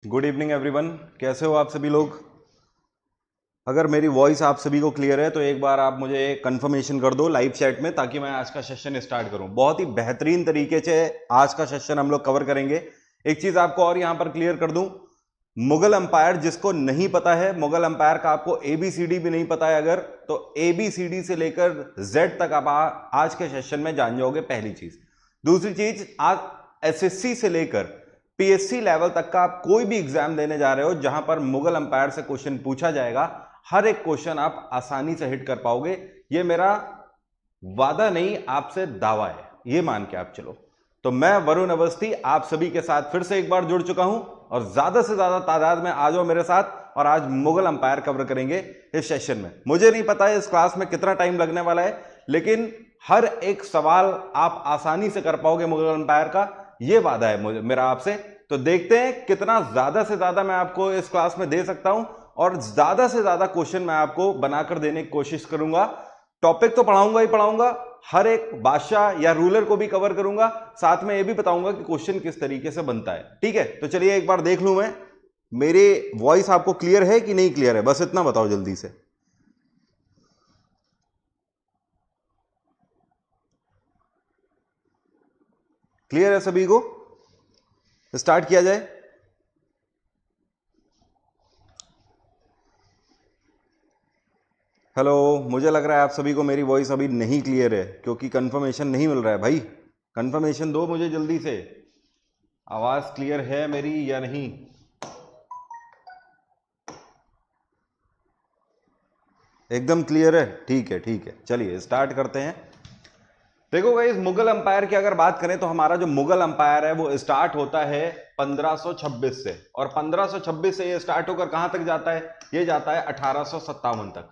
Good evening everyone. कैसे हो आप सभी लोग? अगर मेरी वॉइस आप सभी को क्लियर है तो एक बार आप मुझे कंफर्मेशन कर दो लाइव चैट में, ताकि मैं आज का सेशन स्टार्ट करूं। बहुत ही बेहतरीन तरीके से आज का सेशन हम लोग कवर करेंगे। एक चीज आपको और यहां पर क्लियर कर दूं, मुगल अंपायर जिसको नहीं पता है, मुगल अंपायर का आपको एबीसीडी भी नहीं पता है अगर, तो एबीसीडी से लेकर जेड तक आप आज के सेशन में जान जाओगे, पहली चीज। दूसरी चीज, आज एसएससी से लेकर पीएससी लेवल तक का आप कोई भी एग्जाम देने जा रहे हो जहां पर मुगल अंपायर से क्वेश्चन पूछा जाएगा, हर एक क्वेश्चन आप आसानी से हिट कर पाओगे। ये मेरा वादा नहीं, आपसे दावा है, ये मान के आप चलो। तो मैं वरुण अवस्थी आप सभी के साथ फिर से एक बार जुड़ चुका हूं, और ज्यादा से ज्यादा तादाद में आ जाओ मेरे साथ, और आज मुगल अंपायर कवर करेंगे इस सेशन में। मुझे नहीं पता है इस क्लास में कितना टाइम लगने वाला है, लेकिन हर एक सवाल आप आसानी से कर पाओगे मुगल अंपायर का, ये वादा है मुझे मेरा आपसे। तो देखते हैं कितना ज्यादा से ज्यादा मैं आपको इस क्लास में दे सकता हूं, और ज्यादा से ज्यादा क्वेश्चन मैं आपको बनाकर देने की कोशिश करूंगा। टॉपिक तो पढ़ाऊंगा ही पढ़ाऊंगा, हर एक बादशाह या रूलर को भी कवर करूंगा, साथ में ये भी बताऊंगा कि क्वेश्चन किस तरीके से बनता है। ठीक है, तो चलिए एक बार देख लूं मैं, मेरी वॉइस आपको क्लियर है कि नहीं क्लियर है, बस इतना बताओ जल्दी से। क्लियर है सभी को? स्टार्ट किया जाए। हेलो, मुझे लग रहा है आप सभी को मेरी वॉइस अभी नहीं क्लियर है, क्योंकि कंफर्मेशन नहीं मिल रहा है। भाई कंफर्मेशन दो मुझे जल्दी से, आवाज क्लियर है मेरी या नहीं। एकदम क्लियर है? ठीक है ठीक है, चलिए स्टार्ट करते हैं। देखो गाइस, मुगल अंपायर की अगर बात करें तो हमारा जो मुगल अंपायर है वो स्टार्ट होता है 1526 से, और 1526 से ये स्टार्ट होकर कहां तक जाता है? ये जाता है 1857 तक।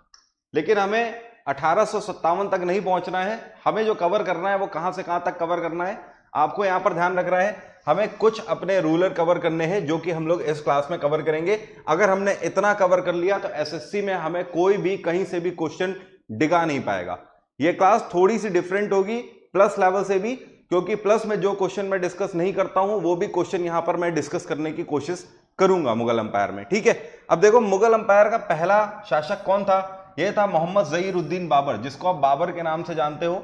लेकिन हमें 1857 तक नहीं पहुंचना है, हमें जो कवर करना है वो कहां से कहां तक कवर करना है, आपको यहां पर ध्यान रखना है। हमें कुछ अपने रूलर कवर करने हैं जो कि हम लोग इस क्लास में कवर करेंगे। अगर हमने इतना कवर कर लिया तो एसएससी में हमें कोई भी कहीं से भी क्वेश्चन डिगा नहीं पाएगा। यह क्लास थोड़ी सी डिफरेंट होगी प्लस लेवल से भी, क्योंकि प्लस में जो क्वेश्चन मैं डिस्कस नहीं करता हूं वो भी क्वेश्चन यहां पर मैं डिस्कस करने की कोशिश करूंगा मुगल अंपायर में। ठीक है, अब देखो मुगल अंपायर का पहला शासक कौन था? यह था मोहम्मद ज़हीरुद्दीन बाबर, जिसको आप बाबर के नाम से जानते हो,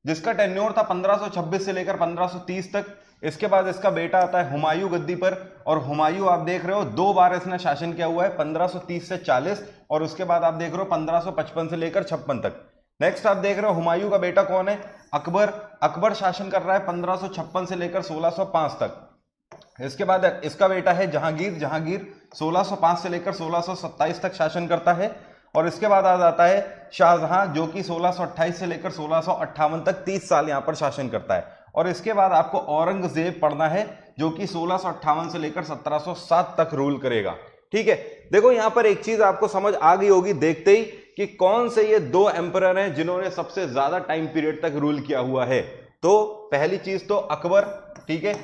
जिसका टेन्योर था 1526 से लेकर 1530 तक। इसके बाद इसका बेटा आता है हुमायूं गद्दी पर, और हुमायूं आप देख रहे हो 2 बार इसने शासन किया हुआ है, 1530 से 40, और उसके बाद आप देख रहे हो 1555 से लेकर 56 तक। नेक्स्ट आप देख रहे हो हुमायूं का बेटा कौन है? अकबर। अकबर शासन कर रहा है 1556 से लेकर 1605 तक। इसके बाद इसका बेटा है जहांगीर। जहांगीर 1605 से लेकर 1627 तक शासन करता है। और इसके बाद आ जाता है शाहजहां, जो कि 1628 से लेकर 1658 तक 30 साल यहां पर शासन करता है। और इसके बाद आपको औरंगजेब पढ़ना है, जो कि 1658 से लेकर 1707 तक रूल करेगा। ठीक है, देखो यहां पर एक चीज आपको समझ आ गई होगी देखते ही कि कौन से ये 2 एम्परर हैं जिन्होंने सबसे ज्यादा टाइम पीरियड तक रूल किया हुआ है। तो पहली चीज तो अकबर। ठीक है,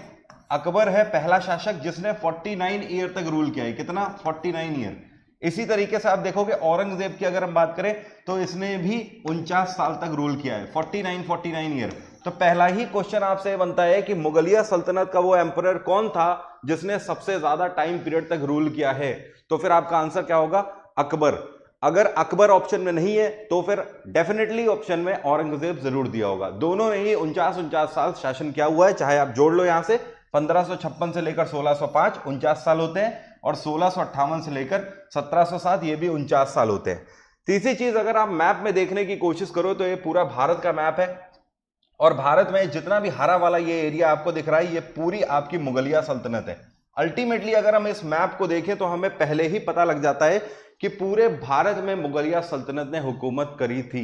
अकबर है पहला शासक जिसने 49 ईयर तक रूल किया है। कितना? 49 ईयर। इसी तरीके से आप देखोगे औरंगजेब की अगर हम बात करें तो इसने भी 49 साल तक रूल किया है, 49 ईयर। तो पहला ही क्वेश्चन आपसे बनता है कि मुगलिया सल्तनत का वो एम्परर कौन था जिसने सबसे ज्यादा टाइम पीरियड तक रूल किया है? तो फिर आपका आंसर क्या होगा? अकबर। अगर अकबर ऑप्शन में नहीं है तो फिर डेफिनेटली ऑप्शन में औरंगजेब जरूर दिया होगा। दोनों ने ही 49 साल शासन किया हुआ है, चाहे आप जोड़ लो यहां से 1556 से लेकर 1605 49 साल होते हैं, और 1658 से लेकर 1707 ये भी 49 साल होते हैं। तीसरी चीज, अगर आप मैप में देखने की कोशिश करो तो ये पूरा भारत का मैप है, और भारत में जितना भी हरा वाला ये एरिया आपको दिख रहा है ये पूरी आपकी मुगलिया सल्तनत है। अल्टीमेटली अगर हम इस मैप को देखें तो हमें पहले ही पता लग जाता है कि पूरे भारत में मुगलिया सल्तनत ने हुकूमत करी थी।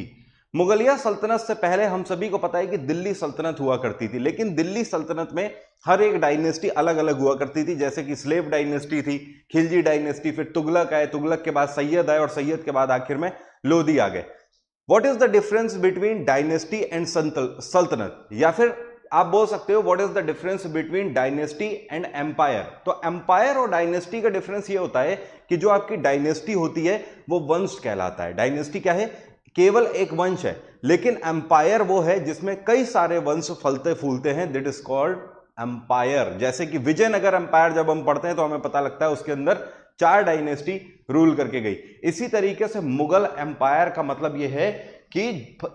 मुगलिया सल्तनत से पहले हम सभी को पता है कि दिल्ली सल्तनत हुआ करती थी, लेकिन दिल्ली सल्तनत में हर एक डायनेस्टी अलग अलग हुआ करती थी। जैसे कि स्लेव डायनेस्टी थी, खिलजी डायनेस्टी, फिर तुगलक आए, तुगलक के बाद सैयद आए, और सैयद के बाद आखिर में लोधी आ गए। What is the difference between dynasty and सल्तनत, या फिर आप बोल सकते हो what is the difference between dynasty and empire. तो एम्पायर और डायनेस्टी का डिफरेंस ये होता है कि जो आपकी डायनेस्टी होती है वो वंश कहलाता है। डायनेस्टी क्या है? केवल एक वंश है, लेकिन एम्पायर वो है जिसमें कई सारे वंश फलते फूलते हैं, दैट इज कॉल्ड एम्पायर। जैसे कि विजयनगर एम्पायर जब हम पढ़ते हैं तो हमें पता लगता है उसके अंदर 4 डायनेस्टी रूल करके गई। इसी तरीके से मुगल एम्पायर का मतलब यह है कि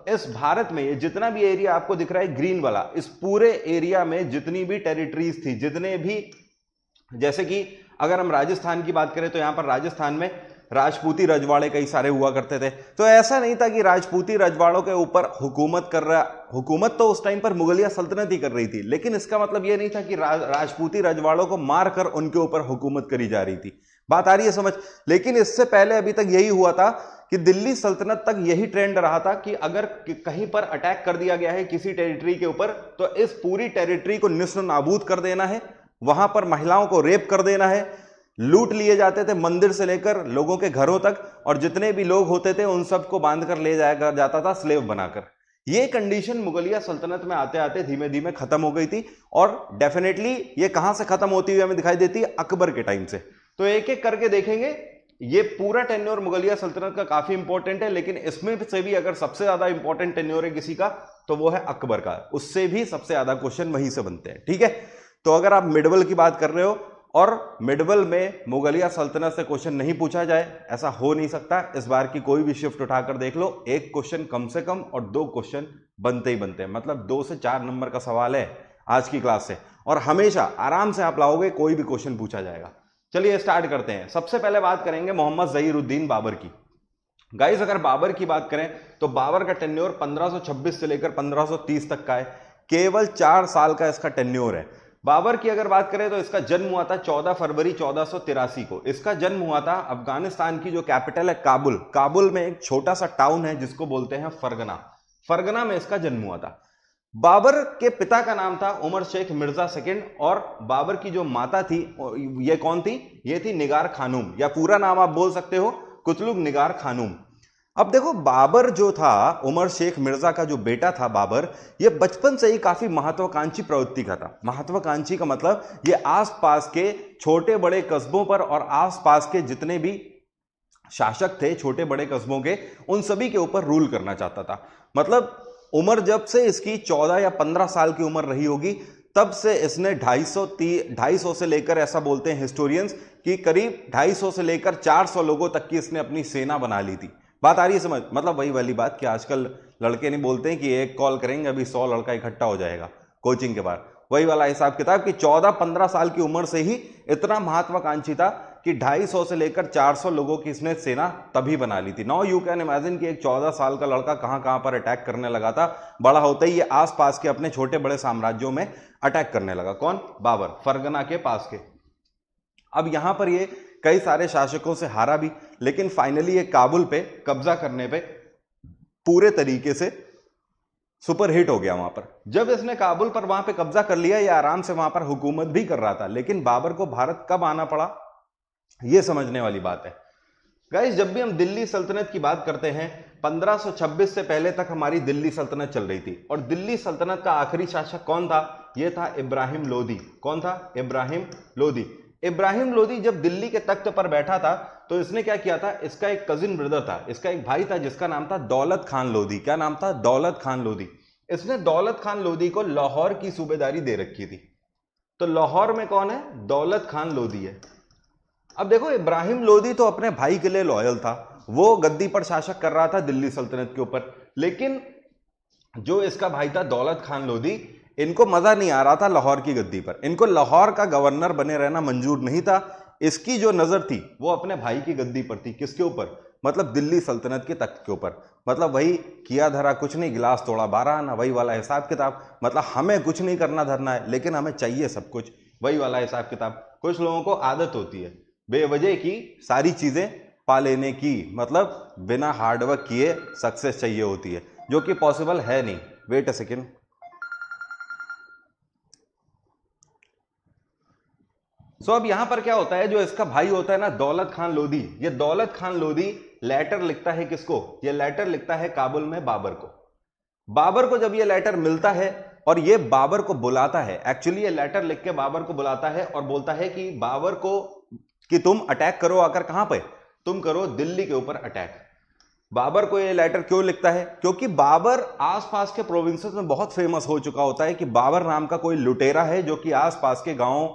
इस भारत में ये जितना भी एरिया आपको दिख रहा है ग्रीन वाला, इस पूरे एरिया में जितनी भी टेरिटरीज थी, जितने भी, जैसे कि अगर हम राजस्थान की बात करें तो यहां पर राजस्थान में राजपूती रजवाड़े कई सारे हुआ करते थे। तो ऐसा नहीं था कि राजपूती रजवाड़ों के ऊपर हुकूमत तो उस टाइम पर मुगलिया सल्तनत ही कर रही थी, लेकिन इसका मतलब यह नहीं था कि राजपूती रजवाड़ों को मारकर उनके ऊपर हुकूमत करी जा रही थी। बात आ रही है समझ? लेकिन इससे पहले अभी तक यही हुआ था कि दिल्ली सल्तनत तक यही ट्रेंड रहा था कि अगर कहीं पर अटैक कर दिया गया है किसी टेरिटरी के ऊपर, तो इस पूरी टेरिटरी को निस्व नाबूद कर देना है, वहां पर महिलाओं को रेप कर देना है, लूट लिए जाते थे मंदिर से लेकर लोगों के घरों तक, और जितने भी लोग होते थे उन सबको बांध कर ले जाया जाता था स्लेव बनाकर। यह कंडीशन मुगलिया सल्तनत में आते आते धीमे धीमे खत्म हो गई थी, और डेफिनेटली ये कहां से खत्म होती हुई हमें दिखाई देती है? अकबर के टाइम से। तो एक एक करके देखेंगे। ये पूरा टेन्योर मुगलिया सल्तनत का काफी इंपॉर्टेंट है, लेकिन इसमें से भी अगर सबसे ज्यादा इंपॉर्टेंट टेन्योर है किसी का तो वो है अकबर का। उससे भी सबसे ज्यादा क्वेश्चन वहीं से बनते हैं। ठीक है, तो अगर आप मिडवल की बात कर रहे हो और मिडवल में मुगलिया सल्तनत से क्वेश्चन नहीं पूछा जाए, ऐसा हो नहीं सकता। इस बार की कोई भी शिफ्ट उठाकर देख लो, एक क्वेश्चन कम से कम और 2 क्वेश्चन बनते ही बनते हैं। मतलब 2 से 4 नंबर का सवाल है आज की क्लास से, और हमेशा आराम से आप लाओगे, कोई भी क्वेश्चन पूछा जाएगा। चलिए स्टार्ट करते हैं। सबसे पहले बात करेंगे मोहम्मद जहीरुद्दीन बाबर की। गाइस अगर बाबर की बात करें तो बाबर का टेन्योर 1526 से लेकर 1530 तक का है। केवल 4 साल का इसका टेन्योर है। बाबर की अगर बात करें तो इसका जन्म हुआ था 14 फरवरी 1483 को। इसका जन्म हुआ था अफगानिस्तान की जो कैपिटल है काबुल, काबुल में एक छोटा सा टाउन है जिसको बोलते हैं फरगना, फरगना में इसका जन्म हुआ था। बाबर के पिता का नाम था उमर शेख मिर्जा सेकंड, और बाबर की जो माता थी ये कौन थी? ये थी निगार खानूम, या पूरा नाम आप बोल सकते हो कुतलुग निगार खानूम। अब देखो बाबर जो था, उमर शेख मिर्जा का जो बेटा था बाबर, ये बचपन से ही काफी महत्वाकांक्षी प्रवृत्ति का था। महत्वाकांक्षी का मतलब ये आसपास के छोटे बड़े कस्बों पर और आसपास के जितने भी शासक थे छोटे बड़े कस्बों के, उन सभी के ऊपर रूल करना चाहता था। मतलब उम्र जब से इसकी 14 या 15 साल की उम्र रही होगी तब से इसने 250 से लेकर, ऐसा बोलते हैं हिस्टोरियंस कि करीब 250 से लेकर 400 लोगों तक की इसने अपनी सेना बना ली थी। बात आ रही है समझ? मतलब वही वाली बात कि आजकल लड़के नहीं बोलते हैं कि एक कॉल करेंगे अभी 100 लड़का इकट्ठा हो जाएगा कोचिंग के बाद, वही वाला हिसाब किताब कि 14-15 साल की उम्र से ही इतना महत्वाकांक्षी था कि 250 से लेकर 400 लोगों की इसने सेना तभी बना ली थी। नाउ यू कैन इमेजिन कि एक 14 साल का लड़का कहां कहां पर अटैक करने लगा था। बड़ा होता ही ये आसपास के अपने छोटे बड़े साम्राज्यों में अटैक करने लगा। कौन? बाबर, फरगना के पास के। अब यहां पर ये कई सारे शासकों से हारा भी, लेकिन फाइनली ये काबुल पे कब्जा करने पे पूरे तरीके से सुपर हिट हो गया। वहां पर जब इसने काबुल पर वहां पे कब्जा कर लिया, ये आराम से वहां पर हुकूमत भी कर रहा था, लेकिन बाबर को भारत कब आना पड़ा ये समझने वाली बात है। गाइस जब भी हम दिल्ली सल्तनत की बात करते हैं, 1526 से पहले तक हमारी दिल्ली सल्तनत चल रही थी, और दिल्ली सल्तनत का आखिरी शासक कौन था? यह था इब्राहिम लोदी। कौन था? इब्राहिम लोदी। इब्राहिम लोदी जब दिल्ली के तख्त पर बैठा था तो इसने क्या किया था? इसका एक कजिन ब्रदर था, इसका एक भाई था जिसका नाम था दौलत खान लोदी। क्या नाम था? दौलत खान लोदी। इसने दौलत खान लोदी को लाहौर की सूबेदारी दे रखी थी। तो लाहौर में कौन है? दौलत खान लोदी है। अब देखो इब्राहिम लोदी तो अपने भाई के लिए लॉयल था, वो गद्दी पर शासक कर रहा था दिल्ली सल्तनत के ऊपर, लेकिन जो इसका भाई था दौलत खान लोदी, इनको मजा नहीं आ रहा था लाहौर की गद्दी पर। इनको लाहौर का गवर्नर बने रहना मंजूर नहीं था। इसकी जो नजर थी वो अपने भाई की गद्दी पर थी। किसके ऊपर? मतलब दिल्ली सल्तनत के तख्त के ऊपर। मतलब वही किया धरा कुछ नहीं, गिलास तोड़ा 12 आना, वही वाला हिसाब किताब। मतलब हमें कुछ नहीं करना धरना है, लेकिन हमें चाहिए सब कुछ, वही वाला हिसाब किताब। कुछ लोगों को आदत होती है बेवजह की सारी चीजें पा लेने की, मतलब बिना हार्डवर्क किए सक्सेस चाहिए होती है, जो कि पॉसिबल है नहीं। Wait a second. सो अब यहां पर क्या होता है, जो इसका भाई होता है ना दौलत खान लोदी, ये दौलत खान लोदी लेटर लिखता है किसको? ये लेटर लिखता है काबुल में बाबर को। बाबर को जब ये लेटर मिलता है और ये बाबर को बुलाता है, एक्चुअली ये लेटर लिख के बाबर को बुलाता है और बोलता है कि बाबर को कि तुम अटैक करो, आकर कहां पे? तुम करो दिल्ली के ऊपर अटैक। बाबर को ये लेटर क्यों लिखता है? क्योंकि बाबर आसपास के प्रोविंसेस में बहुत फेमस हो चुका होता है कि बाबर नाम का कोई लुटेरा है जो कि आसपास के गांवों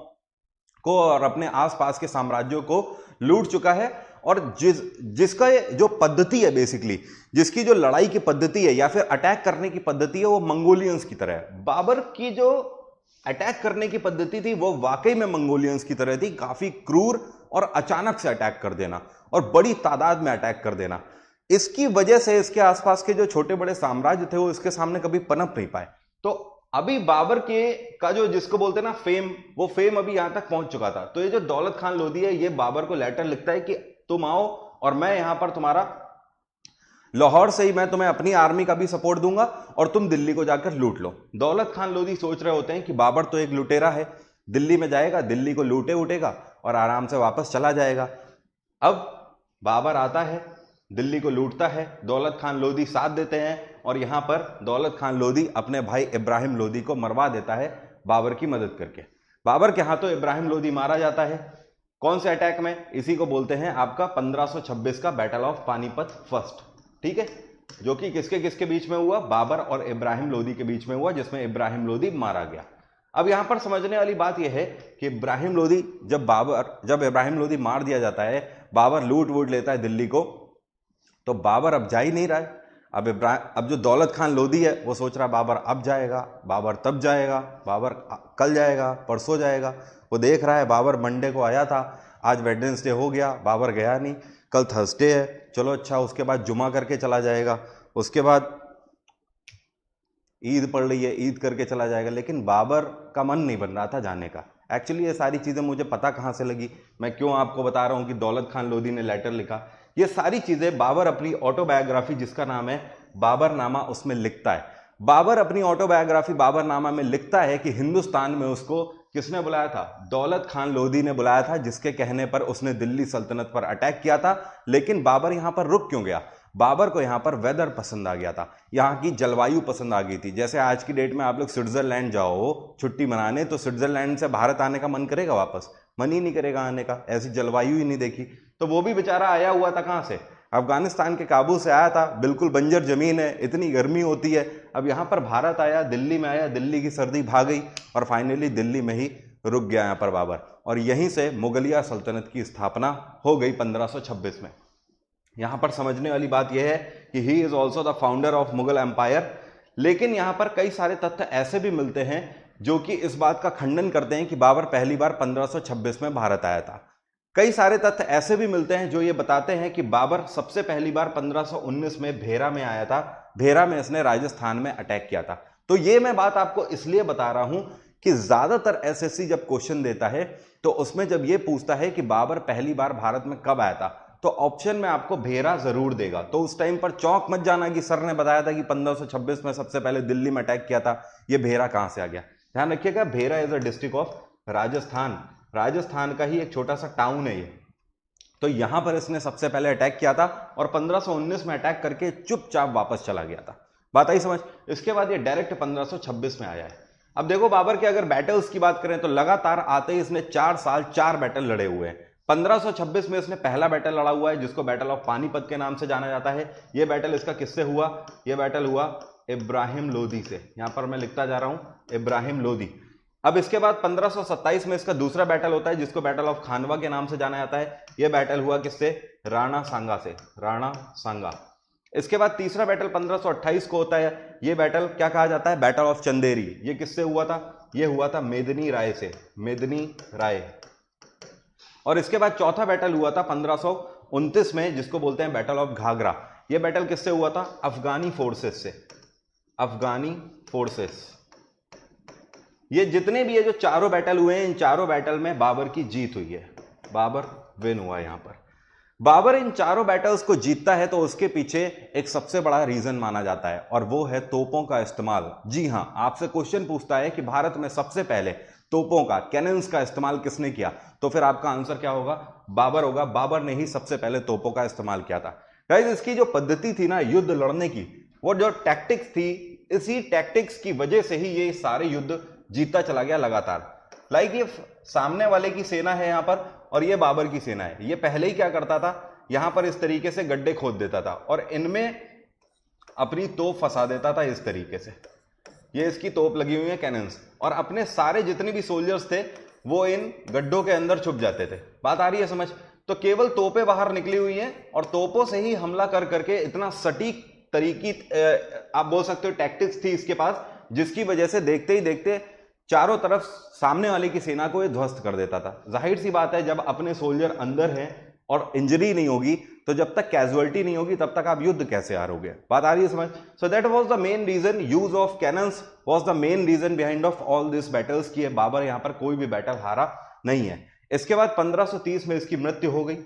को और अपने आसपास के साम्राज्यों को लूट चुका है, और जिसका जो पद्धति है, बेसिकली जिसकी जो लड़ाई की पद्धति है या फिर अटैक करने की पद्धति है वो मंगोलियंस की तरह है। बाबर की जो अटैक करने की पद्धति थी वो वाकई में मंगोलियंस की तरह थी, काफी क्रूर और अचानक से अटैक कर देना और बड़ी तादाद में अटैक कर देना। इसकी वजह से इसके आसपास के जो छोटे बड़े साम्राज्य थे वो इसके सामने कभी पनप नहीं पाए। तो अभी बाबर के का जो जिसको बोलते हैं ना फेम, वो फेम अभी यहां तक पहुंच चुका था। तो ये जो दौलत खान लोधी है ये बाबर को लेटर लिखता है कि तुम आओ और मैं यहां पर तुम्हारा लाहौर से ही मैं तुम्हें अपनी आर्मी का भी सपोर्ट दूंगा और तुम दिल्ली को जाकर लूट लो। दौलत खान लोधी सोच रहे होते हैं कि बाबर तो एक लुटेरा है, दिल्ली में जाएगा, दिल्ली को लूटे उठेगा और आराम से वापस चला जाएगा। अब बाबर आता है, दिल्ली को लूटता है, दौलत खान लोधी साथ देते हैं और यहां पर दौलत खान लोधी अपने भाई इब्राहिम लोधी को मरवा देता है बाबर की मदद करके। बाबर के हाथों इब्राहिम लोधी मारा जाता है। कौन से अटैक में? इसी को बोलते हैं आपका 1526 का बैटल ऑफ पानीपत फर्स्ट, ठीक है, जो कि किसके किसके बीच में हुआ? बाबर और इब्राहिम लोधी के बीच में हुआ, जिसमें इब्राहिम लोधी मारा गया। अब यहां पर समझने वाली बात यह है कि इब्राहिम लोधी जब इब्राहिम लोधी मार दिया जाता है, बाबर लूट वूट लेता है दिल्ली को, तो बाबर अब जा ही नहीं रहा है। अब जो दौलत खान लोधी है वो सोच रहा बाबर अब जाएगा, बाबर तब जाएगा, बाबर कल जाएगा, परसों जाएगा। वो देख रहा है बाबर मंडे को आया था, आज वेडनेसडे हो गया, बाबर गया नहीं, कल थर्सडे है, चलो अच्छा उसके बाद जुमा करके चला जाएगा, उसके बाद ईद पड़ रही है, ईद करके चला जाएगा। लेकिन बाबर का मन नहीं बन रहा था जाने का। एक्चुअली ये सारी चीज़ें मुझे पता कहाँ से लगी, मैं क्यों आपको बता रहा हूँ कि दौलत खान लोधी ने लेटर लिखा। ये सारी चीज़ें बाबर अपनी ऑटोबायोग्राफी जिसका नाम है बाबरनामा उसमें लिखता है। बाबर अपनी ऑटोबायोग्राफी बाबरनामा में लिखता है कि हिंदुस्तान में उसको किसने बुलाया था? दौलत खान लोधी ने बुलाया था, जिसके कहने पर उसने दिल्ली सल्तनत पर अटैक किया था। लेकिन बाबर यहां पर रुक क्यों गया? बाबर को यहां पर वेदर पसंद आ गया था, यहां की जलवायु पसंद आ गई थी। जैसे आज की डेट में आप लोग स्विट्जरलैंड जाओ छुट्टी मनाने, तो स्विट्जरलैंड से भारत आने का मन करेगा? वापस मन ही नहीं करेगा आने का, ऐसी जलवायु ही नहीं देखी। तो वो भी बेचारा आया हुआ था कहां से? अफगानिस्तान के काबुल से आया था, बिल्कुल बंजर जमीन है, इतनी गर्मी होती है। अब यहाँ पर भारत आया, दिल्ली में आया, दिल्ली की सर्दी भाग गई और फाइनली दिल्ली में ही रुक गया यहाँ पर बाबर। और यहीं से मुगलिया सल्तनत की स्थापना हो गई 1526 में। यहाँ पर समझने वाली बात यह है कि he is also the founder of Mughal empire. लेकिन यहाँ पर कई सारे तथ्य ऐसे भी मिलते हैं जो कि इस बात का खंडन करते हैं कि बाबर पहली बार 1526 में भारत आया था। कई सारे तथ्य ऐसे भी मिलते हैं जो ये बताते हैं कि बाबर सबसे पहली बार 1519 में भेरा में आया था। भेरा में इसने राजस्थान में अटैक किया था। तो ये मैं बात आपको इसलिए बता रहा हूं कि ज्यादातर एसएससी जब क्वेश्चन देता है तो उसमें जब ये पूछता है कि बाबर पहली बार भारत में कब आया था, तो ऑप्शन में आपको भेरा जरूर देगा। तो उस टाइम पर चौंक मत जाना कि सर ने बताया था कि 1526 में सबसे पहले दिल्ली में अटैक किया था, ये भेरा कहां से आ गया। ध्यान रखिएगा, Bhera is a district of Rajasthan, Rajasthan का ही एक छोटा सा टाउन है ये। तो यहां पर इसने सबसे पहले अटैक किया था और 1519 में अटैक करके चुपचाप वापस चला गया था। बात आई समझ? इसके बाद ये डायरेक्ट 1526 में आया है। अब देखो बाबर के अगर बैटल्स की बात करें तो लगातार आते ही इसने 4 साल 4 बैटल लड़े हुए हैं। 1526 में इसने पहला बैटल लड़ा हुआ है जिसको बैटल ऑफ पानीपत के नाम से जाना जाता है। यह बैटल इसका किससे हुआ? यह बैटल हुआ इब्राहिम लोधी से। यहां पर मैं लिखता जा रहा हूं इब्राहिम लोधी। अब इसके बाद 1527 में इसका दूसरा बैटल होता है जिसको बैटल ऑफ खानवा के नाम से जाना जाता है। यह बैटल हुआ किससे? राणा सांगा से, राणा सांगा। इसके बाद तीसरा बैटल 1528 को होता है। यह बैटल क्या कहा जाता है? Battle of Chanderi. यह किससे हुआ था? यह हुआ था मेदिनी राय से, मेदिनी राय। और इसके बाद चौथा बैटल हुआ था 1529 में जिसको बोलते हैं बैटल ऑफ घाघरा। यह बैटल किससे हुआ था? अफगानी फोर्सेस से, अफगानी फोर्सेस। ये जितने भी ये जो चारों बैटल हुए हैं, इन चारों बैटल में बाबर की जीत हुई है, बाबर विन हुआ है। यहां पर बाबर इन चारों बैटल्स को जीतता है तो उसके पीछे एक सबसे बड़ा रीजन माना जाता है और वो है तोपों का इस्तेमाल। जी हां, आपसे क्वेश्चन पूछता है कि भारत में सबसे पहले तोपों का, कैनन्स का इस्तेमाल किसने किया, तो फिर आपका आंसर क्या होगा? बाबर होगा। बाबर ने ही सबसे पहले तोपों का इस्तेमाल किया था। गाइस, इसकी जो पद्धति थी ना युद्ध लड़ने की, वो जो टैक्टिक्स थी, इसी टैक्टिक्स की वजह से ही ये सारे युद्ध जीतता चला गया लगातार। लाइक ये सामने वाले की सेना है यहां पर और ये बाबर की सेना है। ये पहले ही क्या करता था? यहां पर इस तरीके से गड्ढे खोद देता था और इनमें अपनी तोप फंसा देता था इस तरीके से। ये इसकी तोप लगी हुई है कैनन्स, और अपने सारे जितने भी सोल्जर्स थे वो इन गड्ढों के अंदर छुप जाते थे। बात आ रही है समझ? तो केवल तोपें बाहर निकली हुई हैं और तोपों से ही हमला कर करके इतना सटीक तरीकी आप बोल सकते हो टैक्टिक्स थी इसके पास, जिसकी वजह से देखते ही देखते चारों तरफ सामने वाले की सेना को ये ध्वस्त कर देता था। जाहिर सी बात है, जब अपने सोल्जर अंदर हैं और इंजरी नहीं होगी, तो जब तक कैजुअलिटी नहीं होगी तब तक आप युद्ध कैसे हारोगे? बात आ रही है समझ? So that was the main reason, use of cannons was the main reason behind of all this battles, कि बाबर यहां पर कोई भी बैटल हारा नहीं है। इसके बाद 1530 में इसकी मृत्यु हो गई।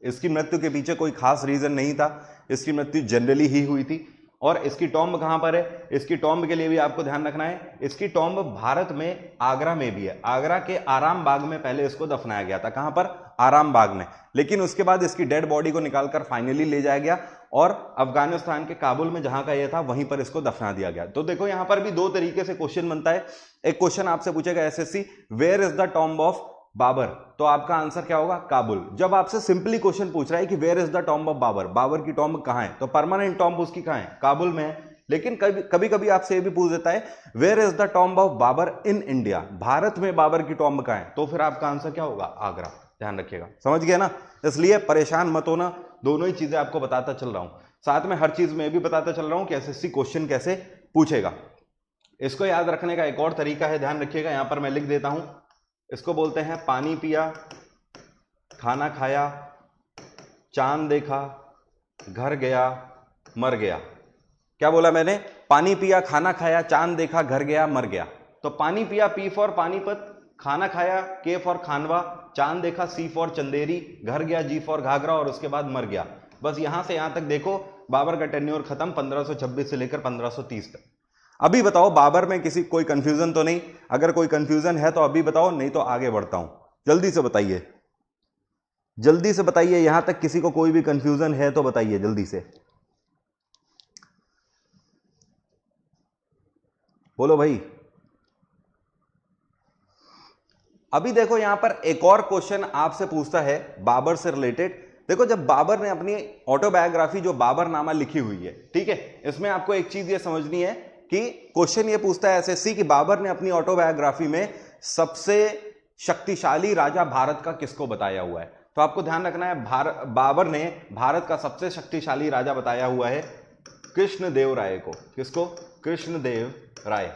इसकी मृत्यु के पीछे कोई खास रीजन नहीं था, इसकी मृत्यु जनरली ही हुई थी। और इसकी टॉम्ब कहां पर है? इसकी टॉम्ब के लिए भी आपको ध्यान रखना है, इसकी टॉम्ब भारत में आगरा में भी है। आगरा के आराम बाग में पहले इसको दफनाया गया था। कहां पर? आराम बाग में। लेकिन उसके बाद इसकी डेड बॉडी को निकालकर फाइनली ले जाया गया और अफगानिस्तान के काबुल में जहां का यह था वहीं पर इसको दफना दिया गया। तो देखो यहां पर भी दो तरीके से क्वेश्चन बनता है। एक क्वेश्चन आपसे पूछेगा SSC, where is the tomb of Babur? तो आपका आंसर क्या होगा? काबुल। जब आपसे सिंपली क्वेश्चन पूछ रहा है कि where is the tomb of Babur, Babur की टॉम्ब कहां है, तो परमानेंट टॉम्ब उसकी कहां है? काबुल में है। लेकिन कभी कभी आपसे ये भी पूछ देता है where is the tomb of Babur in India, Bharat में बाबर की टॉम्ब कहां है, तो फिर आपका आंसर क्या होगा? आगरा। ध्यान रखिएगा, समझ गया ना? इसलिए परेशान मत होना, दोनों ही चीजें आपको बताता चल रहा हूं, साथ में हर चीज में भी बताता चल रहा हूं कि एसएससी क्वेश्चन कैसे पूछेगा। इसको याद रखने का एक और तरीका है, ध्यान रखिएगा, यहां पर मैं लिख देता हूं। इसको बोलते हैं पानी पिया, खाना खाया, चांद देखा, घर गया, मर गया। क्या बोला मैंने? पानी पिया, खाना खाया, चांद देखा, घर गया, मर गया। तो पानी पिया, पी फॉर पानीपत, खाना खाया, के फॉर खानवा, चांद देखा, सी फॉर चंदेरी, घर गया, जी फॉर घाघरा, और उसके बाद मर गया। बस यहां से यहां तक देखो, बाबर का टेन्योर खत्म 1526 से लेकर 1530 तक। अभी बताओ बाबर में किसी कोई कंफ्यूजन तो नहीं? अगर कोई कंफ्यूजन है तो अभी बताओ, नहीं तो आगे बढ़ता हूं। जल्दी से बताइए, जल्दी से बताइए, यहां तक किसी को कोई भी कंफ्यूजन है तो बताइए जल्दी से, बोलो भाई। अभी देखो यहां पर एक और क्वेश्चन आपसे पूछता है बाबर से रिलेटेड। देखो जब बाबर ने अपनी ऑटोबायोग्राफी जो बाबरनामा लिखी हुई है, ठीक है, इसमें आपको एक चीज ये समझनी है कि क्वेश्चन ये पूछता है एसएससी कि बाबर ने अपनी ऑटोबायोग्राफी में सबसे शक्तिशाली राजा भारत का किसको बताया हुआ है? तो आपको ध्यान रखना है, बाबर ने भारत का सबसे शक्तिशाली राजा बताया हुआ है कृष्णदेव राय को। किसको? कृष्णदेव राय।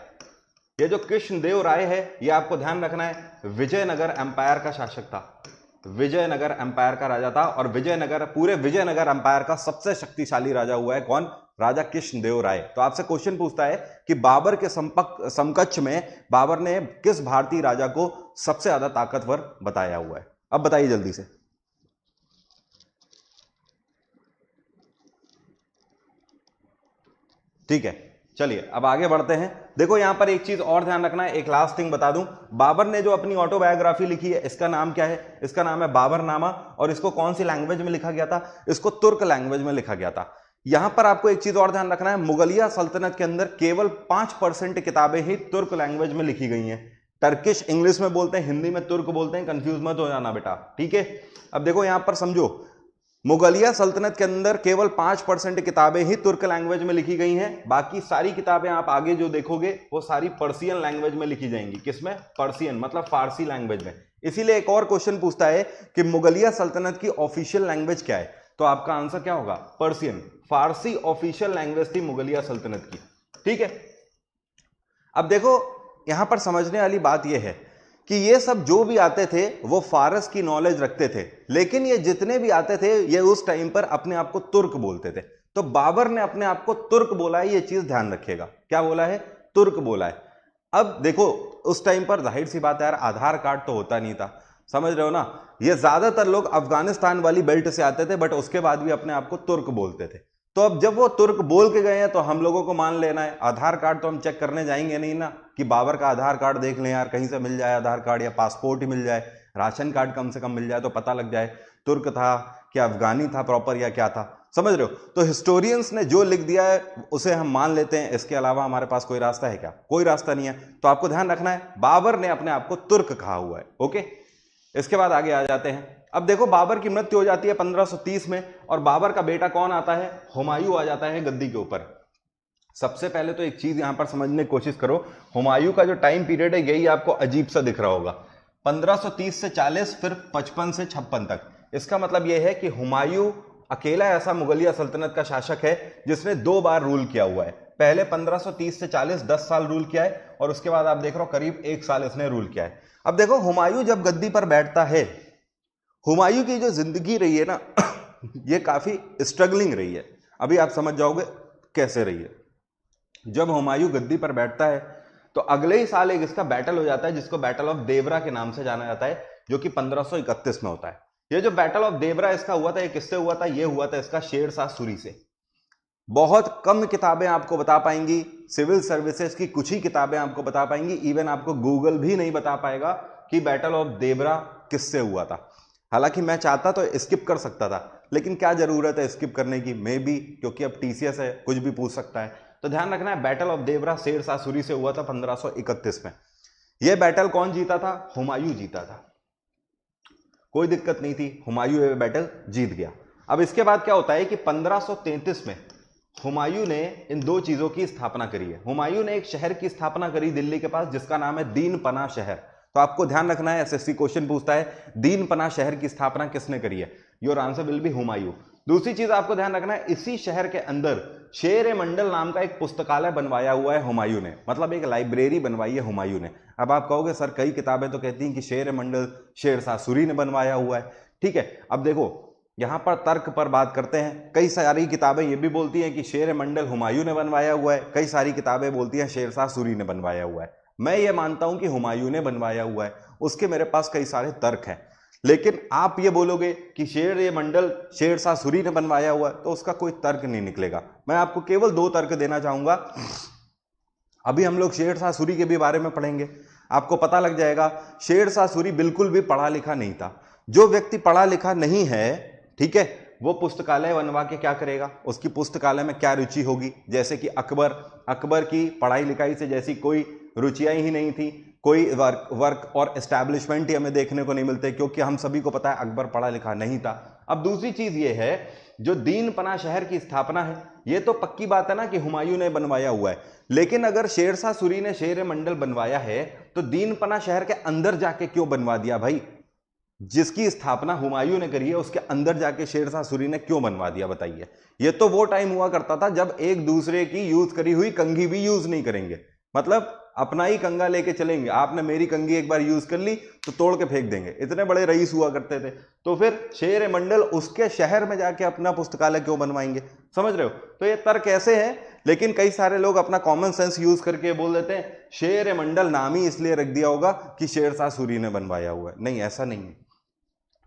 ये जो कृष्णदेव राय है, ये आपको ध्यान रखना है विजयनगर एम्पायर का शासक था, विजयनगर एम्पायर का राजा था। और विजयनगर, पूरे विजयनगर एम्पायर का सबसे शक्तिशाली राजा हुआ है कौन? राजा कृष्णदेव राय। तो आपसे क्वेश्चन पूछता है कि बाबर के समकक्ष में बाबर ने किस भारतीय राजा को सबसे ज्यादा ताकतवर बताया हुआ है? अब बताइए जल्दी से। ठीक है, चलिए अब आगे बढ़ते हैं। देखो यहां पर एक चीज और ध्यान रखना है, एक लास्ट थिंग बता दूं, बाबर ने जो अपनी ऑटोबायोग्राफी लिखी है इसका नाम क्या है? इसका नाम है बाबरनामा। और इसको कौन सी लैंग्वेज में लिखा गया था? इसको तुर्क लैंग्वेज में लिखा गया था। यहां पर आपको एक चीज और ध्यान रखना है, मुगलिया सल्तनत के अंदर केवल 5% किताबें ही तुर्क लैंग्वेज में लिखी गई हैं। टर्किश इंग्लिश में बोलते हैं, हिंदी में तुर्क बोलते हैं, कंफ्यूज मत हो जाना बेटा, ठीक है? अब देखो यहां पर समझो, मुगलिया सल्तनत के अंदर केवल 5% किताबें ही तुर्क लैंग्वेज में लिखी गई हैं। बाकी सारी किताबें आप आगे जो देखोगे वो सारी पर्शियन लैंग्वेज में लिखी जाएंगी। किसमें? पर्शियन, मतलब फारसी लैंग्वेज में। इसीलिए एक और क्वेश्चन पूछता है कि मुगलिया सल्तनत की ऑफिशियल लैंग्वेज क्या है? तो आपका आंसर क्या होगा? पर्शियन। फारसी ऑफिशियल लैंग्वेज थी मुगलिया सल्तनत की, ठीक है? अब देखो यहां पर समझने वाली बात यह है कि ये सब जो भी आते थे वो फारस की नॉलेज रखते थे, लेकिन ये जितने भी आते थे ये उस टाइम पर अपने आप को तुर्क बोलते थे। तो बाबर ने अपने आप को तुर्क बोला है, ये चीज ध्यान रखिएगा। क्या बोला है? तुर्क बोला है। अब देखो उस टाइम पर जाहिर सी बात है यार, आधार कार्ड तो होता नहीं था, समझ रहे हो ना? ये ज्यादातर लोग अफगानिस्तान वाली बेल्ट से आते थे, बट उसके बाद भी अपने आप को तुर्क बोलते थे। तो अब जब वो तुर्क बोल के गए हैं तो हम लोगों को मान लेना है। आधार कार्ड तो हम चेक करने जाएंगे नहीं ना कि बाबर का आधार कार्ड देख लें यार, कहीं से मिल जाए आधार कार्ड, या पासपोर्ट ही मिल जाए, राशन कार्ड कम से कम मिल जाए तो पता लग जाए तुर्क था क्या अफगानी था प्रॉपर या क्या था, समझ रहे हो? तो हिस्टोरियंस ने जो लिख दिया है उसे हम मान लेते हैं, इसके अलावा हमारे पास कोई रास्ता है क्या? कोई रास्ता नहीं है। तो आपको ध्यान रखना है बाबर ने अपने आप को तुर्क कहा हुआ है, ओके? इसके बाद आगे आ जाते हैं। अब देखो बाबर की मृत्यु हो जाती है 1530 में और बाबर का बेटा कौन आता है, हुमायूं आ जाता है गद्दी के ऊपर। सबसे पहले तो एक चीज यहां पर समझने की कोशिश करो, हुमायूं का जो टाइम पीरियड है यही आपको अजीब सा दिख रहा होगा, 1530 से 40 फिर 55 से 56 तक। इसका मतलब यह है कि हुमायूं अकेला ऐसा मुगलिया सल्तनत का शासक है जिसने 2 बार रूल किया हुआ है। पहले 1530 से 40 10 साल रूल किया है और उसके बाद आप देख रहे हो करीब 1 साल इसने रूल किया है। अब देखो हुमायूं जब गद्दी पर बैठता है, हुमायूं की जो जिंदगी रही है ना ये काफी स्ट्रगलिंग रही है। अभी आप समझ जाओगे कैसे रही है। जब हुमायूं गद्दी पर बैठता है तो अगले ही साल एक इसका बैटल हो जाता है जिसको बैटल ऑफ देवरा के नाम से जाना जाता है, जो कि 1531 में होता है। ये जो बैटल ऑफ देवरा इसका हुआ था, ये किससे हुआ था, ये हुआ था इसका शेर शाह सूरी से। बहुत कम किताबें आपको बता पाएंगी, सिविल सर्विसेज की कुछ ही किताबें आपको बता पाएंगी, इवन आपको गूगल भी नहीं बता पाएगा कि बैटल ऑफ देवरा किससे हुआ था। हालांकि मैं चाहता तो स्किप कर सकता था, लेकिन क्या जरूरत है स्किप करने की, मे बी क्योंकि अब टीसीएस है कुछ भी पूछ सकता है। तो ध्यान रखना है बैटल ऑफ देवरा शेर शाह सूरी से हुआ था 1531 में। यह बैटल कौन जीता था, हुमायूं जीता था। कोई दिक्कत नहीं थी, हुमायूं ये बैटल जीत गया। अब इसके बाद क्या होता है कि 1533 में हुमायूं ने इन 2 चीजों की स्थापना करी है। हुमायूं ने एक शहर की स्थापना करी दिल्ली के पास जिसका नाम है दीन पना शहर। तो आपको ध्यान रखना है, एसएससी क्वेश्चन पूछता है दीन पना शहर की स्थापना किसने करी है, your answer will B Humayun. दूसरी चीज आपको ध्यान रखना है, इसी शहर के अंदर शेर ए मंडल नाम का एक पुस्तकालय बनवाया हुआ है हुमायूं ने, मतलब एक लाइब्रेरी बनवाई है हुमायूं ने। अब आप कहोगे सर कई किताबें तो कहती हैं कि शेर ए मंडल शेर शाह सूरी ने बनवाया हुआ है, ठीक है। अब देखो यहां पर तर्क पर बात करते हैं, कई सारी किताबें ये भी बोलती हैं कि शेर ए मंडल हुमायूं ने बनवाया हुआ है, कई सारी किताबें बोलती हैं शेर शाह सूरी ने बनवाया हुआ है। मैं ये मानता हूं कि हुमायूं ने बनवाया हुआ है, उसके मेरे पास कई सारे तर्क हैं। लेकिन आप ये बोलोगे कि शेर ए मंडल शेर शाह सूरी ने बनवाया हुआ है, तो उसका कोई तर्क नहीं निकलेगा। मैं आपको केवल 2 तर्क देना चाहूंगा। अभी हम लोग शेर शाह सूरी के भी बारे में पढ़ेंगे, आपको पता लग जाएगा शेर शाह सूरी बिल्कुल भी पढ़ा लिखा नहीं था। जो व्यक्ति पढ़ा लिखा नहीं है, ठीक है, वो पुस्तकालय बनवा के क्या करेगा, उसकी पुस्तकालय में क्या रुचि होगी। जैसे कि अकबर की पढ़ाई लिखाई से जैसी कोई रुचियां ही नहीं थी, कोई वर्क और एस्टैब्लिशमेंट ही हमें देखने को नहीं मिलते, क्योंकि हम सभी को पता है अकबर पढ़ा लिखा नहीं था। अब दूसरी चीज ये है, जो दीन पना शहर की स्थापना है, ये तो पक्की बात है ना कि हुमायूं ने बनवाया हुआ है। लेकिन अगर शेर शाह सूरी ने शेर ए मंडल बनवाया है तो दीन पना शहर के अंदर जाके क्यों बनवा दिया भाई? जिसकी स्थापना हुमायूं ने करी है उसके अंदर जाके शेर शाह सूरी ने क्यों बनवा दिया, बताइए। ये तो वो टाइम हुआ करता था जब एक दूसरे की यूज करी हुई कंघी भी यूज नहीं करेंगे, मतलब अपना ही कंगा लेके चलेंगे। आपने मेरी कंघी एक बार यूज कर ली तो तोड़ के फेंक देंगे, इतने बड़े रईस हुआ करते थे। तो फिर शेर ए मंडल उसके शहर में जाके अपना पुस्तकालय क्यों बनवाएंगे, समझ रहे हो। तो ये तर्क ऐसे है, लेकिन कई सारे लोग अपना कॉमन सेंस यूज करके बोल देते हैं शेर ए मंडल नाम ही इसलिए रख दिया होगा कि शेर शाह सूरी ने बनवाया हुआ है। नहीं, ऐसा नहीं है।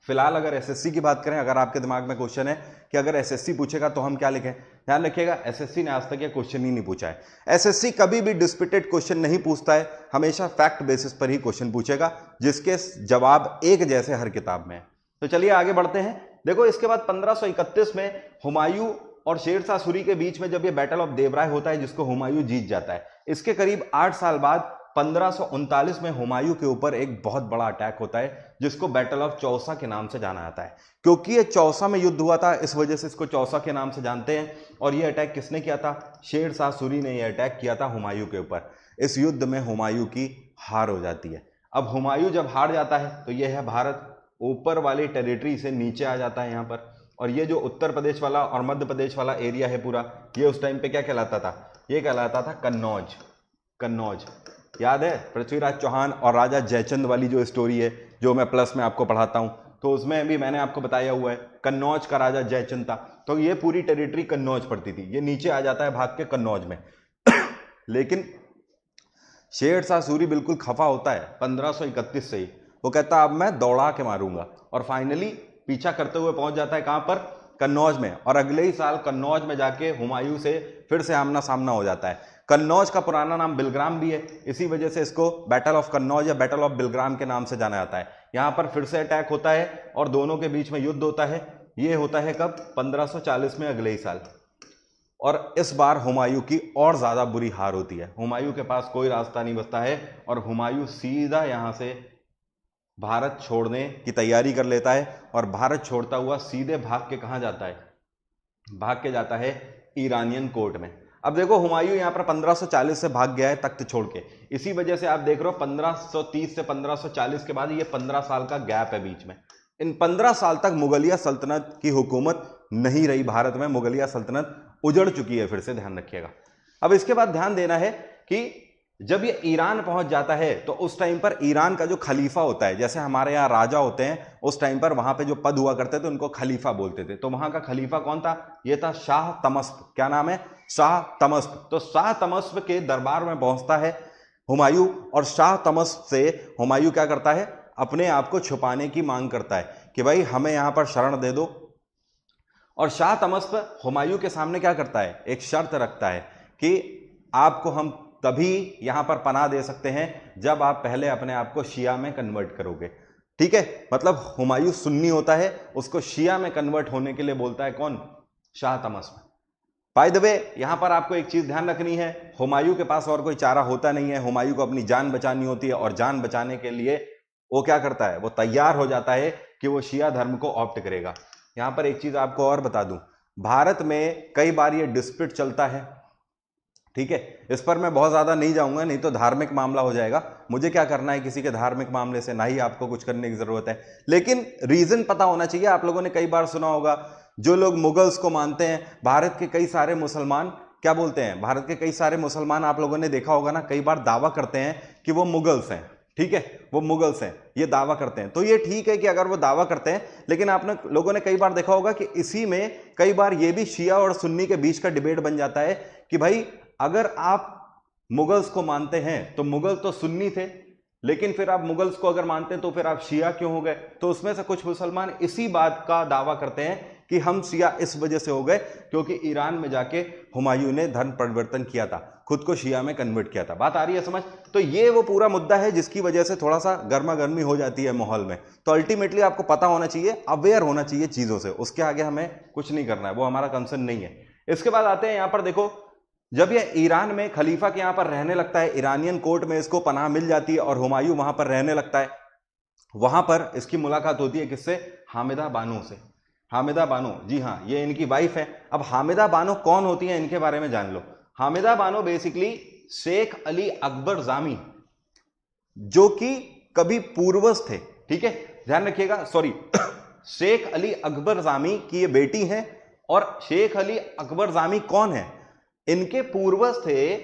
फिलहाल अगर एसएससी की बात करें, अगर आपके दिमाग में क्वेश्चन है कि अगर एसएससी पूछेगा तो हम क्या लिखें, ध्यान रखिएगा एसएससी ने आज तक ये क्वेश्चन ही नहीं पूछा है। एसएससी कभी भी डिस्प्यूटेड क्वेश्चन नहीं पूछता है, हमेशा फैक्ट बेसिस पर ही क्वेश्चन पूछेगा जिसके जवाब एक जैसे हर किताब में है। तो चलिए आगे बढ़ते हैं। देखो इसके बाद 1531 में हुमायूं और शेर शाह सूरी के बीच में जब ये बैटल ऑफ देवराय होता है जिसको हुमायूं जीत जाता है, इसके करीब 8 साल बाद 1539 में हुमायूं के ऊपर एक बहुत बड़ा अटैक होता है जिसको बैटल ऑफ चौसा के नाम से जाना जाता है। क्योंकि ये चौसा में युद्ध हुआ था इस वजह से इसको चौसा के नाम से जानते हैं। और ये अटैक किसने किया था? शेर शाह सूरी ने यह अटैक किया था हुमायूं के ऊपर। इस युद्ध में हुमायूं की हार हो जाती है। अब हुमायूं जब हार जाता है तो यह है भारत, ऊपर वाली टेरिटरी से नीचे आ जाता है यहाँ पर। और ये जो उत्तर प्रदेश वाला और मध्य प्रदेश वाला एरिया है पूरा, ये उस टाइम पे क्या कहलाता था? ये कहलाता था कन्नौज। कन्नौज याद है पृथ्वीराज चौहान और राजा जयचंद वाली जो स्टोरी है, जो मैं प्लस में आपको पढ़ाता हूं, तो उसमें भी मैंने आपको बताया हुआ है कन्नौज का राजा जयचंद था। तो ये पूरी टेरिटरी कन्नौज पड़ती थी, ये नीचे आ जाता है भाग के कन्नौज में। लेकिन शेर शाह सूरी बिल्कुल खफा होता है 1531 से ही। वो कहता अब मैं दौड़ा के मारूंगा, और फाइनली पीछा करते हुए पहुंच जाता है कहां पर? कन्नौज में। और अगले ही साल कन्नौज में जाके हुमायूं से फिर से आमना सामना हो जाता है। कन्नौज का पुराना नाम बिलग्राम भी है, इसी वजह से इसको बैटल ऑफ कन्नौज या बैटल ऑफ बिलग्राम के नाम से जाना जाता है। यहां पर फिर से अटैक होता है और दोनों के बीच में युद्ध होता है। ये होता है कब? 1540 में, अगले ही साल। और इस बार हुमायूं की और ज्यादा बुरी हार होती है। हुमायूं के पास कोई रास्ता नहीं बचता है और हुमायूं सीधा यहां से भारत छोड़ने की तैयारी कर लेता है और भारत छोड़ता हुआ सीधे भाग के कहां जाता है, भाग के जाता है ईरानियन कोर्ट में। अब देखो हुमायूं यहां पर 1540 से भाग गया है तख्त छोड़ के, इसी वजह से आप देख रहे हो 1530 से 1540 के बाद ये 15 साल का गैप है बीच में। इन 15 साल तक मुगलिया सल्तनत की हुकूमत नहीं रही भारत में, मुगलिया सल्तनत उजड़ चुकी है, फिर से ध्यान रखिएगा। अब इसके बाद ध्यान देना है कि जब ये ईरान पहुंच जाता है तो उस टाइम पर ईरान का जो खलीफा होता है, जैसे हमारे यहाँ राजा होते हैं, उस टाइम पर वहां पे जो पद हुआ करते थे उनको खलीफा बोलते थे। तो वहां का खलीफा कौन था? ये था शाह तमस्प। क्या नाम है? शाह तमस्प। तो शाह तमस्प के दरबार में पहुंचता है हुमायूं और शाह तमस्प से हुमायूं क्या करता है? अपने आप को छुपाने की मांग करता है कि भाई हमें यहां पर शरण दे दो। और शाह तमस्प हुमायूं के सामने क्या करता है? एक शर्त रखता है कि आपको हम तभी यहां पर पनाह दे सकते हैं जब आप पहले अपने आप को शिया में कन्वर्ट करोगे। ठीक है, मतलब हुमायूं सुन्नी होता है, उसको शिया में कन्वर्ट होने के लिए बोलता है कौन? शाह तमस्प। बाय द वे यहां पर आपको एक चीज ध्यान रखनी है, हुमायूं के पास और कोई चारा होता नहीं है, हुमायूं को अपनी जान बचानी होती है और जान बचाने के लिए वो क्या करता है? वो तैयार हो जाता है कि वो शिया धर्म को ऑप्ट करेगा। यहां पर एक चीज आपको और बता दूं, भारत में कई बार ये डिस्प्यूट चलता है, ठीक है, इस पर मैं बहुत ज्यादा नहीं जाऊंगा, नहीं तो धार्मिक मामला हो जाएगा। मुझे क्या करना है किसी के धार्मिक मामले से, ना ही आपको कुछ करने की जरूरत है, लेकिन रीजन पता होना चाहिए। आप लोगों ने कई बार सुना होगा, जो लोग मुगल्स को मानते हैं, भारत के कई सारे मुसलमान क्या बोलते हैं? भारत के कई सारे मुसलमान आप लोगों ने देखा होगा ना, कई बार दावा करते हैं कि वो मुगल्स हैं। ठीक है, वो मुगल्स हैं, ये दावा करते हैं। तो ये ठीक है कि अगर वो दावा करते हैं, लेकिन आपने लोगों ने कई बार देखा होगा कि इसी में कई बार ये भी शिया और सुन्नी के बीच का डिबेट बन जाता है कि भाई अगर आप मुगल्स को मानते हैं तो मुगल तो सुन्नी थे, लेकिन फिर आप मुगल्स को अगर मानते हैं तो फिर आप शिया क्यों हो गए? तो उसमें से कुछ मुसलमान इसी बात का दावा करते हैं कि हम शिया इस वजह से हो गए क्योंकि ईरान में जाके हुमायूं ने धर्म परिवर्तन किया था, खुद को शिया में कन्वर्ट किया था। बात आ रही है समझ? तो ये वो पूरा मुद्दा है जिसकी वजह से थोड़ा सा गर्मा गर्मी हो जाती है माहौल में। तो अल्टीमेटली आपको पता होना चाहिए, अवेयर होना चाहिए चीजों से, उसके आगे हमें कुछ नहीं करना है, वो हमारा कंसर्न नहीं है। इसके बाद आते हैं यहां पर, देखो जब यह ईरान में खलीफा के यहां पर रहने लगता है, ईरानियन कोर्ट में इसको पनाह मिल जाती है और हुमायूं वहां पर रहने लगता है, वहां पर इसकी मुलाकात होती है किससे? हामिदा बानो से। हामिदा बानो, जी हां, ये इनकी वाइफ है। अब हामिदा बानो कौन होती है, इनके बारे में जान लो। हामिदा बानो बेसिकली शेख अली अकबर जामी, जो कि कभी पूर्वज थे, ठीक है, ध्यान रखिएगा, सॉरी शेख अली अकबर जामी की ये बेटी है। और शेख अली अकबर जामी कौन है? इनके पूर्वज थे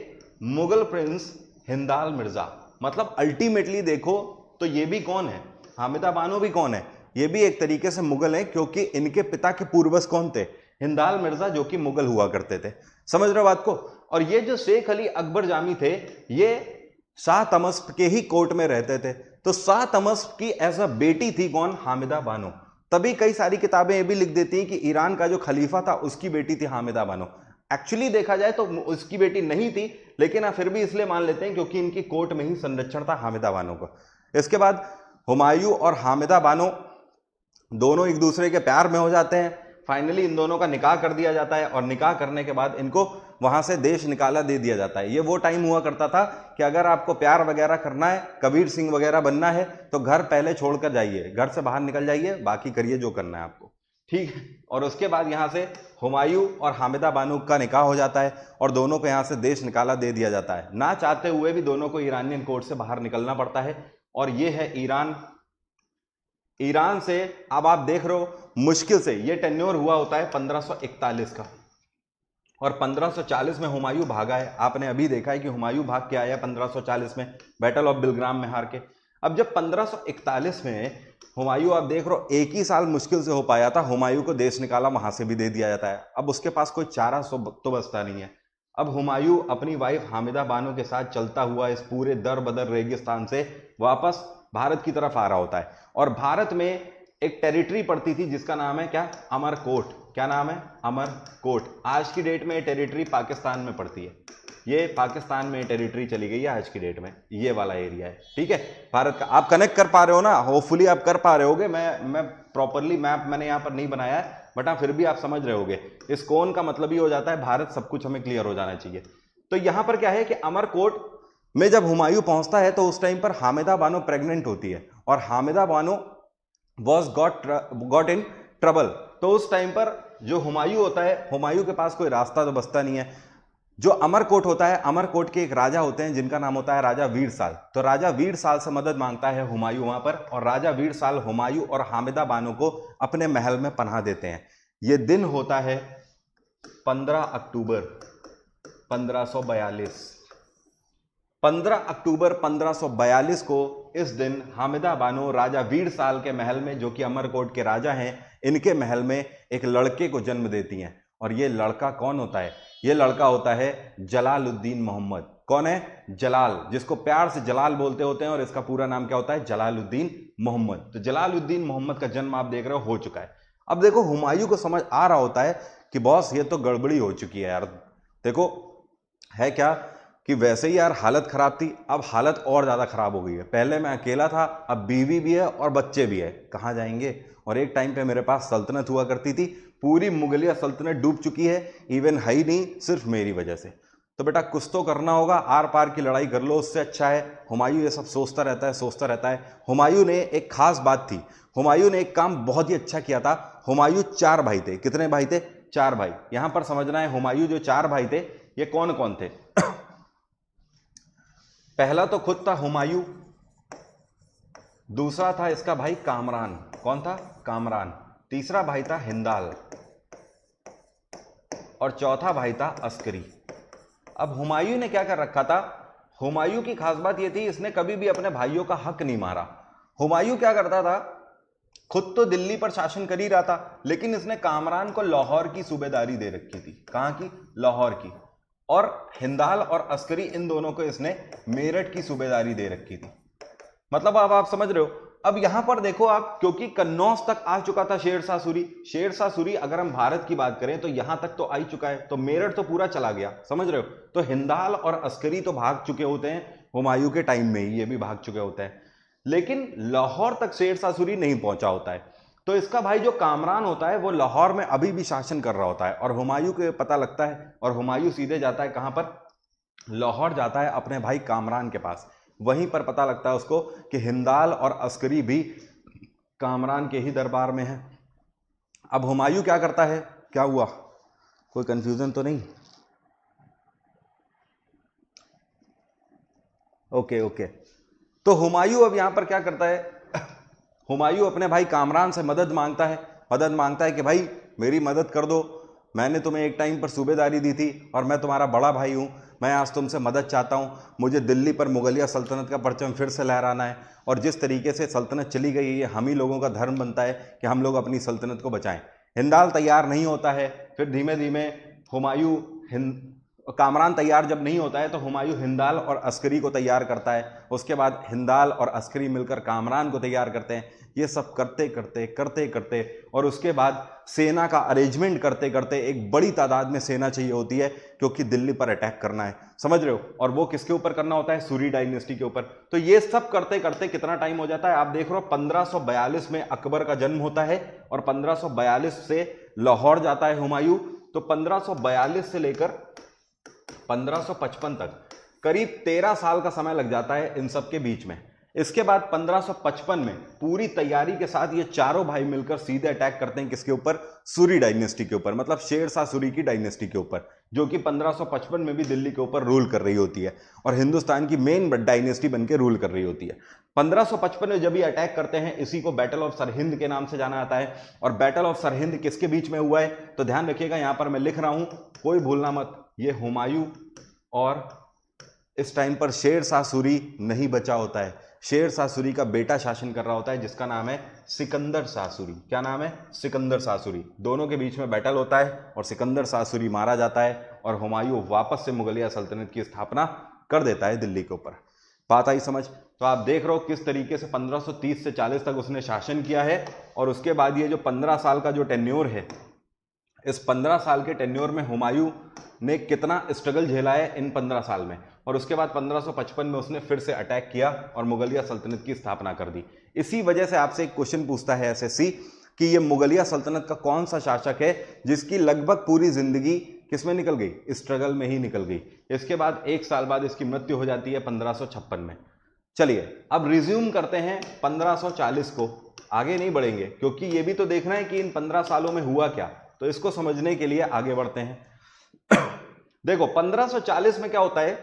मुगल प्रिंस हिंदाल मिर्जा। मतलब अल्टीमेटली देखो तो ये भी कौन है? हामिदा बानो भी कौन है? ये भी एक तरीके से मुगल है, क्योंकि इनके पिता के पूर्वज कौन थे? हिंदाल मिर्जा, जो कि मुगल हुआ करते थे। समझ रहे हो बात को? और ये जो शेख अली अकबर जामी थे, ये शाह तमस्प के ही कोर्ट में रहते थे। तो शाह तमस्प की एज अ बेटी थी कौन? हामिदा बानो। तभी कई सारी किताबें ये भी लिख देती हैं कि ईरान का जो खलीफा था उसकी बेटी थी हामिदा बानो। एक्चुअली देखा जाए तो उसकी बेटी नहीं थी, लेकिन फिर भी इसलिए मान लेते हैं क्योंकि इनकी कोर्ट में ही संरक्षण था हामिदा बानो का। इसके बाद हुमायूं और हामिदा बानो दोनों एक दूसरे के प्यार में हो जाते हैं। फाइनली इन दोनों का निकाह कर दिया जाता है और निकाह करने के बाद इनको वहां से देश निकाला दे दिया जाता है। ये वो टाइम हुआ करता था कि अगर आपको प्यार वगैरह करना है, कबीर सिंह वगैरह बनना है, तो घर पहले छोड़कर जाइए, घर से बाहर निकल जाइए, बाकी करिए जो करना है आपको, ठीक है। और उसके बाद यहां से हुमायूं और हामिदा बानो का निकाह हो जाता है और दोनों को यहां से देश निकाला दे दिया जाता है। ना चाहते हुए भी दोनों को ईरानियन कोर्ट से बाहर निकलना पड़ता है। और ये है ईरान। ईरान से अब आप देख रहे हो मुश्किल से ये टेन्योर हुआ होता है 1541 का, और 1540 में हुमायूं भागा है। आपने अभी देखा है कि हुमायूं भाग के आया 1540 में, बैटल ऑफ बिलग्राम में हार के। अब जब 1541 में हुमायूं, आप देख रहे हो एक ही साल मुश्किल से हो पाया था, हुमायूं को देश निकाला वहां से भी दे दिया जाता है। अब उसके पास कोई चारा तो बचता नहीं है। अब हुमायूं अपनी वाइफ हामिदा बानो के साथ चलता हुआ इस पूरे दर बदर रेगिस्तान से वापस भारत की तरफ आ रहा होता है। और भारत में एक टेरिटरी पड़ती थी जिसका नाम है क्या? अमरकोट। क्या नाम है? अमरकोट। आज की डेट में टेरिटरी पाकिस्तान में पड़ती है। ये पाकिस्तान में टेरिटरी चली गई है आज की डेट में, ये वाला एरिया है, ठीक है, भारत का। आप कनेक्ट कर पा रहे हो ना? होपफुली आप कर पा रहे होगे। मैं प्रॉपरली मैप मैंने यहाँ पर नहीं बनाया है, बट हाँ फिर भी आप समझ रहे होगे। इस कोन का मतलब ही हो जाता है भारत, सब कुछ हमें क्लियर हो जाना चाहिए। तो यहाँ पर क्या है कि अमरकोट में जब हुमायूं पहुंचता है तो उस टाइम पर हामिदा बानो प्रेग्नेंट होती है। और Hamida Bano was got in trouble. तो उस टाइम पर जो हुमायूं होता है, हुमायूं के पास कोई रास्ता तो बचता नहीं है। जो अमरकोट होता है, अमरकोट के एक राजा होते हैं जिनका नाम होता है राजा वीर साल। तो राजा वीर साल से मदद मांगता है हुमायूं वहां पर, और राजा वीर साल हुमायूं और हामिदा बानो को अपने महल में पनाह देते हैं। यह दिन होता है 15 अक्टूबर 1542। 15 अक्टूबर 1542 को इस दिन हामिदा बानो राजा वीर साल के महल में, जो कि अमरकोट के राजा हैं, इनके महल में एक लड़के को जन्म देती हैं। और ये लड़का कौन होता है? ये लड़का होता है जलालुद्दीन मोहम्मद। कौन है? जलाल, जिसको प्यार से जलाल बोलते होते हैं, और इसका पूरा नाम क्या होता है? जलालुद्दीन मोहम्मद। तो जलालुद्दीन मोहम्मद का जन्म आप देख रहे हो चुका है। अब देखो हुमायूं को समझ आ रहा होता है कि बॉस ये तो गड़बड़ी हो चुकी है यार। देखो है क्या कि वैसे ही यार हालत खराब थी, अब हालत और ज्यादा खराब हो गई है। पहले मैं अकेला था, अब बीवी भी है और बच्चे भी है, कहाँ जाएंगे? और एक टाइम पे मेरे पास सल्तनत हुआ करती थी, पूरी मुगलिया सल्तनत डूब चुकी है, इवन है ही नहीं, सिर्फ मेरी वजह से। तो बेटा कुछ तो करना होगा, आर पार की लड़ाई कर लो, उससे अच्छा है। हुमायूं ये सब सोचता रहता है। हुमायूं ने एक खास बात थी, हुमायूं ने एक काम बहुत ही अच्छा किया था। हुमायूं 4 भाई थे। कितने भाई थे? 4 भाई। यहां पर समझना है हुमायूं जो 4 भाई थे ये कौन कौन थे। पहला तो खुद था हुमायूं, दूसरा था इसका भाई कामरान। कौन था? कामरान। तीसरा भाई था हिंदाल, और चौथा भाई था अस्करी। अब हुमायूं ने क्या कर रखा था? हुमायूं की खास बात यह थी, इसने कभी भी अपने भाइयों का हक नहीं मारा। हुमायूं क्या करता था, खुद तो दिल्ली पर शासन कर ही रहा था, लेकिन इसने कामरान को लाहौर की सूबेदारी दे रखी थी। कहां की? लाहौर की। और हिंदाल और अस्करी, इन दोनों को इसने मेरठ की सूबेदारी दे रखी थी। मतलब अब आप समझ रहे हो। अब यहां पर देखो आप, क्योंकि कन्नौज तक आ चुका था शेरशाह सूरी। शेरशाह सूरी अगर हम भारत की बात करें तो यहां तक तो आ ही चुका है, तो मेरठ तो पूरा चला गया, समझ रहे हो। तो हिंदाल और अस्करी तो भाग चुके होते हैं हुमायूं के टाइम में ही, ये भी भाग चुके होते हैं, लेकिन लाहौर तक शेरशाह सूरी नहीं पहुंचा होता है। तो इसका भाई जो कामरान होता है वो लाहौर में अभी भी शासन कर रहा होता है, और हुमायूं को पता लगता है, और हुमायूं सीधे जाता है कहां पर? लाहौर जाता है अपने भाई कामरान के पास। वहीं पर पता लगता है उसको कि हिंदाल और अस्करी भी कामरान के ही दरबार में है। अब हुमायूं क्या करता है? क्या हुआ? कोई कंफ्यूजन तो नहीं? ओके। तो हुमायूं अब यहां पर क्या करता है? हुमायूं अपने भाई कामरान से मदद मांगता है कि भाई मेरी मदद कर दो, मैंने तुम्हें एक टाइम पर सूबेदारी दी थी और मैं तुम्हारा बड़ा भाई हूं, मैं आज तुमसे मदद चाहता हूं, मुझे दिल्ली पर मुगलिया सल्तनत का परचम फिर से लहराना है, और जिस तरीके से सल्तनत चली गई है, हम ही लोगों का धर्म बनता है कि हम लोग अपनी सल्तनत को बचाएं। हिंदाल तैयार नहीं होता है, फिर धीमे धीमे हुमायूं कामरान तैयार जब नहीं होता है तो हुमायूं हिंदाल और अस्करी को तैयार करता है। उसके बाद हिंदाल और अस्करी मिलकर कामरान को तैयार करते हैं। ये सब करते करते और उसके बाद सेना का अरेंजमेंट करते करते एक बड़ी तादाद में सेना चाहिए होती है, क्योंकि दिल्ली पर अटैक करना है, समझ रहे हो। और वो किसके ऊपर करना होता है? सूरी डायनेस्टी के ऊपर। तो ये सब करते करते कितना टाइम हो जाता है? आप देख रहे हो 1542 में अकबर का जन्म होता है, और 1542 से लाहौर जाता है हुमायूं। तो 1542 से लेकर 1555 तक करीब 13 साल का समय लग जाता है इन सब के बीच में। इसके बाद 1555 में पूरी तैयारी के साथ ये चारों भाई मिलकर सीधे अटैक करते हैं किसके ऊपर? सूरी डायनेस्टी के ऊपर, मतलब शेरशाह सूरी की डायनेस्टी के ऊपर, जो कि 1555 में भी दिल्ली के ऊपर रूल कर रही होती है और हिंदुस्तान की मेन डायनेस्टी बनकर रूल कर रही होती है। 1555 में जब ये अटैक करते हैं, इसी को बैटल ऑफ सरहिंद के नाम से जाना जाता है। और बैटल ऑफ सरहिंद किसके बीच में हुआ है? तो ध्यान रखिएगा, यहां पर मैं लिख रहा हूं, कोई भूलना मत, ये हुमायूं और इस टाइम पर शेरशाह सूरी नहीं बचा होता है। शेरशाह सूरी का बेटा शासन कर रहा होता है, जिसका नाम है सिकंदर शाह सूरी। क्या नाम है? सिकंदर शाह सूरी। दोनों के बीच में बैटल होता है और सिकंदर शाह सूरी मारा जाता है, और हुमायूं वापस से मुगलिया सल्तनत की स्थापना कर देता है दिल्ली के ऊपर। बात आई समझ? तो आप देख रहे हो किस तरीके से 1530 से 40 तक उसने शासन किया है। और उसके बाद ये जो 15 साल का जो टेन्योर है, इस 15 साल के टेन्योर में हुमायूं ने कितना स्ट्रगल झेला है इन 15 साल में। और उसके बाद 1555 में उसने फिर से अटैक किया और मुगलिया सल्तनत की स्थापना कर दी। इसी वजह से आपसे एक क्वेश्चन पूछता है एसएससी कि ये मुगलिया सल्तनत का कौन सा शासक है जिसकी लगभग पूरी जिंदगी किसमें निकल गई? स्ट्रगल में ही निकल गई। इसके बाद 1 साल बाद इसकी मृत्यु हो जाती है 1556 में। चलिए अब रिज्यूम करते हैं 1540 को, आगे नहीं बढ़ेंगे क्योंकि ये भी तो देखना है कि इन 15 सालों में हुआ क्या, तो इसको समझने के लिए आगे बढ़ते हैं। देखो 1540 में क्या होता है,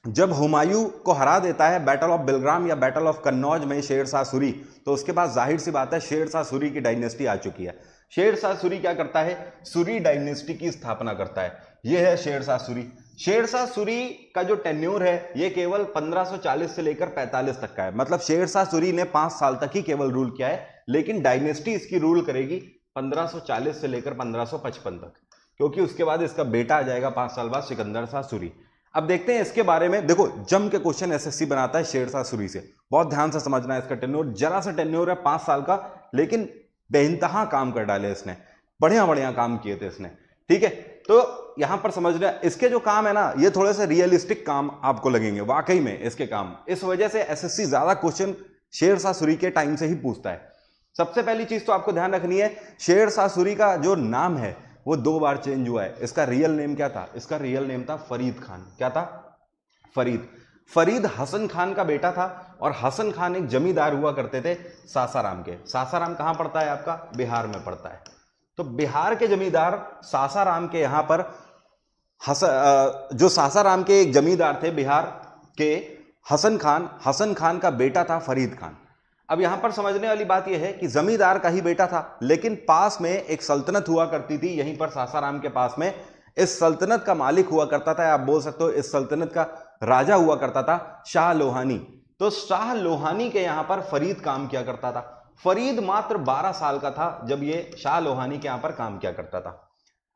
जब हुमायूं को हरा देता है बैटल ऑफ बिलग्राम या बैटल ऑफ कन्नौज में शेरशाह सूरी, तो उसके बाद जाहिर सी बात है शेरशाह सूरी की डायनेस्टी आ चुकी है। शेरशाह सूरी क्या करता है, सूरी डायनेस्टी की स्थापना करता है। यह है शेरशाह सूरी। शेरशाह सूरी का जो टेन्योर है ये केवल 1540 से लेकर 45 तक का है, मतलब शेरशाह सूरी ने 5 साल तक ही केवल रूल किया है, लेकिन डायनेस्टी इसकी रूल करेगी 1540 से लेकर 1555 तक, क्योंकि उसके बाद इसका बेटा आ जाएगा 5 साल बाद, सिकंदर शाह सूरी। अब देखते हैं इसके बारे में। देखो जम के क्वेश्चन एसएससी बनाता है शेरशाह सूरी से, बहुत ध्यान से समझना है। इसका टेन्योर जरा सा टेन्योर है 5 साल का, लेकिन बेइंतहा काम कर डाले इसने, बढ़िया बढ़िया काम किए थे इसने, ठीक है। तो यहां पर समझना, इसके जो काम है ना ये थोड़े से रियलिस्टिक काम आपको लगेंगे वाकई में इसके काम, इस वजह से एसएससी ज्यादा क्वेश्चन शेरशाह सूरी के टाइम से ही पूछता है। सबसे पहली चीज तो आपको ध्यान रखनी है, शेरशाह सूरी का जो नाम है वो 2 बार चेंज हुआ है। इसका रियल नेम क्या था, इसका रियल नेम था फरीद खान। क्या था, फरीद। फरीद हसन खान का बेटा था, और हसन खान एक जमींदार हुआ करते थे सासाराम के। सासाराम कहां पड़ता है आपका, बिहार में पड़ता है। तो बिहार के जमींदार सासाराम के यहां पर जो सासाराम के एक जमींदार थे बिहार के, हसन खान का बेटा था फरीद खान। अब यहां पर समझने वाली बात यह है कि जमींदार का ही बेटा था, लेकिन पास में एक सल्तनत हुआ करती थी यहीं पर सासाराम के पास में। इस सल्तनत का मालिक हुआ करता था, आप बोल सकते हो इस सल्तनत का राजा हुआ करता था शाह लोहानी। तो शाह लोहानी के यहां पर फरीद काम किया करता था। फरीद मात्र 12 साल का था जब ये शाह लोहानी के यहां पर काम किया करता था।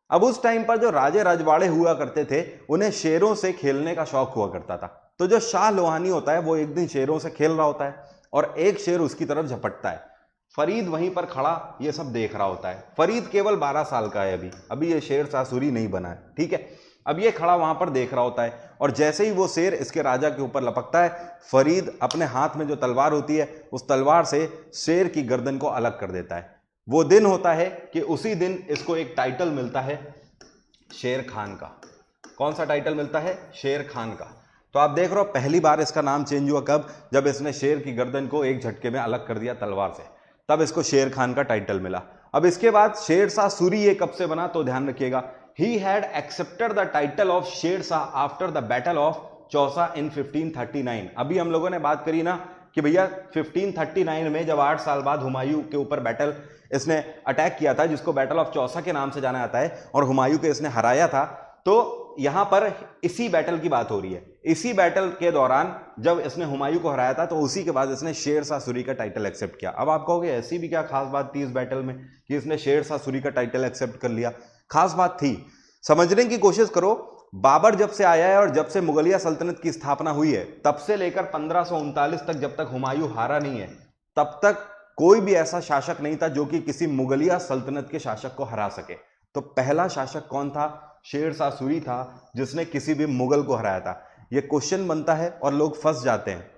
अब उस टाइम पर जो राजे रजवाड़े हुआ करते थे उन्हें शेरों से खेलने का शौक हुआ करता था। तो जो शाह लोहानी होता है वो एक दिन शेरों से खेल रहा होता है और एक शेर उसकी तरफ झपटता है। फरीद वहीं पर खड़ा ये सब देख रहा होता है। फरीद केवल 12 साल का है, अभी ये शेरशाह सूरी नहीं बना है, ठीक है। अब ये खड़ा वहां पर देख रहा होता है, और जैसे ही वो शेर इसके राजा के ऊपर लपकता है, फरीद अपने हाथ में जो तलवार होती है उस तलवार से शेर की गर्दन को अलग कर देता है। वो दिन होता है कि उसी दिन इसको एक टाइटल मिलता है शेर खान का। कौन सा टाइटल मिलता है, शेर खान का। तो आप देख रहे हो पहली बार इसका नाम चेंज हुआ कब, जब इसने शेर की गर्दन को एक झटके में अलग कर दिया तलवार से, तब इसको शेर खान का टाइटल मिला। अब इसके बाद शेरशाह सूरी ये कब से बना, तो ध्यान रखिएगा, he had accepted the title of Shershah after the battle of Chausa in 1539। अभी हम लोगों ने बात करी ना कि भैया 1539 में जब 8 साल बाद हुमायूं के ऊपर बैटल इसने अटैक किया था, जिसको बैटल ऑफ चौसा के नाम से जाना जाता है, और हुमायूं को इसने हराया था। तो यहां पर इसी बैटल की बात हो रही है। इसी बैटल के दौरान जब इसने हुमायूं को हराया था, तो उसी के बाद इसने शेरशाह सूरी का टाइटल एक्सेप्ट किया। अब आप कहोगे ऐसी भी क्या खास बात थी इस बैटल में कि इसने शेरशाह सूरी का टाइटल एक्सेप्ट कर लिया। खास बात थी, समझने की कोशिश करो। बाबर जब से आया है और जब से मुगलिया सल्तनत की स्थापना हुई है, तब से लेकर 1539 तक, जब तक हुमायूं हारा नहीं है, तब तक कोई भी ऐसा शासक नहीं था जो कि किसी मुगलिया सल्तनत के शासक को हरा सके। तो पहला शासक कौन था, शेरशाह सूरी था, जिसने किसी भी मुगल को हराया था। यह क्वेश्चन बनता है और लोग फंस जाते हैं।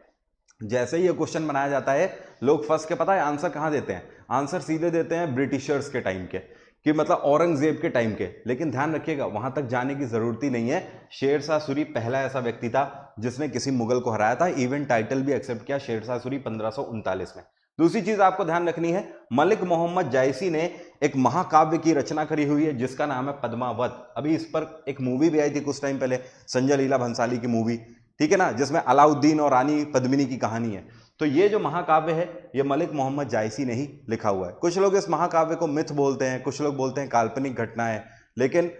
जैसे ही यह क्वेश्चन बनाया जाता है, लोग फंस के पता है आंसर कहां देते हैं, आंसर सीधे देते हैं ब्रिटिशर्स के टाइम के, कि मतलब औरंगजेब के टाइम के। लेकिन ध्यान रखिएगा वहां तक जाने की जरूरत ही नहीं है। शेरशाह सूरी पहला ऐसा व्यक्ति था जिसने किसी मुगल को हराया था, इवन टाइटल भी एक्सेप्ट किया शेरशाह सूरी 1539 में। दूसरी चीज आपको ध्यान रखनी है, मलिक मोहम्मद जायसी ने एक महाकाव्य की रचना करी हुई है जिसका नाम है पद्मावत। अभी इस पर एक मूवी भी आई थी कुछ टाइम पहले, संजय लीला भंसाली की मूवी, ठीक है ना, जिसमें अलाउद्दीन और रानी पद्मिनी की कहानी है। तो ये जो महाकाव्य है ये मलिक मोहम्मद जायसी ने ही लिखा हुआ है। कुछ लोग इस महाकाव्य को मिथ बोलते हैं, कुछ लोग बोलते हैं काल्पनिक घटना है, लेकिन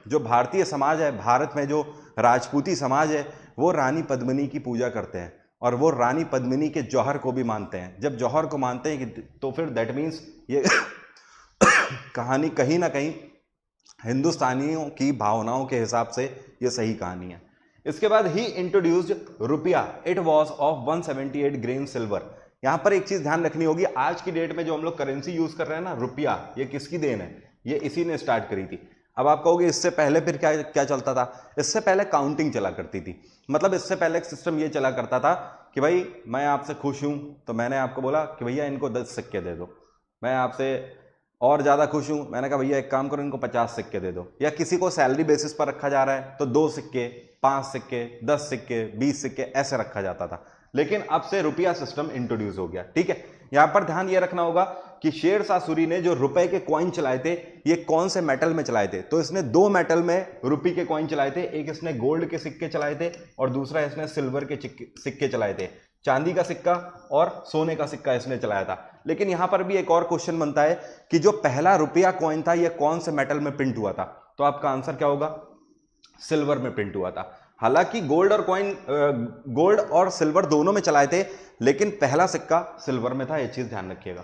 जो भारतीय समाज है, भारत में जो राजपूती समाज है, वो रानी पद्मिनी की पूजा करते हैं और वो रानी पद्मिनी के जौहर को भी मानते हैं। जब जौहर को मानते हैं कि तो फिर दैट मीन्स ये कहानी कहीं ना कहीं हिंदुस्तानियों की भावनाओं के हिसाब से ये सही कहानी है। इसके बाद ही इंट्रोड्यूस्ड रुपया, it was of 178 grain silver. यहां पर एक चीज ध्यान रखनी होगी, आज की डेट में जो हम लोग करेंसी यूज कर रहे हैं ना, रुपया, ये किसकी देन है, ये इसी ने स्टार्ट करी थी। अब आप कहोगे इससे पहले फिर क्या क्या चलता था, इससे पहले काउंटिंग चला करती थी। मतलब इससे पहले एक सिस्टम ये चला करता था कि भाई मैं आपसे खुश हूं तो मैंने आपको बोला कि भैया इनको 10 सिक्के दे दो। मैं आपसे और ज़्यादा खुश हूं, मैंने कहा भैया एक काम करो इनको 50 सिक्के दे दो। या किसी को सैलरी बेसिस पर रखा जा रहा है तो 2 सिक्के, 5 सिक्के, 10 सिक्के, 20 सिक्के ऐसे रखा जाता था। लेकिन अब से रुपया सिस्टम इंट्रोड्यूस हो गया। ठीक है, यहां पर ध्यान ये रखना होगा कि शेर शाह सूरी ने जो रुपए के कॉइन चलाए थे ये कौन से मेटल में चलाए थे, तो इसने दो मेटल में रुपये के कॉइन चलाए थे, एक इसने गोल्ड के सिक्के चलाए थे और दूसरा इसने सिल्वर के सिक्के चलाए थे, चांदी का सिक्का और सोने का सिक्का इसने चलाया था। लेकिन यहां पर भी एक और क्वेश्चन बनता है कि जो पहला रुपया कॉइन था ये कौन से मेटल में प्रिंट हुआ था, तो आपका आंसर क्या होगा, सिल्वर में प्रिंट हुआ था। हालांकि गोल्ड और सिल्वर दोनों में चलाए थे, लेकिन पहला सिक्का सिल्वर में था, यह चीज ध्यान रखिएगा।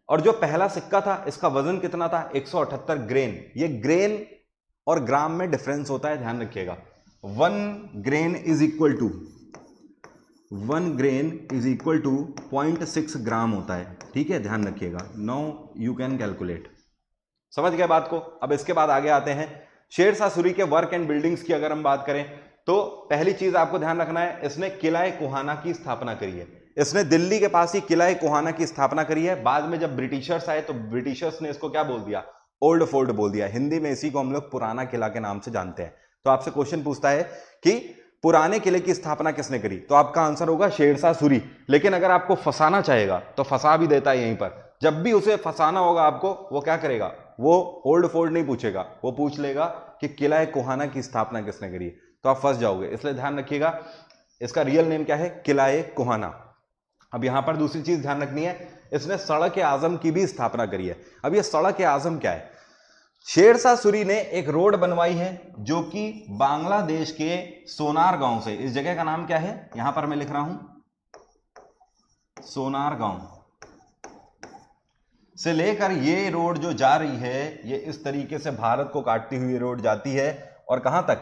और जो पहला सिक्का था इसका वजन कितना था, 178 ग्रेन। ये ग्रेन और ग्राम में डिफरेंस होता है, ध्यान रखिएगा। 1 ग्रेन इज इक्वल टू 0.6 ग्राम होता है। ठीक है, ध्यान रखिएगा। Now you can calculate. समझ गए बात को। अब इसके बाद आगे आते हैं शेर शाह सूरी के वर्क एंड बिल्डिंग्स की अगर हम बात करें तो पहली चीज आपको ध्यान रखना है, इसने किला कोहाना की स्थापना करी है। इसने दिल्ली के पास ही किला कोहाना की स्थापना करी है। बाद में जब ब्रिटिशर्स आए तो ब्रिटिशर्स ने इसको क्या बोल दिया, ओल्ड फोर्ट बोल दिया। हिंदी में इसी को हम लोग पुराना किला के नाम से जानते हैं। तो आपसे क्वेश्चन पूछता है कि पुराने किले की स्थापना किसने करी, तो आपका आंसर होगा शेर शाह सूरी। लेकिन अगर आपको फंसाना चाहेगा तो फंसा भी देता है यहीं पर। जब भी उसे फंसाना होगा आपको, वो क्या करेगा, वो ओल्ड फोर्ट नहीं पूछेगा, वो पूछ लेगा कि किला कोहाना की स्थापना किसने करी, तो आप फंस जाओगे। इसलिए ध्यान रखिएगा इसका रियल नेम क्या है, किला कोहाना। अब यहां पर दूसरी चीज ध्यान रखनी है, इसने सड़क आजम की भी स्थापना करी है। अब ये सड़क आजम क्या है, शेर शाह सूरी ने एक रोड बनवाई है जो कि बांग्लादेश के सोनार गांव से, इस जगह का नाम क्या है, यहां पर मैं लिख रहा हूं सोनार गांव से लेकर ये रोड जो जा रही है ये इस तरीके से भारत को काटती हुई रोड जाती है और कहां तक,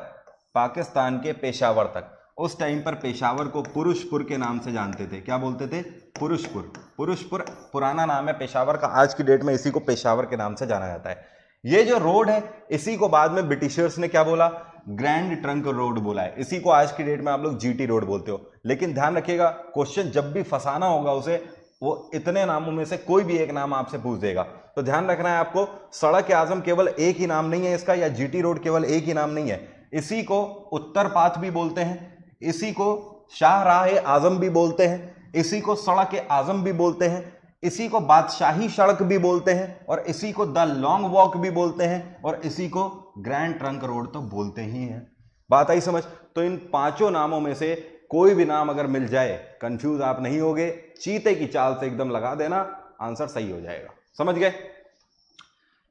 पाकिस्तान के पेशावर तक। उस टाइम पर पेशावर को पुरुषपुर के नाम से जानते थे। क्या बोलते थे, पुरुषपुर। पुरुषपुर पुराना नाम है पेशावर का, आज की डेट में इसी को पेशावर के नाम से जाना जाता है। ये जो रोड है इसी को बाद में ब्रिटिशर्स ने क्या बोला, ग्रैंड ट्रंक रोड बोला है। इसी को आज की डेट में आप लोग जीटी रोड बोलते हो। लेकिन ध्यान रखिएगा क्वेश्चन जब भी फंसाना होगा उसे, वो इतने नामों में से कोई भी एक नाम आपसे पूछ देगा। तो ध्यान रखना है आपको, सड़क आजम केवल एक ही नाम नहीं है इसका, या जीटी रोड केवल एक ही नाम नहीं है। इसी को उत्तर पाथ भी बोलते हैं, इसी को शाहराह आजम भी बोलते हैं, इसी को सड़क आजम भी बोलते हैं, इसी को बादशाही सड़क भी बोलते हैं, और इसी को द लॉन्ग वॉक भी बोलते हैं, और इसी को ग्रैंड ट्रंक रोड तो बोलते ही हैं। बात आई समझ। तो इन पांचों नामों में से कोई भी नाम अगर मिल जाए, कंफ्यूज आप नहीं होगे, चीते की चाल से एकदम लगा देना, आंसर सही हो जाएगा। समझ गए।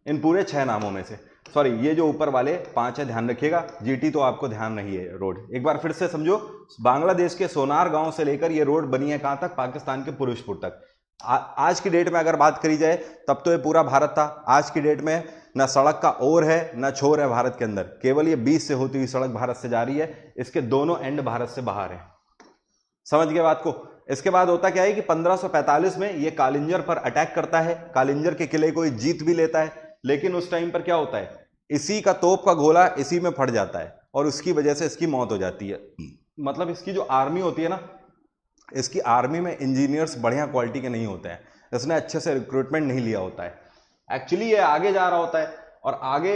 इन पूरे 6 नामों में से, सॉरी ये जो ऊपर वाले 5 है ध्यान रखिएगा, जीटी तो आपको ध्यान नहीं है। रोड एक बार फिर से समझो, बांग्लादेश के सोनार गांव से लेकर ये रोड बनी है कहां तक, पाकिस्तान के पुरुषपुर तक। आज की डेट में अगर बात करी जाए तब तो ये पूरा भारत था। आज की डेट में ना सड़क का ओर है ना छोर है भारत के अंदर, केवल ये 20 से होती हुई सड़क भारत से जा रही है, इसके दोनों एंड भारत से बाहर है। समझ गए बात को। इसके बाद होता क्या है कि 1545 में ये कालिंजर पर अटैक करता है, कालिंजर के किले को जीत भी लेता है। लेकिन उस टाइम पर क्या होता है, इसी का तोप का गोला इसी में फट जाता है और उसकी वजह से इसकी मौत हो जाती है। मतलब इसकी जो आर्मी होती है ना, इसकी आर्मी में इंजीनियर्स बढ़िया क्वालिटी के नहीं होते हैं, इसने अच्छे से रिक्रूटमेंट नहीं लिया होता है। एक्चुअली ये आगे जा रहा होता है और आगे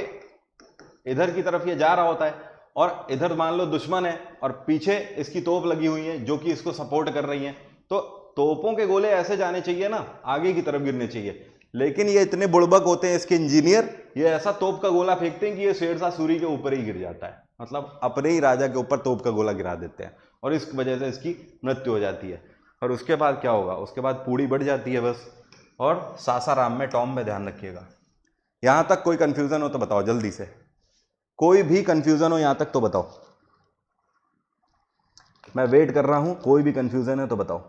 इधर की तरफ ये जा रहा होता है और इधर मान लो दुश्मन है और पीछे इसकी तोप लगी हुई है जो कि इसको सपोर्ट कर रही हैं। तो तोपों के गोले ऐसे जाने चाहिए ना, आगे की तरफ गिरने चाहिए, लेकिन ये इतने बुड़बक होते हैं इसके इंजीनियर, ये ऐसा तोप का गोला फेंकते हैं कि ये शेर शाह सूरी के ऊपर ही गिर जाता है। मतलब अपने ही राजा के ऊपर तोप का गोला गिरा देते हैं और इस वजह से इसकी मृत्यु हो जाती है। और उसके बाद क्या होगा, उसके बाद पूड़ी बढ़ जाती है बस। और सासाराम में टॉम में ध्यान रखिएगा। यहां तक कोई कंफ्यूजन हो तो बताओ जल्दी से, कोई भी कंफ्यूजन हो यहां तक तो बताओ, मैं वेट कर रहा हूं। कोई भी कंफ्यूजन है तो बताओ।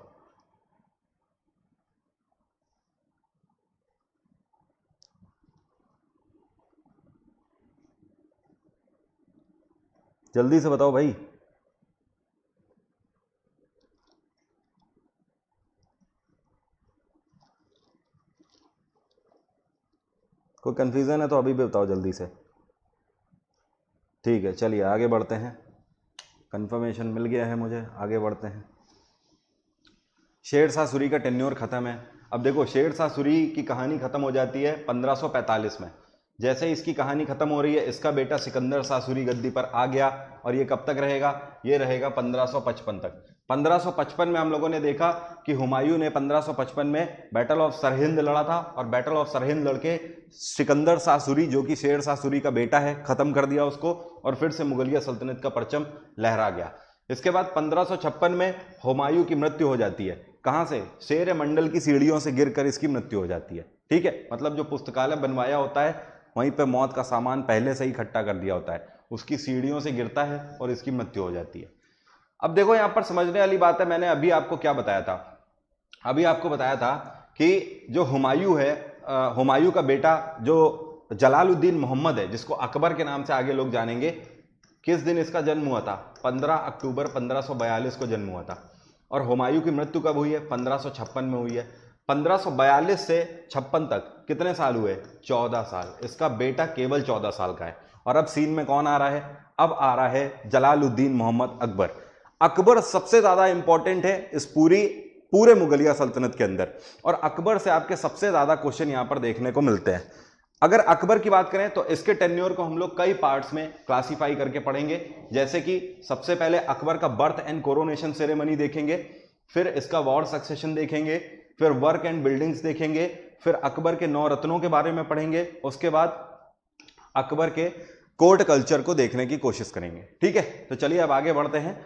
जल्दी से बताओ भाई। कोई कंफ्यूजन है तो अभी भी बताओ जल्दी से। ठीक है चलिए आगे बढ़ते हैं, कंफर्मेशन मिल गया है मुझे, आगे बढ़ते हैं। शेर शाह सूरी का टेन्योर खत्म है। अब देखो शेर शाह सूरी की कहानी खत्म हो जाती है 1545 में। जैसे ही इसकी कहानी खत्म हो रही है, इसका बेटा सिकंदर शाह सूरी गद्दी पर आ गया और ये कब तक रहेगा, ये रहेगा 1555 तक। 1555 में हम लोगों ने देखा कि हुमायूं ने 1555 में बैटल ऑफ सरहिंद लड़ा था और बैटल ऑफ सरहिंद लड़के सिकंदर शाह सूरी, जो कि शेर शाह सूरी का बेटा है, खत्म कर दिया उसको और फिर से मुगलिया सल्तनत का परचम लहरा गया। इसके बाद 1556 में हुमायूं की मृत्यु हो जाती है। कहां से? शेर मंडल की सीढ़ियों से गिरकर इसकी मृत्यु हो जाती है। ठीक है, मतलब जो पुस्तकालय बनवाया होता है वहीं पे मौत का सामान पहले से ही इकट्ठा कर दिया होता है, उसकी सीढ़ियों से गिरता है और इसकी मृत्यु हो जाती है। अब देखो यहां पर समझने वाली बात है, मैंने अभी आपको क्या बताया था? अभी आपको बताया था कि जो हुमायूं है, हुमायूं का बेटा जो जलालुद्दीन मोहम्मद है, जिसको अकबर के नाम से आगे लोग जानेंगे, किस दिन इसका जन्म हुआ था? 15 अक्टूबर 1542 को जन्म हुआ था। और हुमायूं की मृत्यु कब हुई है? 1556 में हुई है। 1542 से 56 तक कितने साल हुए? 14 साल। इसका बेटा केवल 14 साल का है। और अब सीन में कौन आ रहा है? अब आ रहा है जलालुद्दीन मोहम्मद अकबर। अकबर सबसे ज्यादा इंपॉर्टेंट है इस पूरे मुगलिया सल्तनत के अंदर, और अकबर से आपके सबसे ज्यादा क्वेश्चन यहां पर देखने को मिलते हैं। अगर अकबर की बात करें तो इसके टेन्योर को हम लोग कई पार्ट्स में क्लासिफाई करके पढ़ेंगे, जैसे कि सबसे पहले अकबर का बर्थ एंड कोरोनेशन सेरेमनी देखेंगे, फिर इसका वॉर सक्सेशन देखेंगे, फिर वर्क एंड बिल्डिंग्स देखेंगे, फिर अकबर के 9 रत्नों के बारे में पढ़ेंगे, उसके बाद अकबर के कोर्ट कल्चर को देखने की कोशिश करेंगे। ठीक है, तो चलिए अब आगे बढ़ते हैं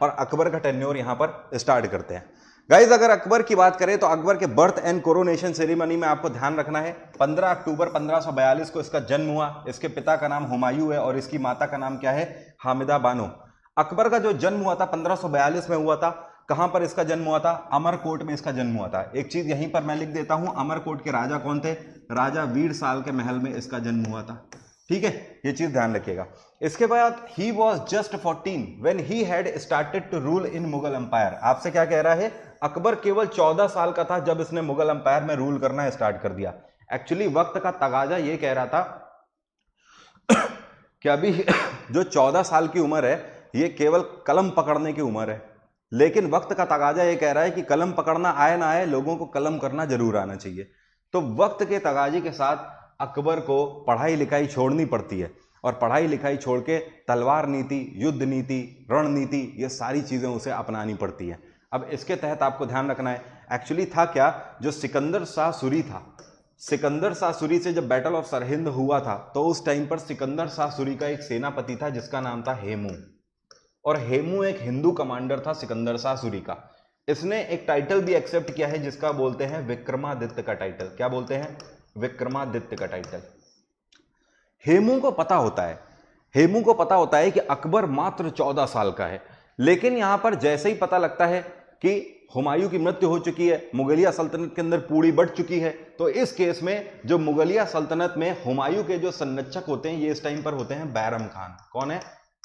और अकबर का टेन्योर यहां पर स्टार्ट करते हैं। गाइज, अगर अकबर की बात करें तो अकबर के बर्थ एंड कोरोनेशन सेरेमनी में आपको ध्यान रखना है 15 अक्टूबर 1542 को इसका जन्म हुआ। इसके पिता का नाम हुमायूं है और इसकी माता का नाम क्या है? हामिदा बानो। अकबर का जो जन्म हुआ था 1542 में हुआ था। कहां पर इसका जन्म हुआ था? अमरकोट में इसका जन्म हुआ था। एक चीज यहीं पर मैं लिख देता हूं, अमरकोट के राजा कौन थे? राजा वीर साल के महल में इसका जन्म हुआ था। ठीक है, ये चीज ध्यान रखिएगा। इसके बाद he was just 14 when he had started to rule in Mughal empire. आपसे क्या कह रहा है? अकबर केवल 14 साल का था जब इसने मुगल एम्पायर में रूल करना स्टार्ट कर दिया। एक्चुअली वक्त का तगाजा ये कह रहा था कि अभी जो 14 साल की उम्र है ये केवल कलम पकड़ने की उम्र है, लेकिन वक्त का तगाजा ये कह रहा है कि कलम पकड़ना आए ना आए, लोगों को कलम करना जरूर आना चाहिए। तो वक्त के तगाजे के साथ अकबर को पढ़ाई लिखाई छोड़नी पड़ती है, और पढ़ाई लिखाई छोड़ के तलवार नीति, युद्ध नीति, रणनीति, ये सारी चीजें उसे अपनानी पड़ती है। अब इसके तहत आपको ध्यान रखना है, एक्चुअली था क्या, जो सिकंदर शाह सूरी था, सिकंदर शाह सूरी से जब बैटल ऑफ सरहिंद हुआ था तो उस टाइम पर सिकंदर शाह सूरी का एक सेनापति था जिसका नाम था हेमू, और हेमू एक हिंदू कमांडर था सिकंदर शाह सूरी का। इसने एक टाइटल भी एक्सेप्ट किया है जिसका बोलते हैं विक्रमादित्य का टाइटल। क्या बोलते हैं? विक्रमादित्य का टाइटल। हेमू को पता होता है, हेमू को पता होता है कि अकबर मात्र 14 साल का है, लेकिन यहां पर जैसे ही पता लगता है कि हुमायूं की मृत्यु हो चुकी है, मुगलिया सल्तनत के अंदर पूरी बढ़ चुकी है, तो इस केस में जो मुगलिया सल्तनत में हुमायूं के जो संरक्षक होते हैं ये इस टाइम पर होते हैं बैरम खान। कौन है?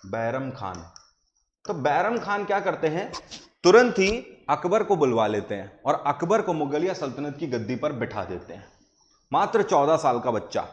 बैरम खान। तो बैरम खान क्या करते हैं, तुरंत ही अकबर को बुलवा लेते हैं और अकबर को मुगलिया सल्तनत की गद्दी पर बिठा देते हैं। मात्र 14 साल का बच्चा।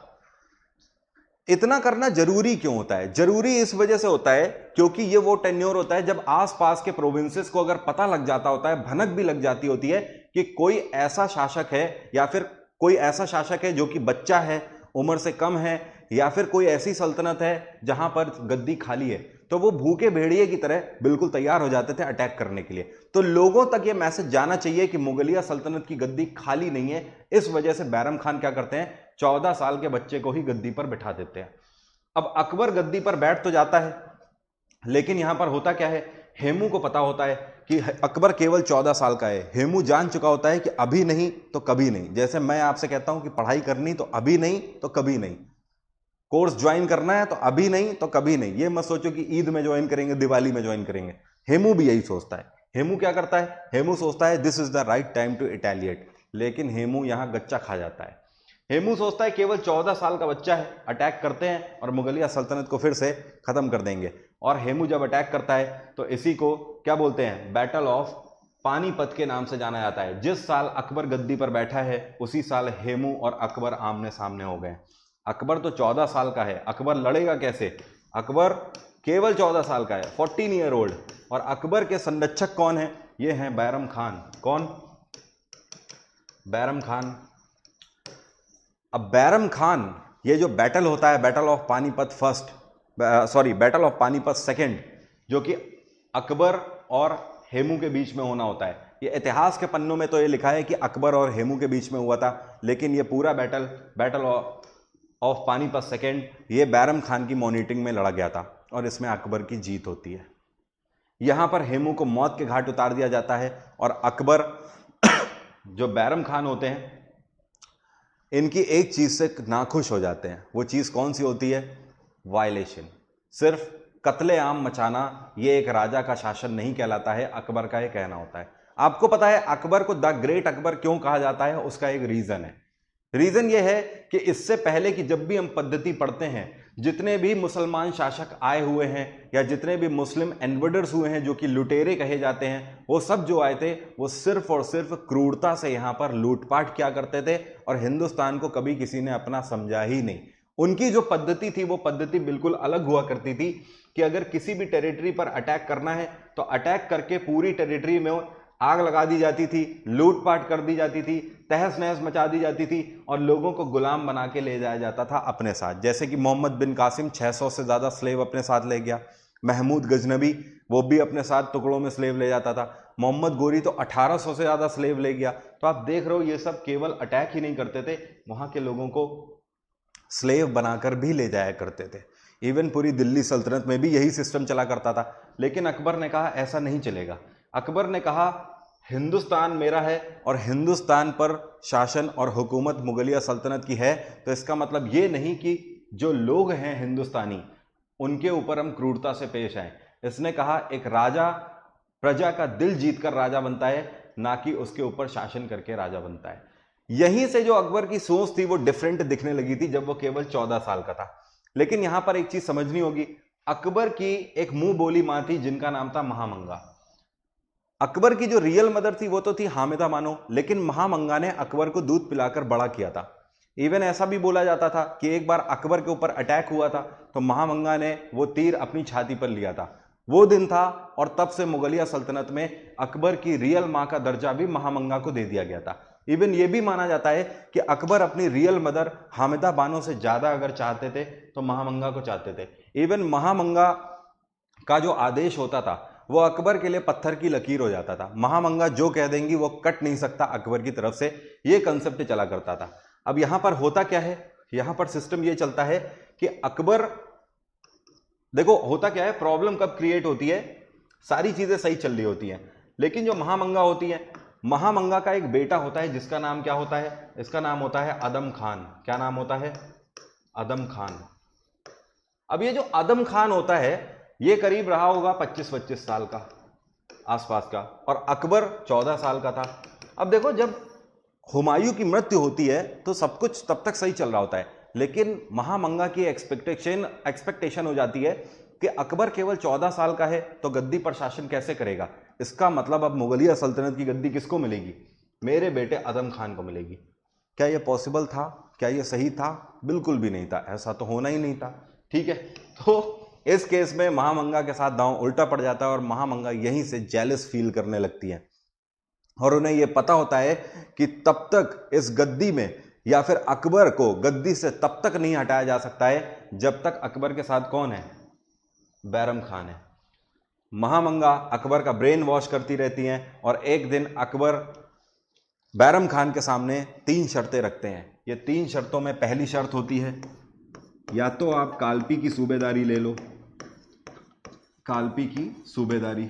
इतना करना जरूरी क्यों होता है? जरूरी इस वजह से होता है क्योंकि ये वो टेन्योर होता है जब आसपास के प्रोविंसेस को अगर पता लग जाता होता है, भनक भी लग जाती होती है कि कोई ऐसा शासक है या फिर कोई ऐसा शासक है जो कि बच्चा है, उम्र से कम है, या फिर कोई ऐसी सल्तनत है जहां पर गद्दी खाली है, तो वो भूखे भेड़िए की तरह बिल्कुल तैयार हो जाते थे अटैक करने के लिए। तो लोगों तक ये मैसेज जाना चाहिए कि मुगलिया सल्तनत की गद्दी खाली नहीं है। इस वजह से बैरम खान क्या करते हैं, 14 साल के बच्चे को ही गद्दी पर बिठा देते हैं। अब अकबर गद्दी पर बैठ तो जाता है, लेकिन यहां पर होता क्या है, हेमू को पता होता है कि अकबर केवल 14 साल का है। हेमू जान चुका होता है कि अभी नहीं तो कभी नहीं। जैसे मैं आपसे कहता हूं कि पढ़ाई करनी तो अभी नहीं तो कभी नहीं, कोर्स ज्वाइन करना है तो अभी नहीं तो कभी नहीं। ये मत सोचो कि ईद में ज्वाइन करेंगे, दिवाली में ज्वाइन करेंगे। हेमू भी यही सोचता है। हेमू क्या करता है, हेमू सोचता है this is the right time to retaliate, लेकिन हेमू यहां गच्चा खा जाता है। हेमू सोचता है केवल 14 साल का बच्चा है, अटैक करते हैं और मुगलिया सल्तनत को फिर से खत्म कर देंगे। और हेमू जब अटैक करता है तो इसी को क्या बोलते हैं, बैटल ऑफ पानीपत के नाम से जाना जाता है। जिस साल अकबर गद्दी पर बैठा है उसी साल हेमू और अकबर आमने सामने हो गए। अकबर तो 14 साल का है, अकबर लड़ेगा कैसे? अकबर केवल 14 साल का है, 14 ईयर ओल्ड। और अकबर के संरक्षक कौन है? ये हैं बैरम खान। कौन? बैरम खान। अब बैरम खान, ये जो बैटल होता है, battle of Panipat first, battle of Panipat second, जो कि अकबर और हेमू के बीच में होना होता है। ये इतिहास के पन्नों में तो ये लिखा है कि अकबर और हेमू के बीच में हुआ था, लेकिन ये पूरा बैटल ऑफ पानीपत सेकेंड ये बैरम खान की मॉनिटरिंग में लड़ा गया था और इसमें अकबर की जीत होती है। यहां पर हेमू को मौत के घाट उतार दिया जाता है और अकबर जो बैरम खान होते हैं इनकी एक चीज से नाखुश हो जाते हैं। वो चीज कौन सी होती है? वायलेशन। सिर्फ कत्लेआम मचाना ये एक राजा का शासन नहीं कहलाता है, अकबर का ये कहना होता है। आपको पता है अकबर को द ग्रेट अकबर क्यों कहा जाता है? उसका एक रीजन है। रीजन ये है कि इससे पहले कि जब भी हम पद्धति पढ़ते हैं, जितने भी मुसलमान शासक आए हुए हैं या जितने भी मुस्लिम इन्वेडर्स हुए हैं जो कि लुटेरे कहे जाते हैं, वो सब जो आए थे वो सिर्फ और सिर्फ क्रूरता से यहां पर लूटपाट किया करते थे और हिंदुस्तान को कभी किसी ने अपना समझा ही नहीं। उनकी जो पद्धति थी वो पद्धति बिल्कुल अलग हुआ करती थी कि अगर किसी भी टेरिटरी पर अटैक करना है तो अटैक करके पूरी टेरिटरी में आग लगा दी जाती थी, लूटपाट कर दी जाती थी, तहस नहस मचा दी जाती थी और लोगों को गुलाम बना के ले जाया जाता था अपने साथ। जैसे कि मोहम्मद बिन कासिम 600 से ज़्यादा स्लेव अपने साथ ले गया, महमूद गजनबी वो भी अपने साथ टुकड़ों में स्लेव ले जाता था, मोहम्मद गोरी तो 1800 से ज़्यादा स्लेव ले गया। तो आप देख रहे हो ये सब केवल अटैक ही नहीं करते थे, वहाँ के लोगों को स्लेव बनाकर भी ले जाया करते थे। इवन पूरी दिल्ली सल्तनत में भी यही सिस्टम चला करता था। लेकिन अकबर ने कहा ऐसा नहीं चलेगा। अकबर ने कहा हिंदुस्तान मेरा है और हिंदुस्तान पर शासन और हुकूमत मुगलिया सल्तनत की है, तो इसका मतलब ये नहीं कि जो लोग हैं हिंदुस्तानी उनके ऊपर हम क्रूरता से पेश आए। इसने कहा एक राजा प्रजा का दिल जीतकर राजा बनता है, ना कि उसके ऊपर शासन करके राजा बनता है। यहीं से जो अकबर की सोच थी वो डिफरेंट दिखने लगी थी जब वो केवल 14 साल का था। लेकिन यहां पर एक चीज समझनी होगी, अकबर की एक मुंह बोली मां थी जिनका नाम था महामंगा। अकबर की जो रियल मदर थी वो तो थी हामिदा बानो, लेकिन महामंगा ने अकबर को दूध पिलाकर बड़ा किया था। इवन ऐसा भी बोला जाता था कि एक बार अकबर के ऊपर अटैक हुआ था तो महामंगा ने वो तीर अपनी छाती पर लिया था। वो दिन था और तब से मुगलिया सल्तनत में अकबर की रियल मां का दर्जा भी महामंगा को दे दिया गया था। इवन ये भी माना जाता है कि अकबर अपनी रियल मदर हामिदा बानो से ज्यादा अगर चाहते थे तो महामंगा को चाहते थे। इवन महामंगा का जो आदेश होता था वो अकबर के लिए पत्थर की लकीर हो जाता था। महामंगा जो कह देंगी वो कट नहीं सकता अकबर की तरफ से, ये कंसेप्ट चला करता था। अब यहां पर होता क्या है, यहां पर सिस्टम ये चलता है कि अकबर, देखो होता क्या है, प्रॉब्लम कब क्रिएट होती है, सारी चीजें सही चल रही होती हैं, लेकिन जो महामंगा होती है, महामंगा का एक बेटा होता है जिसका नाम क्या होता है, इसका नाम होता है आदम खान। क्या नाम होता है? आदम खान। अब ये जो आदम खान होता है ये करीब रहा होगा 25-25 साल का आसपास का, और अकबर 14 साल का था। अब देखो जब हुमायूं की मृत्यु होती है तो सब कुछ तब तक सही चल रहा होता है, लेकिन महामंगा की एक्सपेक्टेशन हो जाती है कि अकबर केवल 14 साल का है तो गद्दी पर शासन कैसे करेगा। इसका मतलब अब मुगलिया सल्तनत की गद्दी किसको मिलेगी? मेरे बेटे आदम खान को मिलेगी। क्या यह पॉसिबल था? क्या यह सही था? बिल्कुल भी नहीं था, ऐसा तो होना ही नहीं था। ठीक है, तो इस केस में महामंगा के साथ दांव उल्टा पड़ जाता है और महामंगा यहीं से जेलस फील करने लगती है और उन्हें यह पता होता है कि तब तक इस गद्दी में या फिर अकबर को गद्दी से तब तक नहीं हटाया जा सकता है जब तक अकबर के साथ कौन है? बैरम खान है। महामंगा अकबर का ब्रेन वॉश करती रहती हैं और एक दिन अकबर बैरम खान के सामने 3 शर्तें रखते हैं। ये 3 शर्तों में पहली शर्त होती है या तो आप कालपी की सूबेदारी ले लो, कालपी की सूबेदारी।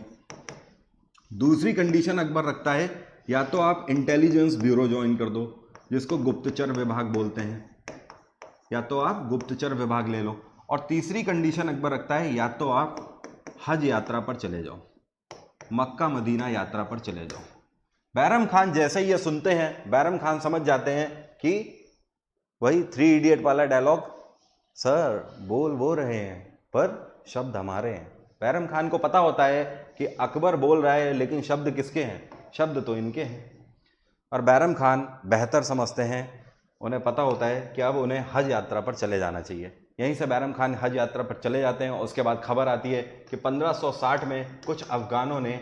दूसरी कंडीशन अकबर रखता है या तो आप इंटेलिजेंस ब्यूरो ज्वाइन कर दो, जिसको गुप्तचर विभाग बोलते हैं, या तो आप गुप्तचर विभाग ले लो। और तीसरी कंडीशन अकबर रखता है या तो आप हज यात्रा पर चले जाओ, मक्का मदीना यात्रा पर चले जाओ। बैरम खान जैसे ही ये सुनते हैं, बैरम खान समझ जाते हैं कि वही 3 इडियट वाला डायलॉग, सर बोल वो रहे हैं पर शब्द हमारे हैं। बैरम खान को पता होता है कि अकबर बोल रहा है लेकिन शब्द किसके हैं? शब्द तो इनके हैं। और बैरम खान बेहतर समझते हैं, उन्हें पता होता है कि अब उन्हें हज यात्रा पर चले जाना चाहिए। यहीं से बैरम खान हज यात्रा पर चले जाते हैं। उसके बाद खबर आती है कि 1560 में कुछ अफगानों ने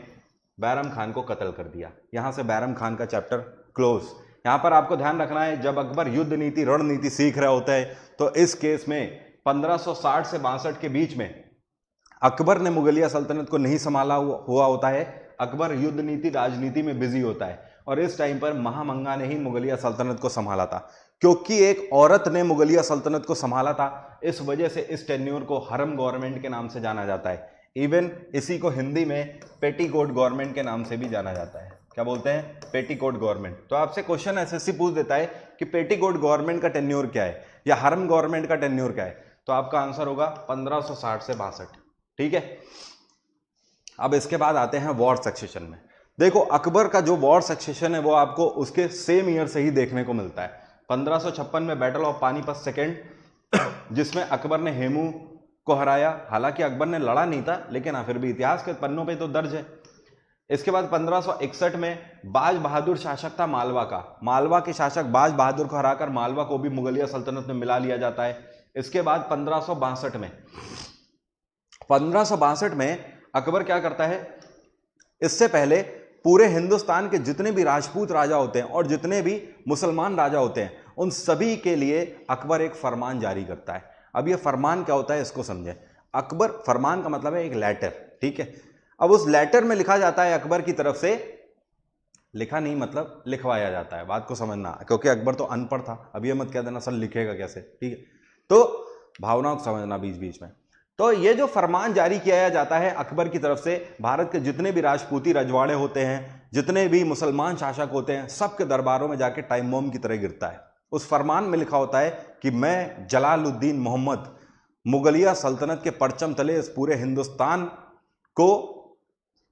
बैरम खान को कत्ल कर दिया। यहाँ से बैरम खान का चैप्टर क्लोज। यहाँ पर आपको ध्यान रखना है, जब अकबर युद्ध नीति रणनीति सीख रहा होता है तो इस केस में 1560 से 62 के बीच में अकबर ने मुगलिया सल्तनत को नहीं संभाला हुआ होता है। अकबर युद्ध नीति राजनीति में बिजी होता है और इस टाइम पर महामंगा ने ही मुगलिया सल्तनत को संभाला था। क्योंकि एक औरत ने मुगलिया सल्तनत को संभाला था, इस वजह से इस टेन्योर को हरम गवर्नमेंट के नाम से जाना जाता है। इवन इसी को हिंदी में पेटीकोट गवर्नमेंट के नाम से भी जाना जाता है। क्या बोलते हैं? Petticoat government. तो आपसे क्वेश्चन एसएससी पूछ देता है कि पेटीकोट गवर्नमेंट का टेन्योर क्या है या हरम गवर्नमेंट का टेन्योर क्या है, तो आपका आंसर होगा 1560 से 62। ठीक है, अब इसके बाद आते हैं वॉर सक्सेशन में। देखो अकबर का जो वॉर सक्सेशन है वो आपको उसके सेम ईयर से ही देखने को मिलता है। 1556 में बैटल ऑफ पानीपत सेकेंड, जिसमें अकबर ने हेमू को हराया। हालांकि अकबर ने लड़ा नहीं था, लेकिन हाँ फिर भी इतिहास के पन्नों पे तो दर्ज है। इसके बाद 1561 में बाज बहादुर शासक था मालवा का, मालवा के शासक बाज बहादुर को हराकर मालवा को भी मुगलिया सल्तनत में मिला लिया जाता है। इसके बाद 1562 में अकबर क्या करता है, इससे पहले पूरे हिंदुस्तान के जितने भी राजपूत राजा होते हैं और जितने भी मुसलमान राजा होते हैं उन सभी के लिए अकबर एक फरमान जारी करता है। अब ये फरमान क्या होता है इसको समझें। अकबर, फरमान का मतलब है एक लेटर, ठीक है। अब उस लेटर में लिखा जाता है अकबर की तरफ से, लिखा नहीं मतलब लिखवाया जाता है, बात को समझना, क्योंकि अकबर तो अनपढ़ था। अब ये मत कह देना सर लिखेगा कैसे, ठीक है, तो भावनाओं को समझना बीच बीच में। तो ये जो फरमान जारी किया जाता है अकबर की तरफ से, भारत के जितने भी राजपूती रजवाड़े होते हैं, जितने भी मुसलमान शासक होते हैं, सबके दरबारों में जाके टाइम बम की तरह गिरता है। उस फरमान में लिखा होता है कि मैं जलालुद्दीन मोहम्मद मुगलिया सल्तनत के परचम तले इस पूरे हिंदुस्तान को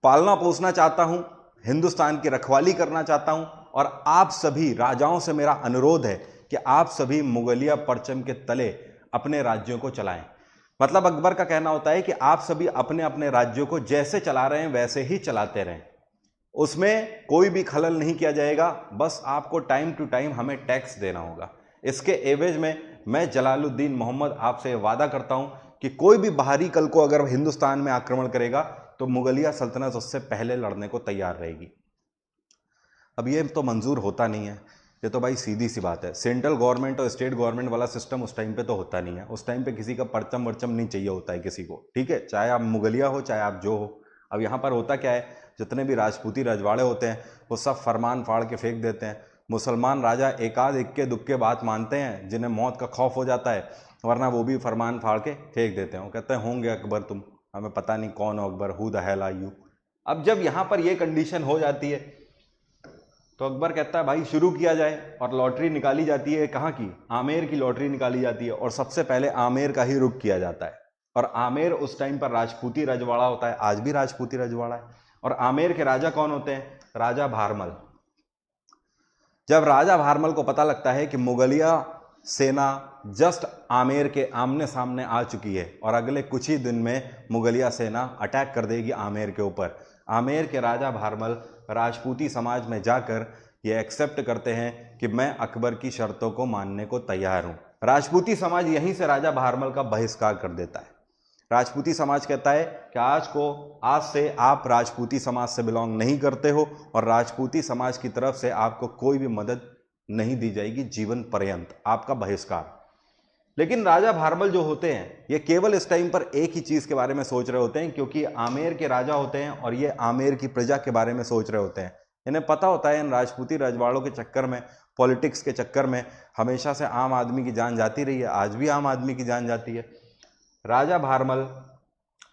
पालना पोसना चाहता हूं, हिंदुस्तान की रखवाली करना चाहता हूं, और आप सभी राजाओं से मेरा अनुरोध है कि आप सभी मुगलिया परचम के तले अपने राज्यों को चलाएं। मतलब अकबर का कहना होता है कि आप सभी अपने अपने राज्यों को जैसे चला रहे हैं वैसे ही चलाते रहें, उसमें कोई भी खलल नहीं किया जाएगा, बस आपको टाइम टू टाइम हमें टैक्स देना होगा। इसके एवज में मैं जलालुद्दीन मोहम्मद आपसे वादा करता हूं कि कोई भी बाहरी कल को अगर हिंदुस्तान में आक्रमण करेगा तो मुगलिया सल्तनत उससे पहले लड़ने को तैयार रहेगी। अब ये तो मंजूर होता नहीं है, ये तो भाई सीधी सी बात है। सेंट्रल गवर्नमेंट और स्टेट गवर्नमेंट वाला सिस्टम उस टाइम पे तो होता नहीं है। उस टाइम पे किसी का परचम वर्चम नहीं चाहिए होता है किसी को, ठीक है, चाहे आप मुगलिया हो चाहे आप जो हो। अब यहाँ पर होता क्या है, जितने भी राजपूती रजवाड़े होते हैं वो सब फरमान फाड़ के फेंक देते हैं। मुसलमान राजा एकाध इक्के दुक्के बात मानते हैं जिन्हें मौत का खौफ हो जाता है, वरना वो भी फरमान फाड़ के फेंक देते हैं। वो कहते हैं होंगे अकबर तुम, हमें पता नहीं कौन हो Akbar, who the hell are you. अब जब यहाँ पर ये कंडीशन हो जाती है तो अकबर कहता है भाई शुरू किया जाए, और लॉटरी निकाली जाती है। कहाँ की? आमेर की लॉटरी निकाली जाती है, और सबसे पहले आमेर का ही रुख किया जाता है। और आमेर उस टाइम पर राजपूती रजवाड़ा होता है, आज भी राजपूती रजवाड़ा है। और आमेर के राजा कौन होते हैं? राजा भारमल। जब राजा भारमल को पता लगता है कि मुगलिया सेना जस्ट आमेर के आमने सामने आ चुकी है और अगले कुछ ही दिन में मुगलिया सेना अटैक कर देगी आमेर के ऊपर, आमेर के राजा भारमल राजपूती समाज में जाकर ये एक्सेप्ट करते हैं कि मैं अकबर की शर्तों को मानने को तैयार हूं। राजपूती समाज यहीं से राजा भारमल का बहिष्कार कर देता है। राजपूती समाज कहता है कि आज से आप राजपूती समाज से बिलोंग नहीं करते हो और राजपूती समाज की तरफ से आपको कोई भी मदद नहीं दी जाएगी जीवन पर्यंत, आपका बहिष्कार। लेकिन राजा भारमल जो होते हैं ये केवल इस टाइम पर एक ही चीज के बारे में सोच रहे होते हैं, क्योंकि आमेर के राजा होते हैं और ये आमेर की प्रजा के बारे में सोच रहे होते हैं। इन्हें पता होता है इन राजपूती रजवाड़ों के चक्कर में, पॉलिटिक्स के चक्कर में हमेशा से आम आदमी की जान जाती रही है, आज भी आम आदमी की जान जाती है। राजा भारमल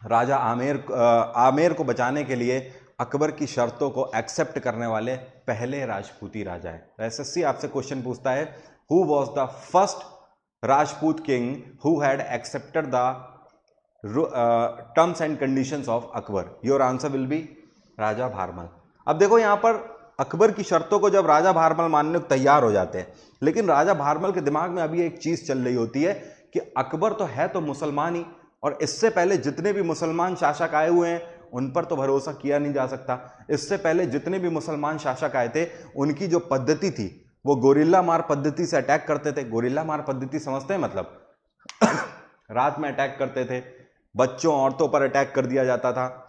राजा आमेर को बचाने के लिए अकबर की शर्तों को एक्सेप्ट करने वाले पहले राजपूती राजा है। एसएससी आपसे क्वेश्चन पूछता है, who was the first Rajput king who had accepted the terms and conditions of Akbar? Your answer will be Raja Bharmal. अब देखो यहां पर अकबर की शर्तों को जब राजा भारमल मानने को तैयार हो जाते हैं, लेकिन राजा भारमल के दिमाग में अभी एक चीज चल रही होती है कि अकबर तो है तो मुसलमान ही, और इससे पहले जितने भी मुसलमान शासक आए हुए हैं उन पर तो भरोसा किया नहीं जा सकता। इससे पहले जितने भी मुसलमान शासक आए थे उनकी जो पद्धति थी वो गोरिल्ला मार पद्धति से अटैक करते थे। गोरिल्ला मार पद्धति समझते हैं? मतलब रात में अटैक करते थे, बच्चों औरतों पर अटैक कर दिया जाता था,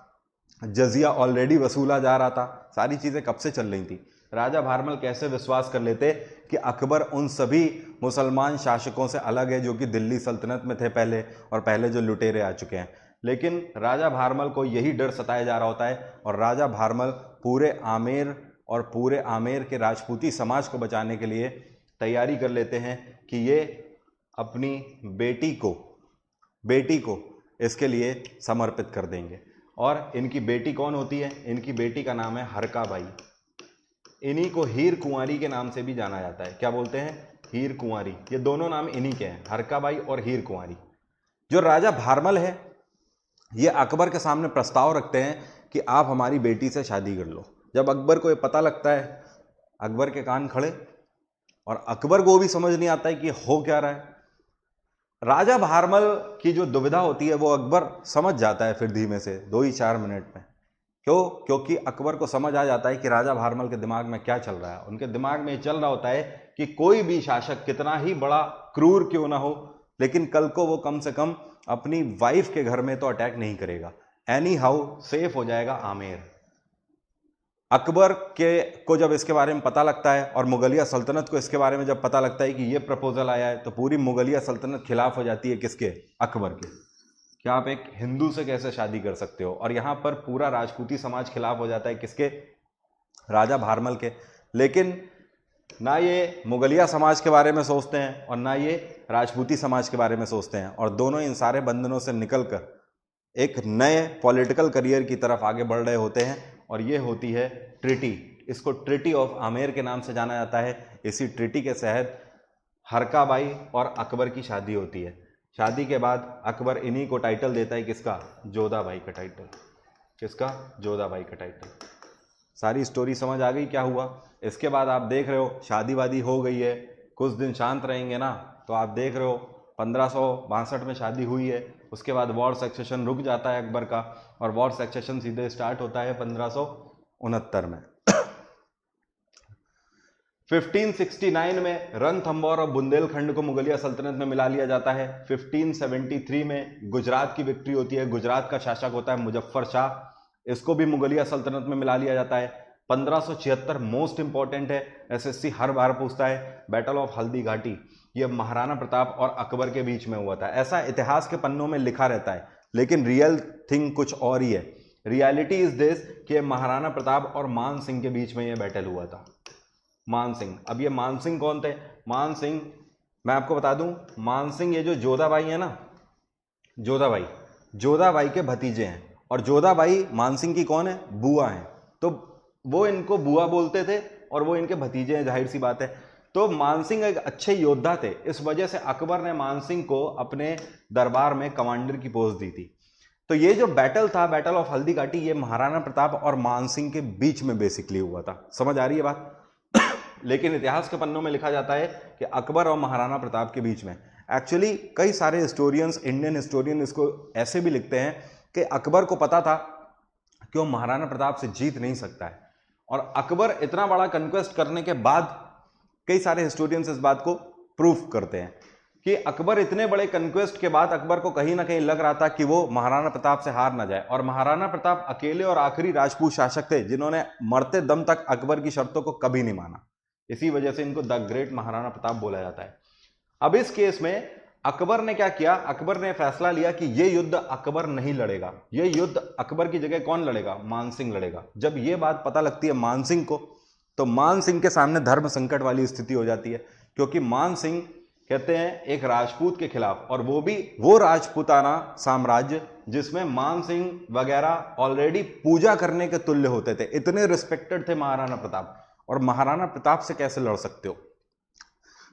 जजिया ऑलरेडी वसूला जा रहा था, सारी चीजें कब से चल रही थी। राजा भारमल कैसे विश्वास कर लेते कि अकबर उन सभी मुसलमान शासकों से अलग है जो कि दिल्ली सल्तनत में थे पहले, और पहले जो लुटेरे आ चुके हैं। लेकिन राजा भारमल को यही डर सताया जा रहा होता है और राजा भारमल पूरे आमेर के राजपूती समाज को बचाने के लिए तैयारी कर लेते हैं कि ये अपनी बेटी को इसके लिए समर्पित कर देंगे। और इनकी बेटी कौन होती है? इनकी बेटी का नाम है हरकाबाई। इन्हीं को हीर कुंवारी के नाम से भी जाना जाता है। क्या बोलते हैं? हीर कुंवारी। ये दोनों नाम इन्हीं के हैं, हरकाबाई और हीर कुंवारी। जो राजा भारमल है ये अकबर के सामने प्रस्ताव रखते हैं कि आप हमारी बेटी से शादी कर लो। जब अकबर को ये पता लगता है, अकबर के कान खड़े, और अकबर को भी समझ नहीं आता है कि हो क्या रहा है। राजा भारमल की जो दुविधा होती है वो अकबर समझ जाता है फिर धीमे से 2 ही 4 मिनट में। क्यों? क्योंकि अकबर को समझ आ जाता है कि राजा भारमल के दिमाग में क्या चल रहा है। उनके दिमाग में चल रहा होता है कि कोई भी शासक कितना ही बड़ा क्रूर क्यों ना हो, लेकिन कल को वो कम से कम अपनी वाइफ के घर में तो अटैक नहीं करेगा, एनी हाउ सेफ हो जाएगा आमेर। अकबर को जब इसके बारे में पता लगता है और मुगलिया सल्तनत को इसके बारे में जब पता लगता है कि ये प्रपोजल आया है, तो पूरी मुगलिया सल्तनत खिलाफ हो जाती है। किसके? अकबर के। क्या आप एक हिंदू से कैसे शादी कर सकते हो? और यहां पर पूरा राजपूती समाज खिलाफ हो जाता है। किसके? राजा भारमल के। लेकिन ना ये मुगलिया समाज के बारे में सोचते हैं और ना ये राजपूती समाज के बारे में सोचते हैं, और दोनों इन सारे बंधनों से निकलकर एक नए पॉलिटिकल करियर की तरफ आगे बढ़ रहे होते हैं। और ये होती है ट्रिटी। इसको ट्रिटी ऑफ आमेर के नाम से जाना जाता है। इसी ट्रिटी के तहत हरकाबाई और अकबर की शादी होती है। शादी के बाद अकबर इन्हीं को टाइटल देता है। किसका? जोधाबाई का टाइटल। किसका? जोधाबाई का टाइटल। सारी स्टोरी समझ आ गई क्या हुआ? इसके बाद आप देख रहे हो शादी वादी हो गई है, कुछ दिन शांत रहेंगे ना, तो आप देख रहे हो 1562 में शादी हुई है। उसके बाद वॉर सक्सेशन रुक जाता है अकबर का, और वॉर सक्सेशन सीधे स्टार्ट होता है 1569 में। 1569 में रणथंभौर और बुंदेलखंड को मुगलिया सल्तनत में मिला लिया जाता है। 1573 में गुजरात की विक्ट्री होती है। गुजरात का शासक होता है मुजफ्फर शाह, इसको भी मुगलिया सल्तनत में मिला लिया जाता है। 1576 मोस्ट इंपॉर्टेंट है, एसएससी हर बार पूछता है, बैटल ऑफ हल्दी घाटी। ये महाराणा प्रताप और अकबर के बीच में हुआ था। ऐसा इतिहास के पन्नों में लिखा रहता है, लेकिन रियल थिंग कुछ और ही है। रियलिटी इज दिस कि महाराणा प्रताप और मान सिंह के बीच में ये बैटल हुआ था। मान सिंह, अब ये मान सिंह कौन थे? मान सिंह मैं आपको बता दूं, मान सिंह ये जो जोधाबाई है ना, जोधाबाई के भतीजे हैं। और जोधाबाई मान सिंह की कौन है? बुआ हैं। तो वो इनको बुआ बोलते थे और वो इनके भतीजे हैं, जाहिर सी बात है। तो मानसिंह एक अच्छे योद्धा थे, इस वजह से अकबर ने मानसिंह को अपने दरबार में कमांडर की पोस्ट दी थी। तो ये जो बैटल था, बैटल ऑफ हल्दी घाटी, ये महाराणा प्रताप और मानसिंह के बीच में बेसिकली हुआ था। समझ आ रही है बात? लेकिन इतिहास के पन्नों में लिखा जाता है कि अकबर और महाराणा प्रताप के बीच में। एक्चुअली कई सारे हिस्टोरियंस, इंडियन हिस्टोरियन इसको ऐसे भी लिखते हैं कि अकबर को पता था कि वो महाराणा प्रताप से जीत नहीं सकता है, और अकबर इतना बड़ा कन्क्वेस्ट करने के बाद कई सारे हिस्टोरियंस इस बात को प्रूफ करते हैं कि अकबर इतने बड़े कन्क्वेस्ट के बाद अकबर को कहीं ना कहीं लग रहा था कि वो महाराणा प्रताप से हार ना जाए। और महाराणा प्रताप अकेले और आखिरी राजपूत शासक थे जिन्होंने मरते दम तक अकबर की शर्तों को कभी नहीं माना। इसी वजह से इनको द ग्रेट महाराणा प्रताप बोला जाता है। अब इस केस में अकबर ने क्या किया? अकबर ने फैसला लिया कि यह युद्ध अकबर नहीं लड़ेगा, यह युद्ध अकबर की जगह कौन लड़ेगा? मानसिंह लड़ेगा। जब यह बात पता लगती है मानसिंह को, तो मानसिंह के सामने धर्म संकट वाली स्थिति हो जाती है, क्योंकि मानसिंह कहते हैं एक राजपूत के खिलाफ, और वो भी वो राजपूताना साम्राज्य जिसमें मानसिंह वगैरह ऑलरेडी पूजा करने के तुल्य होते थे, इतने रिस्पेक्टेड थे महाराणा प्रताप। और महाराणा प्रताप से कैसे लड़ सकते हो?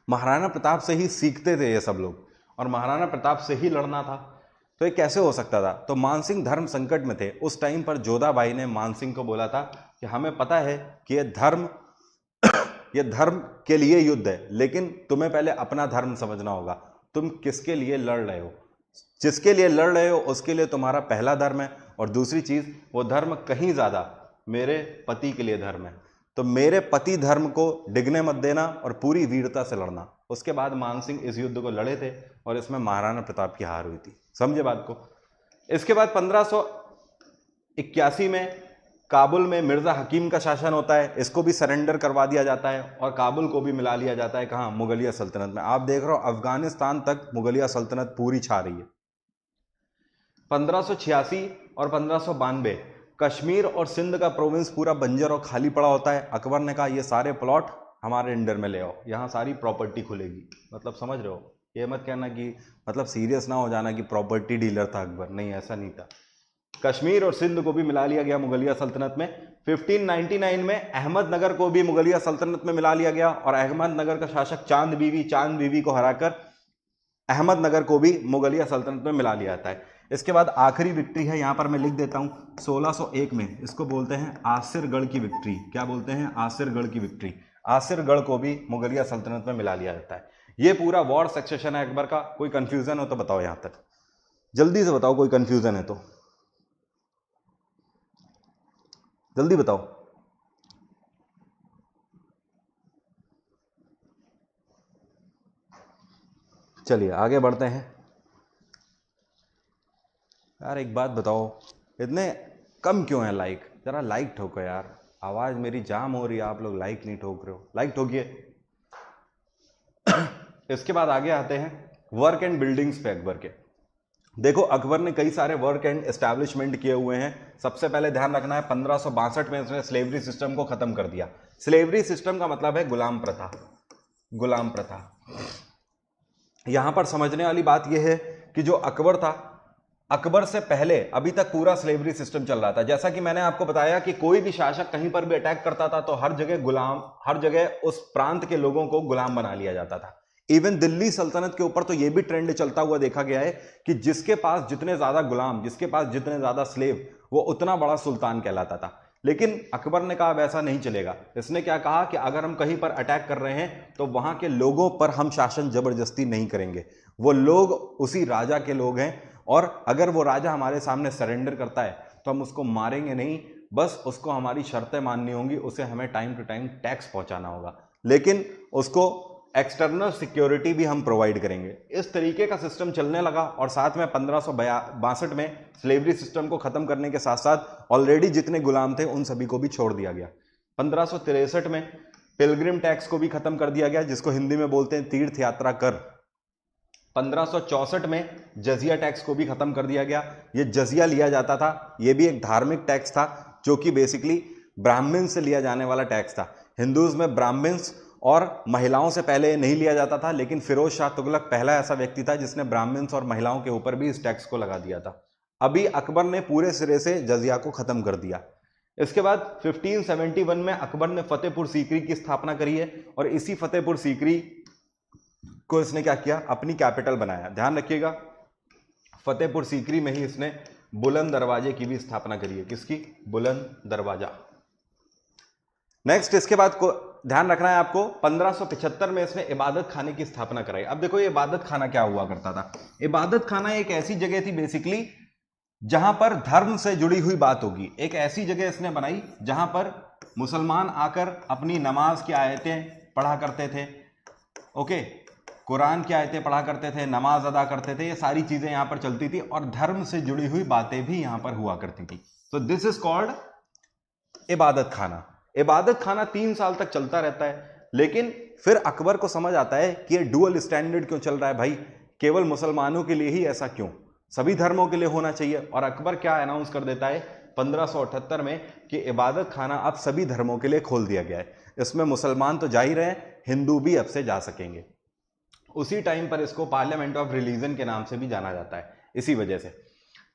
महाराणा प्रताप से ही सीखते थे ये सब लोग, और महाराणा प्रताप से ही लड़ना था, तो ये कैसे हो सकता था? तो मानसिंह धर्म संकट में थे। उस टाइम पर जोधाबाई ने मानसिंह को बोला था कि हमें पता है कि ये धर्म के लिए युद्ध है, लेकिन तुम्हें पहले अपना धर्म समझना होगा। तुम किसके लिए लड़ रहे हो? जिसके लिए लड़ रहे हो उसके लिए तुम्हारा पहला धर्म है, और दूसरी चीज वो धर्म कहीं ज्यादा मेरे पति के लिए धर्म है, तो मेरे पति धर्म को डिगने मत देना और पूरी वीरता से लड़ना। उसके बाद मानसिंह इस युद्ध को लड़े थे और इसमें महाराणा प्रताप की हार हुई थी। समझे बात को? इसके बाद 1581 में काबुल में मिर्जा हकीम का शासन होता है, इसको भी सरेंडर करवा दिया जाता है और काबुल को भी मिला लिया जाता है। कहां? मुगलिया सल्तनत में। आप देख रहे हो अफगानिस्तान तक मुगलिया सल्तनत पूरी छा रही है। 1586 और 1592 कश्मीर और सिंध का प्रोविंस पूरा बंजर और खाली पड़ा होता है। अकबर ने कहा ये सारे प्लॉट हमारे अंडर में ले आओ, यहाँ सारी प्रॉपर्टी खुलेगी। मतलब समझ रहे हो, ये मत कहना कि मतलब सीरियस ना हो जाना कि प्रॉपर्टी डीलर था अकबर, नहीं ऐसा नहीं था। कश्मीर और सिंध को भी मिला लिया गया मुगलिया सल्तनत में। 1599 में अहमदनगर को भी मुगलिया सल्तनत में मिला लिया गया और अहमदनगर का शासक चांद बीवी को हराकर अहमदनगर को भी मुगलिया सल्तनत में मिला लिया जाता है। इसके बाद आखिरी विक्ट्री है, यहां पर मैं लिख देता हूं 1601 में, इसको बोलते हैं आसिरगढ़ की विक्ट्री। क्या बोलते हैं? आसिरगढ़ की विक्ट्री। आसिरगढ़ को भी मुगलिया सल्तनत में मिला लिया जाता है। ये पूरा वॉर सक्सेशन है अकबर का। कोई कंफ्यूजन हो तो बताओ, यहां तक जल्दी से बताओ, कोई कंफ्यूजन है तो जल्दी बताओ। चलिए आगे बढ़ते हैं। यार एक बात बताओ, इतने कम क्यों है लाइक? जरा लाइक ठोको यार, आवाज मेरी जाम हो रही है, आप लोग लाइक नहीं ठोक रहे हो, लाइक ठोकिए। इसके बाद आगे आते हैं वर्क एंड बिल्डिंग्स पे अकबर के। देखो अकबर ने कई सारे वर्क एंड एस्टैब्लिशमेंट किए हुए हैं। सबसे पहले ध्यान रखना है 1562 में इसने स्लेवरी सिस्टम को खत्म कर दिया। स्लेवरी सिस्टम का मतलब है गुलाम प्रथा। गुलाम प्रथा। यहां पर समझने वाली बात यह है कि जो अकबर था, अकबर से पहले अभी तक पूरा स्लेवरी सिस्टम चल रहा था। जैसा कि मैंने आपको बताया कि कोई भी शासक कहीं पर भी अटैक करता था तो हर जगह उस प्रांत के लोगों को गुलाम बना लिया जाता था। इवन दिल्ली सल्तनत के ऊपर तो यह भी ट्रेंड चलता हुआ देखा गया है कि जिसके पास जितने ज्यादा गुलाम, जिसके पास जितने ज्यादा स्लेव, वो उतना बड़ा सुल्तान कहलाता था। लेकिन अकबर ने कहा वैसा नहीं चलेगा। इसने क्या कहा कि अगर हम कहीं पर अटैक कर रहे हैं तो वहां के लोगों पर हम शासन जबरदस्ती नहीं करेंगे। वो लोग उसी राजा के लोग हैं और अगर वो राजा हमारे सामने सरेंडर करता है तो हम उसको मारेंगे नहीं, बस उसको हमारी शर्तें माननी होंगी, उसे हमें टाइम टू टाइम टैक्स पहुंचाना होगा, लेकिन उसको एक्सटर्नल सिक्योरिटी भी हम प्रोवाइड करेंगे। इस तरीके का सिस्टम चलने लगा और साथ में 1562 में स्लेवरी सिस्टम को खत्म करने के साथ साथ ऑलरेडी जितने गुलाम थे उन सभी को भी छोड़ दिया गया। 1563 में पिलग्रिम टैक्स को भी खत्म कर दिया गया, जिसको हिंदी में बोलते हैं तीर्थ यात्रा कर। 1564 में जजिया टैक्स को भी खत्म कर दिया गया। ये जजिया लिया जाता था, ये भी एक धार्मिक टैक्स था जो कि बेसिकली ब्राह्मण से लिया जाने वाला टैक्स था। हिंदूज में ब्राह्मण्स और महिलाओं से पहले नहीं लिया जाता था, लेकिन फिरोज शाह तुगलक पहला ऐसा व्यक्ति था जिसने ब्राह्मण्स और महिलाओं के ऊपर भी इस टैक्स को लगा दिया था। अभी अकबर ने पूरे सिरे से जजिया को खत्म कर दिया। इसके बाद 1571 में अकबर ने फतेहपुर सीकरी की स्थापना करी है और इसी फतेहपुर सीकरी को इसने क्या किया, अपनी कैपिटल बनाया। ध्यान रखिएगा फतेहपुर सीकरी में ही इसने बुलंद दरवाजे की भी स्थापना करी है। किसकी? बुलंद दरवाजा। नेक्स्ट इसके बाद को ध्यान रखना है आपको, 1575 में इसने इबादत खाने की स्थापना कराई। अब देखो ये इबादत खाना क्या हुआ करता था। इबादत खाना एक ऐसी जगह थी बेसिकली जहां पर धर्म से जुड़ी हुई बात होगी। एक ऐसी जगह इसने बनाई जहां पर मुसलमान आकर अपनी नमाज की आयतें पढ़ा करते थे, ओके, कुरान की आयतें पढ़ा करते थे, नमाज अदा करते थे, ये सारी चीजें यहां पर चलती थी और धर्म से जुड़ी हुई बातें भी यहां पर हुआ करती थी। तो दिस इज कॉल्ड इबादत खाना। इबादत खाना 3 साल तक चलता रहता है, लेकिन फिर अकबर को समझ आता है कि ये डुअल स्टैंडर्ड क्यों चल रहा है भाई, केवल मुसलमानों के लिए ही ऐसा क्यों, सभी धर्मों के लिए होना चाहिए। और अकबर क्या अनाउंस कर देता है 1578 में कि इबादत खाना अब सभी धर्मों के लिए खोल दिया गया है। इसमें मुसलमान तो जा ही रहे हैं, हिंदू भी अब से जा सकेंगे। उसी टाइम पर इसको पार्लियामेंट ऑफ रिलीजन के नाम से भी जाना जाता है इसी वजह से।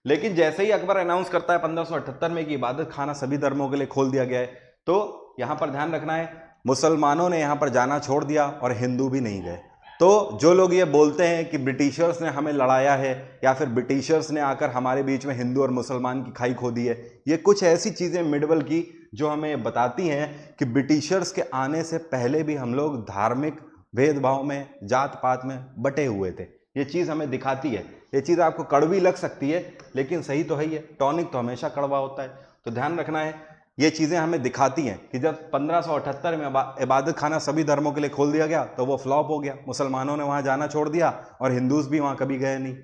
लेकिन जैसे ही अकबर अनाउंस करता है 1578 में कि इबादत खाना सभी धर्मों के लिए खोल दिया गया है, तो यहां पर ध्यान रखना है मुसलमानों ने यहां पर जाना छोड़ दिया और हिंदू भी नहीं गए। तो जो लोग ये बोलते हैं कि ब्रिटिशर्स ने हमें लड़ाया है या फिर ब्रिटिशर्स ने आकर हमारे बीच में हिंदू और मुसलमान की खाई खो दी है, ये कुछ ऐसी चीजें मिडवल की जो हमें बताती हैं कि ब्रिटिशर्स के आने से पहले भी हम लोग धार्मिक भेदभाव में, जात पात में बटे हुए थे। ये चीज हमें दिखाती है। ये चीज आपको कड़वी लग सकती है लेकिन सही तो है ही है, टॉनिक तो हमेशा कड़वा होता है। तो ध्यान रखना है ये चीजें हमें दिखाती हैं कि जब 1578 में इबादत खाना सभी धर्मों के लिए खोल दिया गया तो वो फ्लॉप हो गया, मुसलमानों ने वहां जाना छोड़ दिया और हिंदूज भी वहां कभी गए नहीं।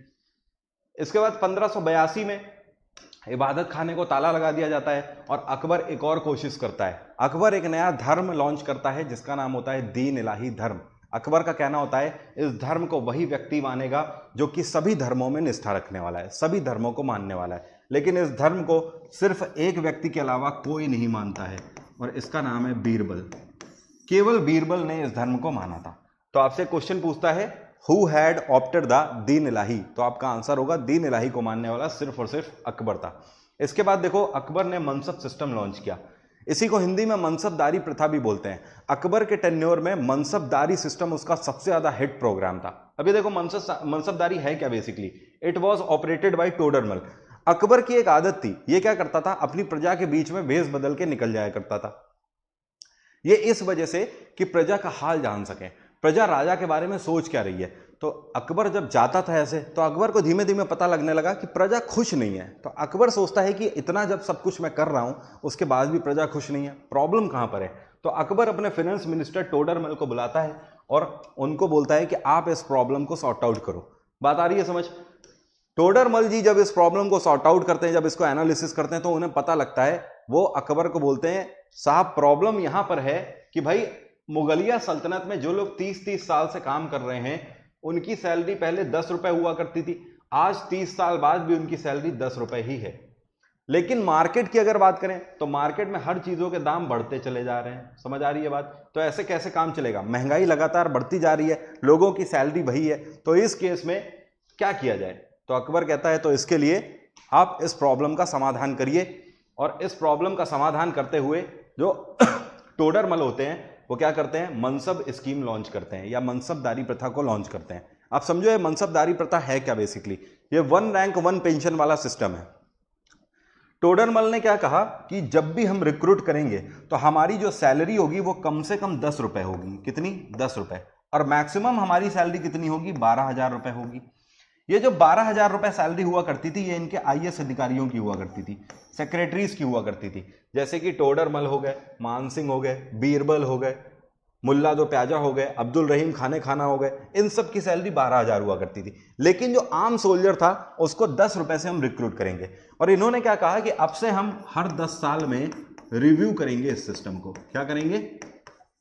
इसके बाद 1582 में इबादत खाने को ताला लगा दिया जाता है और अकबर एक और कोशिश करता है। अकबर एक नया धर्म लॉन्च करता है जिसका नाम होता है दीन इलाही धर्म। अकबर का कहना होता है इस धर्म को वही व्यक्ति मानेगा जो कि सभी धर्मों में निष्ठा रखने वाला है, सभी धर्मों को मानने वाला है, लेकिन इस धर्म को सिर्फ एक व्यक्ति के अलावा कोई नहीं मानता है और इसका नाम है बीरबल। केवल बीरबल ने इस धर्म को माना था। तो आपसे क्वेश्चन पूछता है हु हैड ऑप्टेड द दीन इलाही, तो आपका आंसर होगा दीन इलाही को मानने वाला सिर्फ और सिर्फ अकबर था। इसके बाद देखो अकबर ने मनसब सिस्टम लॉन्च किया, इसी को हिंदी में मनसबदारी प्रथा भी बोलते हैं। अकबर के टेन्योर में मनसबदारी सिस्टम उसका सबसे ज्यादा हिट प्रोग्राम था। अभी देखो मनसबदारी है क्या basically, it was operated by Todarmal. Akbar की एक आदत थी, ये क्या करता था अपनी प्रजा के बीच में भेष बदल के निकल जाया करता था। ये इस वजह से कि प्रजा का हाल जान सके, प्रजा राजा के बारे में सोच क्या रही है। तो अकबर जब जाता था ऐसे तो अकबर को धीमे धीमे पता लगने लगा कि प्रजा खुश नहीं है। तो अकबर सोचता है कि इतना जब सब कुछ मैं कर रहा हूं उसके बाद भी प्रजा खुश नहीं है, प्रॉब्लम कहां पर है। तो अकबर अपने फाइनेंस मिनिस्टर टोडरमल को बुलाता है और उनको बोलता है कि आप इस प्रॉब्लम को सॉर्ट आउट करो। बात आ रही है समझ। टोडरमल जी जब इस प्रॉब्लम को सॉर्ट आउट करते हैं, जब इसको एनालिसिस करते हैं तो उन्हें पता लगता है, वो अकबर को बोलते हैं साहब प्रॉब्लम यहां पर है कि भाई मुगलिया सल्तनत में जो लोग 30-30 साल से काम कर रहे हैं उनकी सैलरी पहले 10 रुपए हुआ करती थी, आज 30 साल बाद भी उनकी सैलरी 10 रुपए ही है। लेकिन मार्केट की अगर बात करें तो मार्केट में हर चीजों के दाम बढ़ते चले जा रहे हैं, समझ आ रही है बात। तो ऐसे कैसे काम चलेगा, महंगाई लगातार बढ़ती जा रही है, लोगों की सैलरी वही है, तो इस केस में क्या किया जाए। तो अकबर कहता है तो इसके लिए आप इस प्रॉब्लम का समाधान करिए। और इस प्रॉब्लम का समाधान करते हुए जो टोडरमल होते हैं वो क्या करते हैं, मनसब स्कीम लॉन्च करते हैं या मनसबदारी प्रथा को लॉन्च करते हैं। आप समझो ये मनसबदारी प्रथा है क्या बेसिकली, ये 1 रैंक 1 पेंशन वाला सिस्टम है। टोडरमल ने क्या कहा कि जब भी हम रिक्रूट करेंगे तो हमारी जो सैलरी होगी वो कम से कम 10 रुपए होगी। कितनी, 10 रुपए। और मैक्सिमम हमारी सैलरी कितनी होगी, 12,000 रुपए होगी। ये जो 12,000 रुपए सैलरी हुआ करती थी ये इनके आईएएस अधिकारियों की हुआ करती थी, सेक्रेटरीज की हुआ करती थी, जैसे कि टोडरमल हो गए, मान सिंह हो गए, बीरबल हो गए, मुल्ला दो प्याजा हो गए, अब्दुल रहीम खाने खाना हो गए, इन सब की सैलरी 12,000 हुआ करती थी। लेकिन जो आम सोल्जर था उसको 10 रुपए से हम रिक्रूट करेंगे। और इन्होंने क्या कहा कि अब से हम हर 10 साल में रिव्यू करेंगे इस सिस्टम को। क्या करेंगे,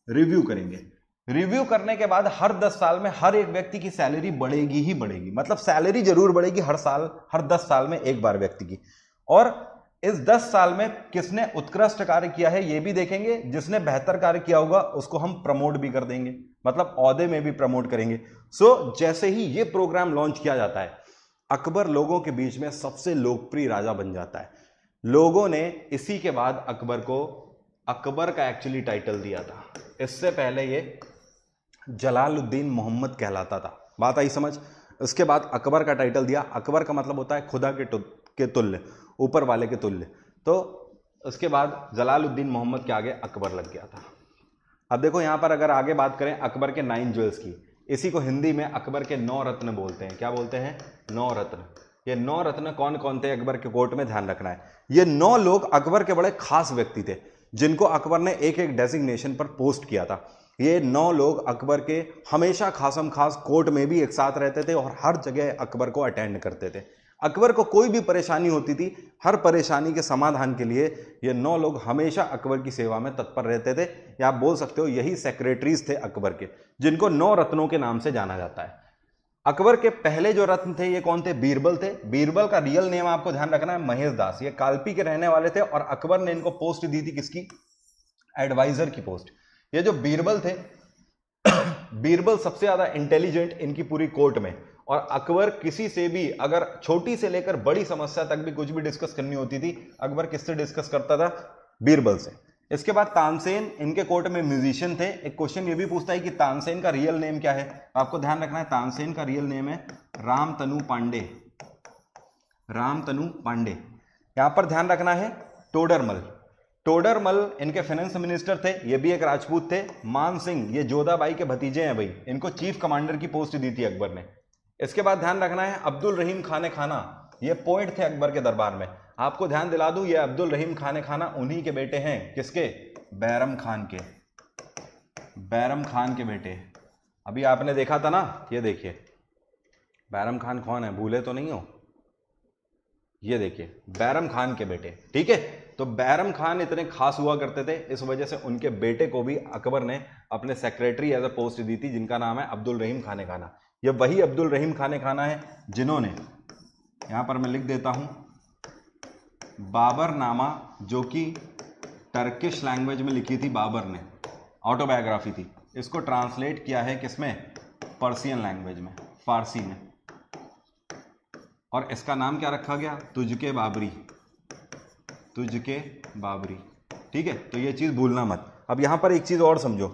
रिव्यू करेंगे। रिव्यू करने के बाद हर 10 साल में हर एक व्यक्ति की सैलरी बढ़ेगी ही बढ़ेगी, मतलब सैलरी जरूर बढ़ेगी हर साल, हर 10 साल में एक बार व्यक्ति की। और इस 10 साल में किसने उत्कृष्ट कार्य किया है ये भी देखेंगे, जिसने बेहतर कार्य किया होगा उसको हम प्रमोट भी कर देंगे, मतलब औहदे में भी प्रमोट करेंगे। जैसे ही ये प्रोग्राम लॉन्च किया जाता है अकबर लोगों के बीच में सबसे लोकप्रिय राजा बन जाता है। लोगों ने इसी के बाद अकबर को अकबर का एक्चुअली टाइटल दिया था, इससे पहले ये जलालुद्दीन मोहम्मद कहलाता था। बात आई समझ। इसके बाद अकबर का टाइटल दिया। अकबर का मतलब होता है खुदा के तुल्य, ऊपर वाले के तुल्य। तो उसके बाद जलालुद्दीन मोहम्मद के आगे अकबर लग गया था। अब देखो यहां पर अगर आगे बात करें अकबर के 9 ज्वेल्स की, इसी को हिंदी में अकबर के 9 रत्न बोलते हैं। क्या बोलते हैं, 9 रत्न। ये 9 रत्न कौन कौन थे अकबर के कोर्ट में, ध्यान रखना है। ये 9 लोग अकबर के बड़े खास व्यक्ति थे जिनको अकबर ने एक एक डेजिग्नेशन पर पोस्ट किया था। ये 9 लोग अकबर के हमेशा खासम खास कोर्ट में भी एक साथ रहते थे और हर जगह अकबर को अटेंड करते थे। अकबर को कोई भी परेशानी होती थी, हर परेशानी के समाधान के लिए ये 9 लोग हमेशा अकबर की सेवा में तत्पर रहते थे, या आप बोल सकते हो यही सेक्रेटरीज थे अकबर के, जिनको 9 रत्नों के नाम से जाना जाता है। अकबर के पहले जो रत्न थे ये कौन थे, बीरबल थे। बीरबल का रियल नेम आपको ध्यान रखना है महेश दास। ये कालपी के रहने वाले थे और अकबर ने इनको पोस्ट दी थी किसकी, एडवाइजर की पोस्ट। ये जो बीरबल थे बीरबल सबसे ज्यादा इंटेलिजेंट इनकी पूरी कोर्ट में, और अकबर किसी से भी अगर छोटी से लेकर बड़ी समस्या तक भी कुछ भी डिस्कस करनी होती थी अकबर किससे डिस्कस करता था, बीरबल से। इसके बाद तानसेन इनके कोर्ट में म्यूजिशियन थे। एक क्वेश्चन ये भी पूछता है कि तानसेन का रियल नेम क्या है, आपको ध्यान रखना है तानसेन का रियल नेम है रामतनु पांडे। रामतनु पांडे। यहां पर ध्यान रखना है टोडरमल। टोडरमल इनके फाइनेंस मिनिस्टर थे, ये भी एक राजपूत थे। मान सिंह ये जोधाबाई के भतीजे हैं भाई, इनको चीफ कमांडर की पोस्ट दी थी अकबर ने। इसके बाद ध्यान रखना है अब्दुल रहीम खाने खाना, ये पोइट थे अकबर के दरबार में। आपको ध्यान दिला दूं ये अब्दुल रहीम खाने खाना उन्हीं के बेटे हैं, किसके, बैरम खान के। बैरम खान के बेटे। अभी आपने देखा था ना, ये देखिए बैरम खान कौन है, भूले तो नहीं हो, ये देखिए बैरम खान के बेटे, ठीक है। तो बैरम खान इतने खास हुआ करते थे, इस वजह से उनके बेटे को भी अकबर ने अपने सेक्रेटरी एज अ पोस्ट दी थी, जिनका नाम है अब्दुल रहीम खाने खाना। ये वही अब्दुल रहीम खाने खाना है जिन्होंने, यहां पर मैं लिख देता हूं, बाबरनामा, जो कि टर्किश लैंग्वेज में लिखी थी बाबर ने, ऑटोबायोग्राफी थी, इसको ट्रांसलेट किया है किसमें, पर्शियन लैंग्वेज में, फारसी में, और इसका नाम क्या रखा गया, तुझके बाबरी, तुझके बाबरी। ठीक है, तो ये चीज भूलना मत। अब यहां पर एक चीज और समझो,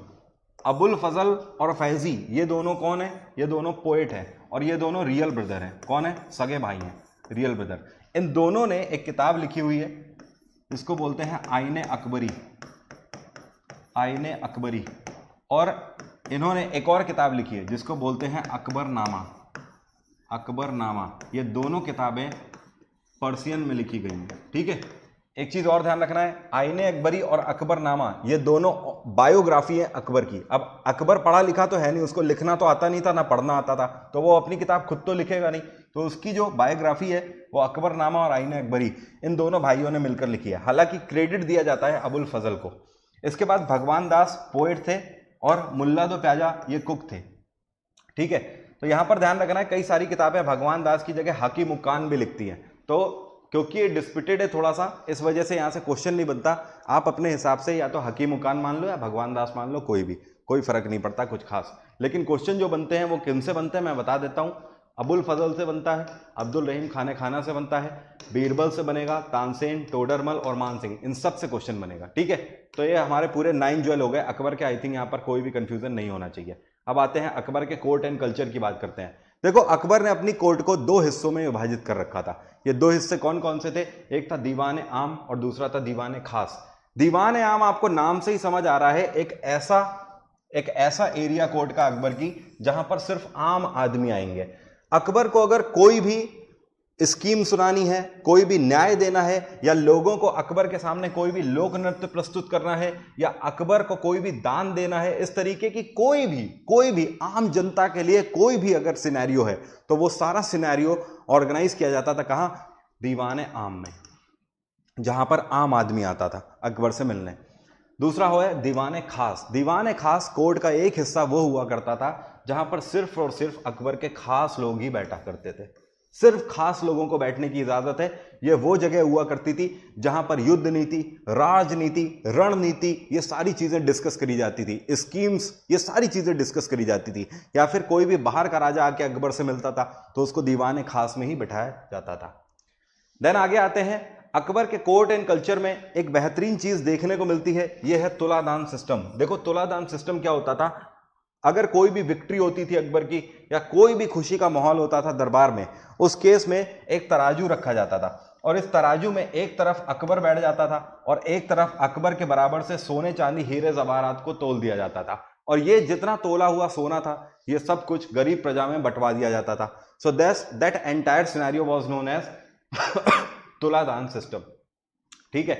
अबुल फजल और फैजी ये दोनों कौन है, ये दोनों पोएट हैं और ये दोनों रियल ब्रदर हैं। कौन है, सगे भाई हैं, रियल ब्रदर। इन दोनों ने एक किताब लिखी हुई है, इसको बोलते हैं आईने अकबरी, आईने अकबरी, और इन्होंने एक और किताब लिखी है जिसको बोलते हैं अकबरनामा, अकबरनामा। ये दोनों किताबें पर्शियन में लिखी गई हैं। ठीक है, एक चीज और ध्यान रखना है, आईने अकबरी और अकबरनामा ये दोनों बायोग्राफी है अकबर की। अब अकबर पढ़ा लिखा तो है नहीं, उसको लिखना तो आता नहीं था, ना पढ़ना आता था, तो वो अपनी किताब खुद तो लिखेगा नहीं, तो उसकी जो बायोग्राफी है वो अकबरनामा और आईने अकबरी इन दोनों भाइयों ने मिलकर लिखी है। हालांकि क्रेडिट दिया जाता है अबुल फजल को। इसके बाद भगवान दास पोएट थे और मुल्ला दो प्याजा ये कुक थे। ठीक है, तो यहां पर ध्यान रखना है, कई सारी किताबें भगवान दास की जगह हाकी मुकान भी लिखती हैं, तो क्योंकि ये डिस्प्यूटेड है थोड़ा सा, इस वजह से यहां से क्वेश्चन नहीं बनता। आप अपने हिसाब से या तो हकीम मुकान मान लो या भगवान दास मान लो, कोई भी, कोई फर्क नहीं पड़ता कुछ खास। लेकिन क्वेश्चन जो बनते हैं वो किन से बनते हैं मैं बता देता हूं। अबुल फजल से बनता है, अब्दुल रहीम खाने खाना से बनता है, बीरबल से बनेगा, तानसेन, टोडरमल और मान सिंह, इन सब से क्वेश्चन बनेगा। ठीक है, तो ये हमारे पूरे 9 ज्वेल हो गए अकबर के। आई थिंक यहाँ पर कोई भी कंफ्यूजन नहीं होना चाहिए। अब आते हैं अकबर के कोर्ट एंड कल्चर की बात करते हैं। देखो, अकबर ने अपनी कोर्ट को 2 हिस्सों में विभाजित कर रखा था। ये 2 हिस्से कौन कौन से थे, एक था दीवान आम और दूसरा था दीवान खास। दीवान आम आपको नाम से ही समझ आ रहा है, एक ऐसा एरिया कोर्ट का अकबर की जहां पर सिर्फ आम आदमी आएंगे। अकबर को अगर कोई भी स्कीम सुनानी है, कोई भी न्याय देना है, या लोगों को अकबर के सामने कोई भी लोक नृत्य प्रस्तुत करना है, या अकबर को कोई भी दान देना है, इस तरीके की कोई भी आम जनता के लिए कोई भी अगर सिनेरियो है, तो वो सारा सिनेरियो ऑर्गेनाइज किया जाता था कहां, दीवान आम में, जहां पर आम आदमी आता था अकबर से मिलने। दूसरा हो है दीवान खास। दीवान खास कोर्ट का एक हिस्सा वो हुआ करता था जहां पर सिर्फ और सिर्फ अकबर के खास लोग ही बैठा करते थे, सिर्फ खास लोगों को बैठने की इजाजत है। यह वो जगह हुआ करती थी जहां पर युद्ध नीति, राजनीति, रणनीति, ये सारी चीजें डिस्कस करी जाती थी, स्कीम्स, ये सारी चीजें डिस्कस करी जाती थी। या फिर कोई भी बाहर का राजा आके अकबर से मिलता था तो उसको दीवान खास में ही बिठाया जाता था। देन आगे आते हैं, अकबर के कोर्ट एंड कल्चर में एक बेहतरीन चीज देखने को मिलती है, यह है तुलादान सिस्टम। देखो, तुलादान सिस्टम क्या होता था, अगर कोई भी विक्ट्री होती थी अकबर की, या कोई भी खुशी का माहौल होता था दरबार में, उस केस में एक तराजू रखा जाता था, और इस तराजू में एक तरफ अकबर बैठ जाता था और एक तरफ अकबर के बराबर से सोने चांदी हीरे जवाहरात को तोल दिया जाता था, और ये जितना तोला हुआ सोना था ये सब कुछ गरीब प्रजा में बंटवा दिया जाता था। So that entire scenario was known as tuladan system. ठीक है,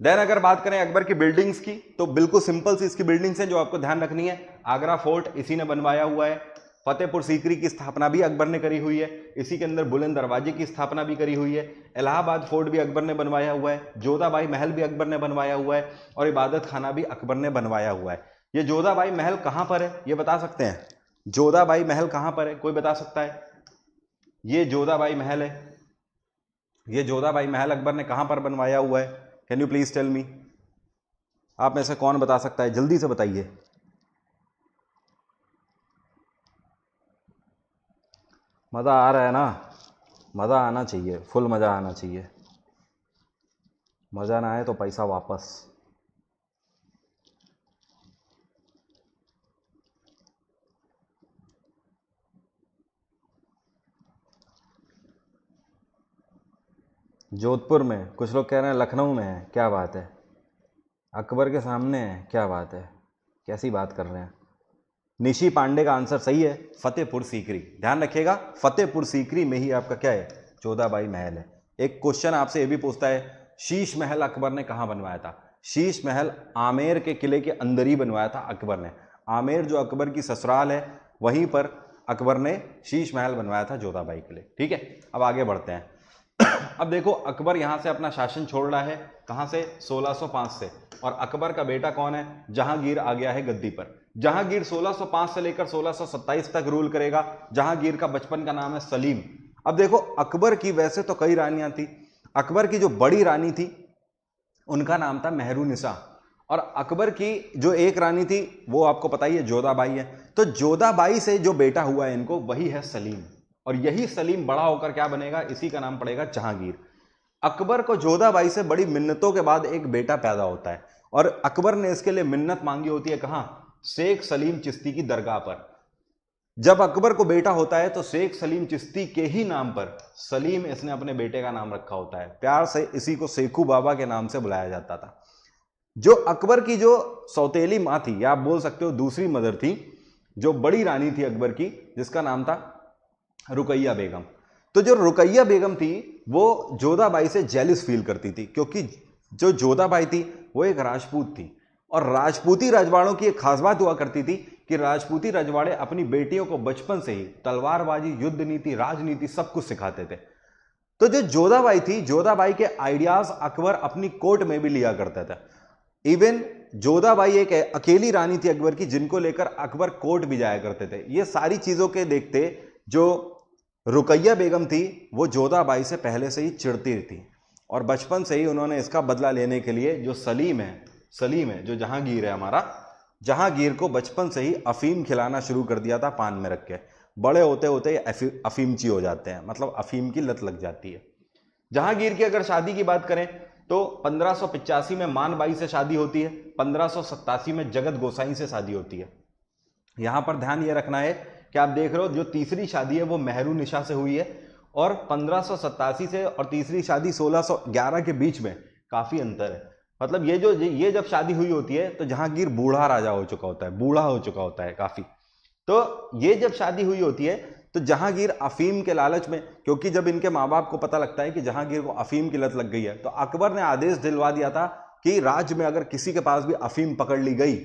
देन अगर बात करें अकबर की बिल्डिंग्स की, तो बिल्कुल सिंपल सी इसकी बिल्डिंग्स हैं जो आपको ध्यान रखनी है। आगरा फोर्ट इसी ने बनवाया हुआ है, फतेहपुर सीकरी की स्थापना भी अकबर ने करी हुई है, इसी के अंदर बुलंद दरवाजे की स्थापना भी करी हुई है, इलाहाबाद फोर्ट भी अकबर ने बनवाया हुआ है, जोधाबाई महल भी अकबर ने बनवाया हुआ है, और इबादत खाना भी अकबर ने बनवाया हुआ है। ये जोधाबाई महल कहां पर है, ये बता सकते हैं? जोधाबाई महल कहां पर है, कोई बता सकता है? ये जोधाबाई महल है, ये जोधाबाई महल अकबर ने कहां पर बनवाया हुआ है? Can you please tell me? आप में से कौन बता सकता है, जल्दी से बताइए। मजा आ रहा है ना? मजा आना चाहिए, फुल मजा आना चाहिए। मजा ना आए तो पैसा वापस। जोधपुर में, कुछ लोग कह रहे हैं लखनऊ में है, क्या बात है? अकबर के सामने है, क्या बात है? कैसी बात कर रहे हैं? निशी पांडे का आंसर सही है, फतेहपुर सीकरी। ध्यान रखिएगा, फतेहपुर सीकरी में ही आपका क्या है, जोधाबाई महल है। एक क्वेश्चन आपसे ये भी पूछता है, शीश महल अकबर ने कहाँ बनवाया था? शीश महल आमेर के किले के अंदर ही बनवाया था अकबर ने। आमेर जो अकबर की ससुराल है, वहीं पर अकबर ने शीश महल बनवाया था जोधाबाई के लिए। ठीक है, अब आगे बढ़ते हैं। अब देखो अकबर यहां से अपना शासन छोड़ रहा है, कहां से, 1605 से, और अकबर का बेटा कौन है, जहांगीर आ गया है गद्दी पर। जहांगीर 1605 से लेकर 1627 तक रूल करेगा। जहांगीर का बचपन का नाम है सलीम। अब देखो अकबर की वैसे तो कई रानियां थी, अकबर की जो बड़ी रानी थी उनका नाम था मेहरुनिसा, और अकबर की जो एक रानी थी वो आपको पता ही है जोधाबाई है। तो जोधाबाई से जो बेटा हुआ है इनको वही है सलीम, और यही सलीम बड़ा होकर क्या बनेगा, इसी का नाम पड़ेगा जहांगीर। अकबर को जोधाबाई से बड़ी मिन्नतों के बाद एक बेटा पैदा होता है, और अकबर ने इसके लिए मिन्नत मांगी होती है कहां, शेख सलीम चिश्ती की दरगाह पर। जब अकबर को बेटा होता है तो शेख सलीम चिश्ती के ही नाम पर सलीम इसने अपने बेटे का नाम रखा होता है, प्यार से इसी को शेखू बाबा के नाम से बुलाया जाता था। जो अकबर की जो सौतेली मां थी, या आप बोल सकते हो दूसरी मदर थी, जो बड़ी रानी थी अकबर की, जिसका नाम था रुकैया बेगम। तो जो रुकैया बेगम थी वो जोधाबाई से जेलिस फील करती थी, क्योंकि जो जोधाबाई थी वो एक राजपूत थी, और राजपूती रजवाड़ों की एक खास बात हुआ करती थी कि राजपूती रजवाड़े अपनी बेटियों को बचपन से ही तलवारबाजी, युद्ध नीति, राजनीति सब कुछ सिखाते थे। तो जो जोधाबाई थी, जोधाबाई के आइडियाज अकबर अपनी कोर्ट में भी लिया करता था। इवन जोधाबाई एक अकेली रानी थी अकबर की, जिनको लेकर अकबर कोर्ट भी जाया करते थे। ये सारी चीजों के देखते जो रुकैया बेगम थी वो जोधाबाई से पहले से ही चिढ़ती थी, और बचपन से ही उन्होंने इसका बदला लेने के लिए जो सलीम है जो जहांगीर है हमारा, जहांगीर को बचपन से ही अफीम खिलाना शुरू कर दिया था पान में रख के। बड़े होते होते अफीमची हो जाते हैं, मतलब अफीम की लत लग जाती है। जहांगीर की अगर शादी की बात करें तो 1585 में मानबाई से शादी होती है, 1587 में जगत गोसाई से शादी होती है। यहां पर ध्यान यह रखना है कि आप देख रहे हो जो तीसरी शादी है वो मेहरुनिसा से हुई है, और 1587 से और तीसरी शादी 1611 के बीच में काफी अंतर है। मतलब ये जब शादी हुई होती है तो जहांगीर बूढ़ा राजा हो चुका होता है, बूढ़ा हो चुका होता है काफी। तो ये जब शादी हुई होती है तो जहांगीर अफीम के लालच में, क्योंकि जब इनके माँ बाप को पता लगता है कि जहांगीर को अफीम की लत लग गई है, तो अकबर ने आदेश दिलवा दिया था कि राज्य में अगर किसी के पास भी अफीम पकड़ ली गई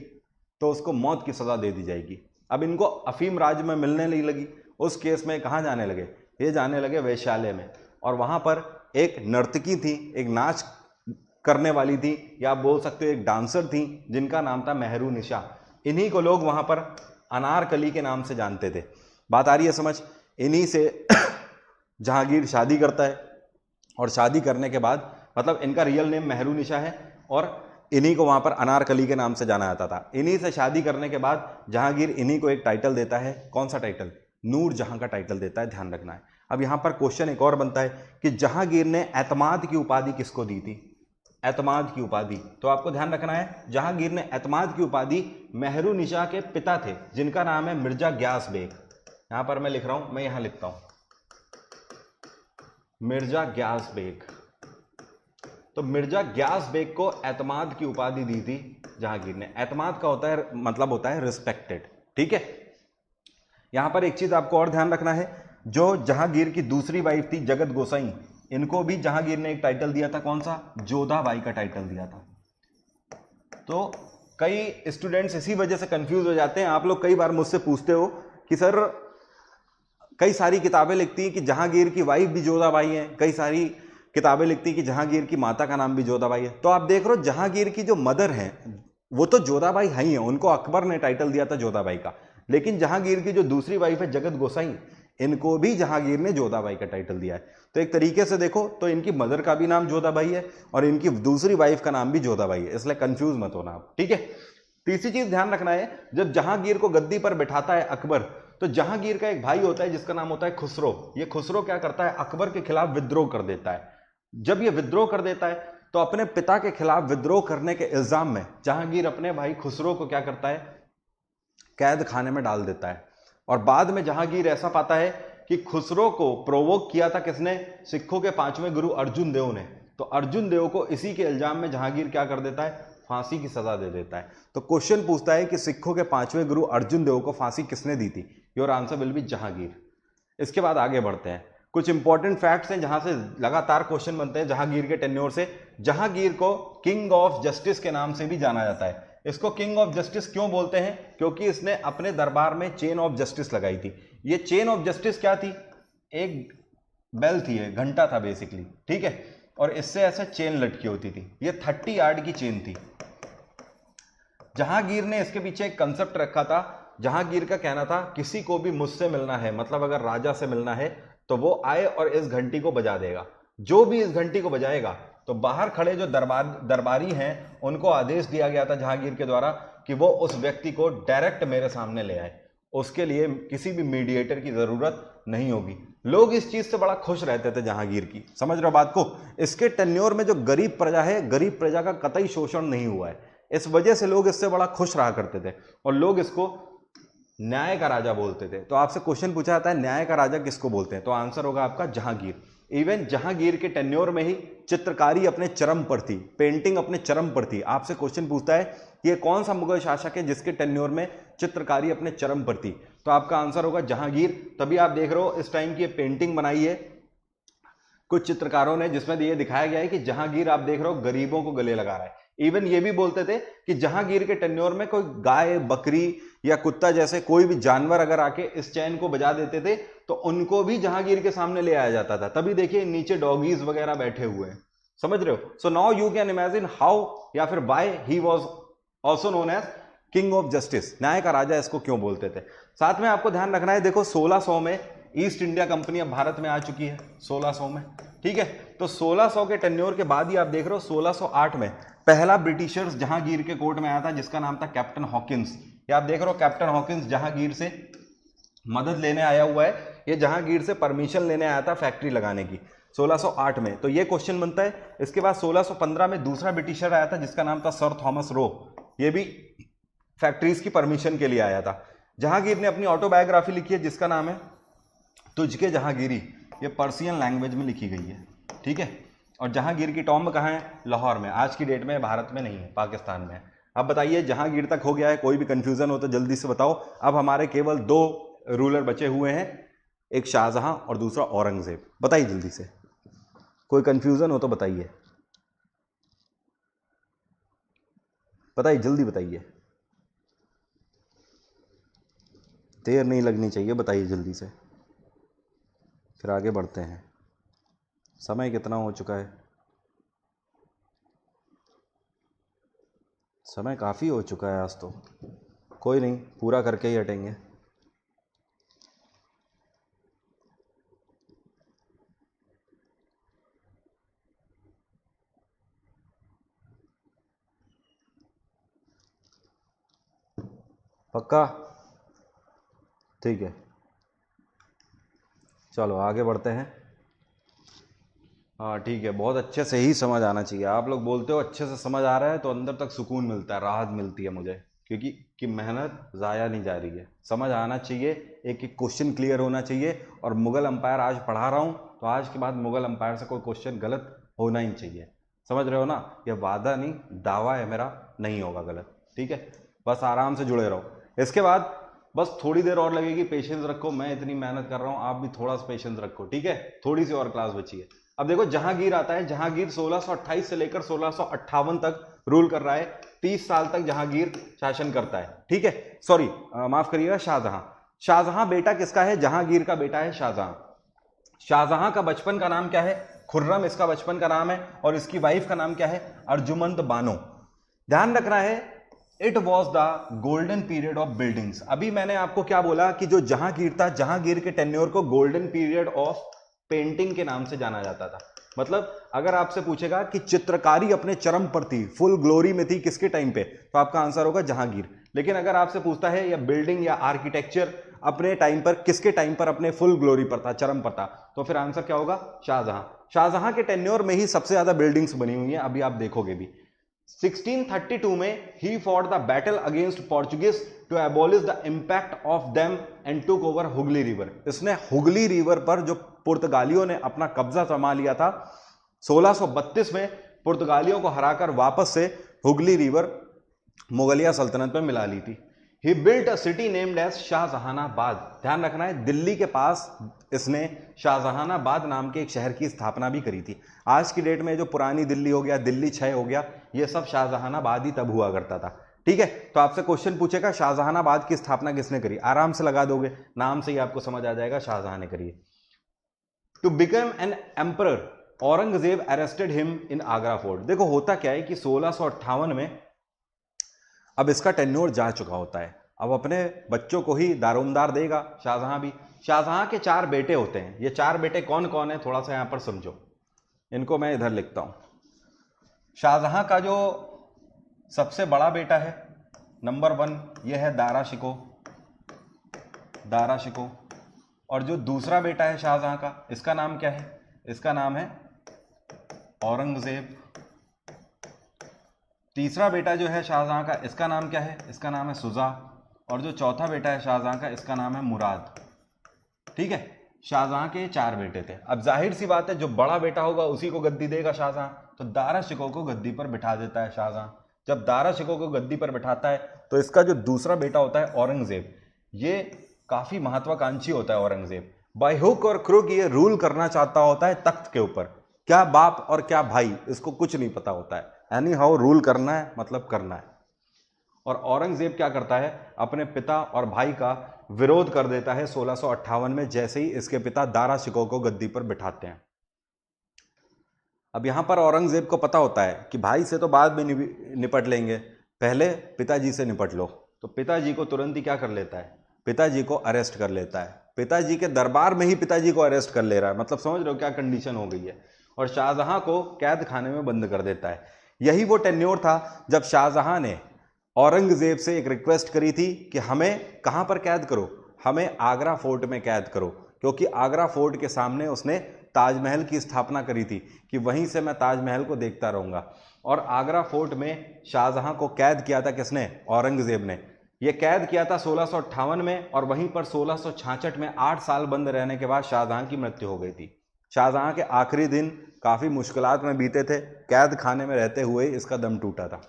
तो उसको मौत की सजा दे दी जाएगी। अब इनको अफीम राज्य में मिलने नहीं लगी, उस केस में कहाँ जाने लगे, ये जाने लगे वैश्यालय में, और वहां पर एक नर्तकी थी, एक नाच करने वाली थी, या आप बोल सकते हो एक डांसर थी, जिनका नाम था मेहरुनिसा। इन्हीं को लोग वहां पर अनारकली के नाम से जानते थे। बात आ रही है समझ। इन्हीं से जहांगीर शादी करता है, और शादी करने के बाद, मतलब इनका रियल नेम मेहरुनिसा है, और इन्हीं को वहां पर अनारकली के नाम से जाना जाता था। इन्हीं से शादी करने के बाद जहांगीर इन्हीं को एक टाइटल देता है, कौन सा टाइटल, नूर जहां का टाइटल देता है, ध्यान रखना है। अब यहां पर क्वेश्चन एक और बनता है कि जहांगीर ने एतमाद की उपाधि किसको दी थी, एतमाद की उपाधि। तो आपको ध्यान रखना है जहांगीर ने एतमाद की उपाधि मेहरुनिसा के पिता थे, जिनका नाम है मिर्जा ग्यास बेग। यहां पर मैं लिख रहा हूं, मैं यहां लिखता हूं मिर्जा ग्यास बेग। तो मिर्जा ग्यास बेग को एतमाद की उपाधि दी थी जहांगीर ने। एतमाद का होता है मतलब होता है रिस्पेक्टेड, ठीक है। यहां पर एक चीज आपको और ध्यान रखना है, जो जहांगीर की दूसरी वाइफ थी जगत गोसाई, इनको भी जहांगीर ने एक टाइटल दिया था, कौन सा, जोधाबाई का टाइटल दिया था। तो कई स्टूडेंट्स इसी वजह से कंफ्यूज हो जाते हैं। आप लोग कई बार मुझसे पूछते हो कि सर कई सारी किताबें लिखती हैं कि जहांगीर की वाइफ भी जोधाबाई है, कई सारी किताबें लिखती हैं कि जहांगीर की माता का नाम भी जोधाबाई है। तो आप देख रहे हो जहांगीर की जो मदर है वो तो जोधाबाई है ही है, उनको अकबर ने टाइटल दिया था जोधाबाई का, लेकिन जहांगीर की जो दूसरी वाइफ है जगत गोसाई, इनको भी जहांगीर ने जोधाबाई का टाइटल दिया है। तो एक तरीके से देखो तो इनकी मदर का भी नाम जोधाबाई है और इनकी दूसरी वाइफ का नाम भी जोधाबाई है, इसलिए कंफ्यूज मत होना आप, ठीक है। तीसरी चीज ध्यान रखना है, जब जहांगीर को गद्दी पर बैठाता है अकबर, तो जहांगीर का एक भाई होता है जिसका नाम होता है खुसरो। ये खुसरो क्या करता है, अकबर के खिलाफ विद्रोह कर देता है। जब ये विद्रोह कर देता है तो अपने पिता के खिलाफ विद्रोह करने के इल्जाम में जहांगीर अपने भाई खुसरो को क्या करता है, कैद खाने में डाल देता है। और बाद में जहांगीर ऐसा पाता है कि खुसरो को प्रोवोक किया था किसने, सिखों के 5वें गुरु अर्जुन देव ने। तो अर्जुन देव को इसी के इल्जाम में जहांगीर क्या कर देता है, फांसी की सजा दे देता है। तो क्वेश्चन पूछता है कि सिखों के 5वें गुरु अर्जुन देव को फांसी किसने दी थी, your answer will B Jahangir. इसके बाद आगे बढ़ते हैं, कुछ इंपॉर्टेंट फैक्ट्स हैं जहां से लगातार क्वेश्चन बनते हैं जहांगीर के टेन्योर से। जहांगीर को किंग ऑफ जस्टिस के नाम से भी जाना जाता है। इसको किंग ऑफ जस्टिस क्यों बोलते हैं, क्योंकि इसने अपने दरबार में चेन ऑफ जस्टिस लगाई थी। ये चेन ऑफ जस्टिस क्या थी, एक बेल थी, ये घंटा था बेसिकली, ठीक है, और इससे ऐसे चेन लटकी होती थी। ये 30 यार्ड की चेन थी। जहांगीर ने इसके पीछे एक कंसेप्ट रखा था। जहांगीर का कहना था किसी को भी मुझसे मिलना है, मतलब अगर राजा से मिलना है तो वो आए और इस घंटी को बजा देगा। जो भी इस घंटी को बजाएगा, तो बाहर खड़े जो दरबारी हैं उनको आदेश दिया गया था जहांगीर के द्वारा कि वो उस व्यक्ति को डायरेक्ट मेरे सामने ले आए। उसके लिए किसी भी मीडिएटर की जरूरत नहीं होगी। लोग इस चीज से बड़ा खुश रहते थे जहांगीर की, समझ रहे हो बात को। इसके टेन्योर में जो गरीब प्रजा है, गरीब प्रजा का कतई शोषण नहीं हुआ है, इस वजह से लोग इससे बड़ा खुश रहा करते थे और लोग इसको न्याय का राजा बोलते थे। तो आपसे क्वेश्चन पूछा जाता है न्याय का राजा किसको बोलते हैं, तो आंसर होगा आपका जहांगीर। इवन जहांगीर के टेन्योर में ही चित्रकारी अपने चरम पर थी, पेंटिंग अपने चरम पर थी। आपसे क्वेश्चन पूछता है ये कौन सा मुगल शासक है जिसके टेन्योर में चित्रकारी अपने चरम पर थी, तो आपका आंसर होगा जहांगीर। तभी आप देख रहे हो इस टाइम की ये पेंटिंग बनाई है कुछ चित्रकारों ने, जिसमें ये दिखाया गया है कि जहांगीर आप देख रहे हो गरीबों को गले लगा रहा है। इवन ये भी बोलते थे कि जहांगीर के टेन्योर में कोई गाय, बकरी या कुत्ता जैसे कोई भी जानवर अगर आके इस चैन को बजा देते थे तो उनको भी जहांगीर के सामने ले आया जाता था। तभी देखिए नीचे डॉगीज वगैरह बैठे हुए हैं, समझ रहे हो। So now you can imagine how या फिर why he was also known as king of justice, न्याय का राजा इसको क्यों बोलते थे। साथ में आपको ध्यान रखना है, देखो 1600 में ईस्ट इंडिया कंपनी अब भारत में आ चुकी है, 1600 में, ठीक है। तो 1600 के टेन्योर के बाद ही आप देख रहे हो 1608 में पहला ब्रिटिशर्स जहांगीर के कोर्ट में आया था, जिसका नाम था कैप्टन हॉकिंस। ये आप देख रहे हो कैप्टन हॉकिंस जहांगीर से मदद लेने आया हुआ है। ये जहांगीर से परमिशन लेने आया था फैक्ट्री लगाने की 1608 में। तो ये क्वेश्चन बनता है। इसके बाद 1615 में दूसरा ब्रिटिशर आया था जिसका नाम था सर थॉमस रो। ये भी फैक्ट्रीज की परमिशन के लिए आया था। जहांगीर ने अपनी ऑटोबायोग्राफी लिखी है जिसका नाम है तुझके जहांगीरी। ये पर्सियन लैंग्वेज में लिखी गई है, ठीक है। और जहांगीर की टॉम्ब कहाँ है? लाहौर में। आज की डेट में भारत में नहीं है, पाकिस्तान में है। अब बताइए जहांगीर तक हो गया है, कोई भी कंफ्यूजन हो तो जल्दी से बताओ। अब हमारे केवल 2 रूलर बचे हुए हैं, एक शाहजहां और दूसरा औरंगजेब। बताइए जल्दी से, कोई कंफ्यूजन हो तो बताइए, बताइए जल्दी बताइए, देर नहीं लगनी चाहिए, बताइए जल्दी से, फिर आगे बढ़ते हैं। समय कितना हो चुका है? समय काफ़ी हो चुका है आज तो। कोई नहीं, पूरा करके ही हटेंगे। पक्का? ठीक है, चलो आगे बढ़ते हैं। हाँ ठीक है, बहुत अच्छे से ही समझ आना चाहिए। आप लोग बोलते हो अच्छे से समझ आ रहा है तो अंदर तक सुकून मिलता है, राहत मिलती है मुझे, क्योंकि मेहनत ज़ाया नहीं जा रही है। समझ आना चाहिए, एक एक क्वेश्चन क्लियर होना चाहिए। और मुगल अंपायर आज पढ़ा रहा हूँ तो आज के बाद मुगल अंपायर से कोई क्वेश्चन गलत होना ही चाहिए, समझ रहे हो ना। यह वादा नहीं, दावा है मेरा, नहीं होगा गलत, ठीक है। बस आराम से जुड़े रहो। इसके बाद बस थोड़ी देर और लगेगी, पेशेंस रखो। मैं इतनी मेहनत कर रहा हूँ, आप भी थोड़ा सा पेशेंस रखो, ठीक है। थोड़ी सी और क्लास बची है। अब देखो जहांगीर आता है। जहांगीर 1628 से लेकर 1658 तक रूल कर रहा है। 30 साल तक जहांगीर शासन करता है, ठीक है। सॉरी, माफ करिएगा, शाहजहां। शाहजहां बेटा किसका है? जहांगीर का बेटा है शाहजहां। शाहजहां का बचपन का नाम क्या है? खुर्रम इसका बचपन का नाम है। और इसकी वाइफ का नाम क्या है? अर्जुमंद बानो। ध्यान रखना है, it was the golden period of buildings. अभी मैंने आपको क्या बोला कि जो जहांगीर था, जहांगीर के टेन्योर को गोल्डन पीरियड ऑफ पेंटिंग के नाम से जाना जाता था। मतलब अगर आपसे पूछेगा कि चित्रकारी अपने चरम पर थी, फुल ग्लोरी में थी, किसके टाइम पे, तो आपका आंसर होगा जहांगीर। लेकिन अगर आपसे पूछता है या बिल्डिंग या आर्किटेक्चर अपने टाइम पर, किसके टाइम पर अपने फुल ग्लोरी पर था, चरम पर था, तो फिर आंसर क्या होगा? शाहजहां। शाहजहां के टेन्योर में ही सबसे ज्यादा बिल्डिंग्स बनी हुई हैं, अभी आप देखोगे भी। 1632 में he fought the battle against Portuguese to abolish the impact of them and took over Hooghly river. इसने हुगली रिवर पर जो पुर्तगालियों ने अपना कब्जा जमा लिया था, 1632 में पुर्तगालियों को हराकर वापस से हुगली रिवर मुगलिया सल्तनत में मिला ली थी। He built a city named as Shahjahanabad. ध्यान रखना है, दिल्ली के पास इसने शाहजहानाबाद नाम के एक शहर की स्थापना भी करी थी। आज की डेट में जो पुरानी दिल्ली हो गया, दिल्ली 6 हो गया, ये सब शाहजहानाबाद ही तब हुआ करता था, ठीक है। तो आपसे क्वेश्चन पूछेगा शाहजहानाबाद की स्थापना किसने करी, आराम से लगा दोगे, नाम से ही आपको समझ आ जाएगा, शाहजहां ने करी है। To become an emperor Aurangzeb arrested him in Agra fort. देखो होता क्या है कि 1658 में अब इसका टेन्योर जा चुका होता है, अब अपने बच्चों को ही दारोमदार देगा शाहजहां भी। शाहजहां के 4 बेटे होते हैं, ये 4 बेटे कौन कौन है थोड़ा सा यहां पर समझो, इनको मैं इधर लिखता हूं। शाहजहां का जो सबसे बड़ा बेटा है नंबर 1 ये है दारा शिकोह, दारा शिकोह। और जो दूसरा बेटा है शाहजहां का, इसका नाम क्या है, इसका नाम है औरंगजेब। तीसरा बेटा जो है शाहजहां का, इसका नाम क्या है, इसका नाम है सुजा। और जो चौथा बेटा है शाहजहां का, इसका नाम है मुराद। ठीक है, शाहजहां के 4 बेटे थे। अब जाहिर सी बात है जो बड़ा बेटा होगा उसी को गद्दी देगा शाहजहां, तो दारा शिकोह को गद्दी पर बिठा देता है शाहजहां। जब दारा शिकोह को गद्दी पर बिठाता है तो इसका जो दूसरा बेटा होता है औरंगजेब, ये काफी महत्वाकांक्षी होता है औरंगजेब। बाय हुक और क्रुक ये रूल करना चाहता होता है तख्त के ऊपर, क्या बाप और क्या भाई इसको कुछ नहीं पता होता है, एनी हाउ रूल करना है मतलब करना है। और औरंगजेब क्या करता है, अपने पिता और भाई का विरोध कर देता है 1658 में, जैसे ही इसके पिता दारा शिकोह को गद्दी पर बिठाते हैं। अब यहां पर औरंगजेब को पता होता है कि भाई से तो बाद में निपट लेंगे, पहले पिताजी से निपट लो। तो पिताजी को तुरंत ही क्या कर लेता है, पिताजी को अरेस्ट कर लेता है। पिताजी के दरबार में ही पिताजी को अरेस्ट कर ले रहा है, मतलब समझ रहे हो क्या कंडीशन हो गई है। और शाहजहां को कैद खाने में बंद कर देता है। यही वो टेन्योर था जब शाहजहां ने औरंगजेब से एक रिक्वेस्ट करी थी कि हमें कहां पर कैद करो, हमें आगरा फोर्ट में कैद करो, क्योंकि आगरा फोर्ट के सामने उसने ताजमहल की स्थापना करी थी कि वहीं से मैं ताजमहल को देखता रहूंगा। और आगरा फोर्ट में शाहजहां को कैद किया था किसने, औरंगजेब ने। यह कैद किया था 1658 में, और वहीं पर 1666 में 8 साल बंद रहने के बाद शाहजहां की मृत्यु हो गई थी। शाहजहां के आखिरी दिन काफी मुश्किलात में बीते थे, कैद खाने में रहते हुए इसका दम टूटा था।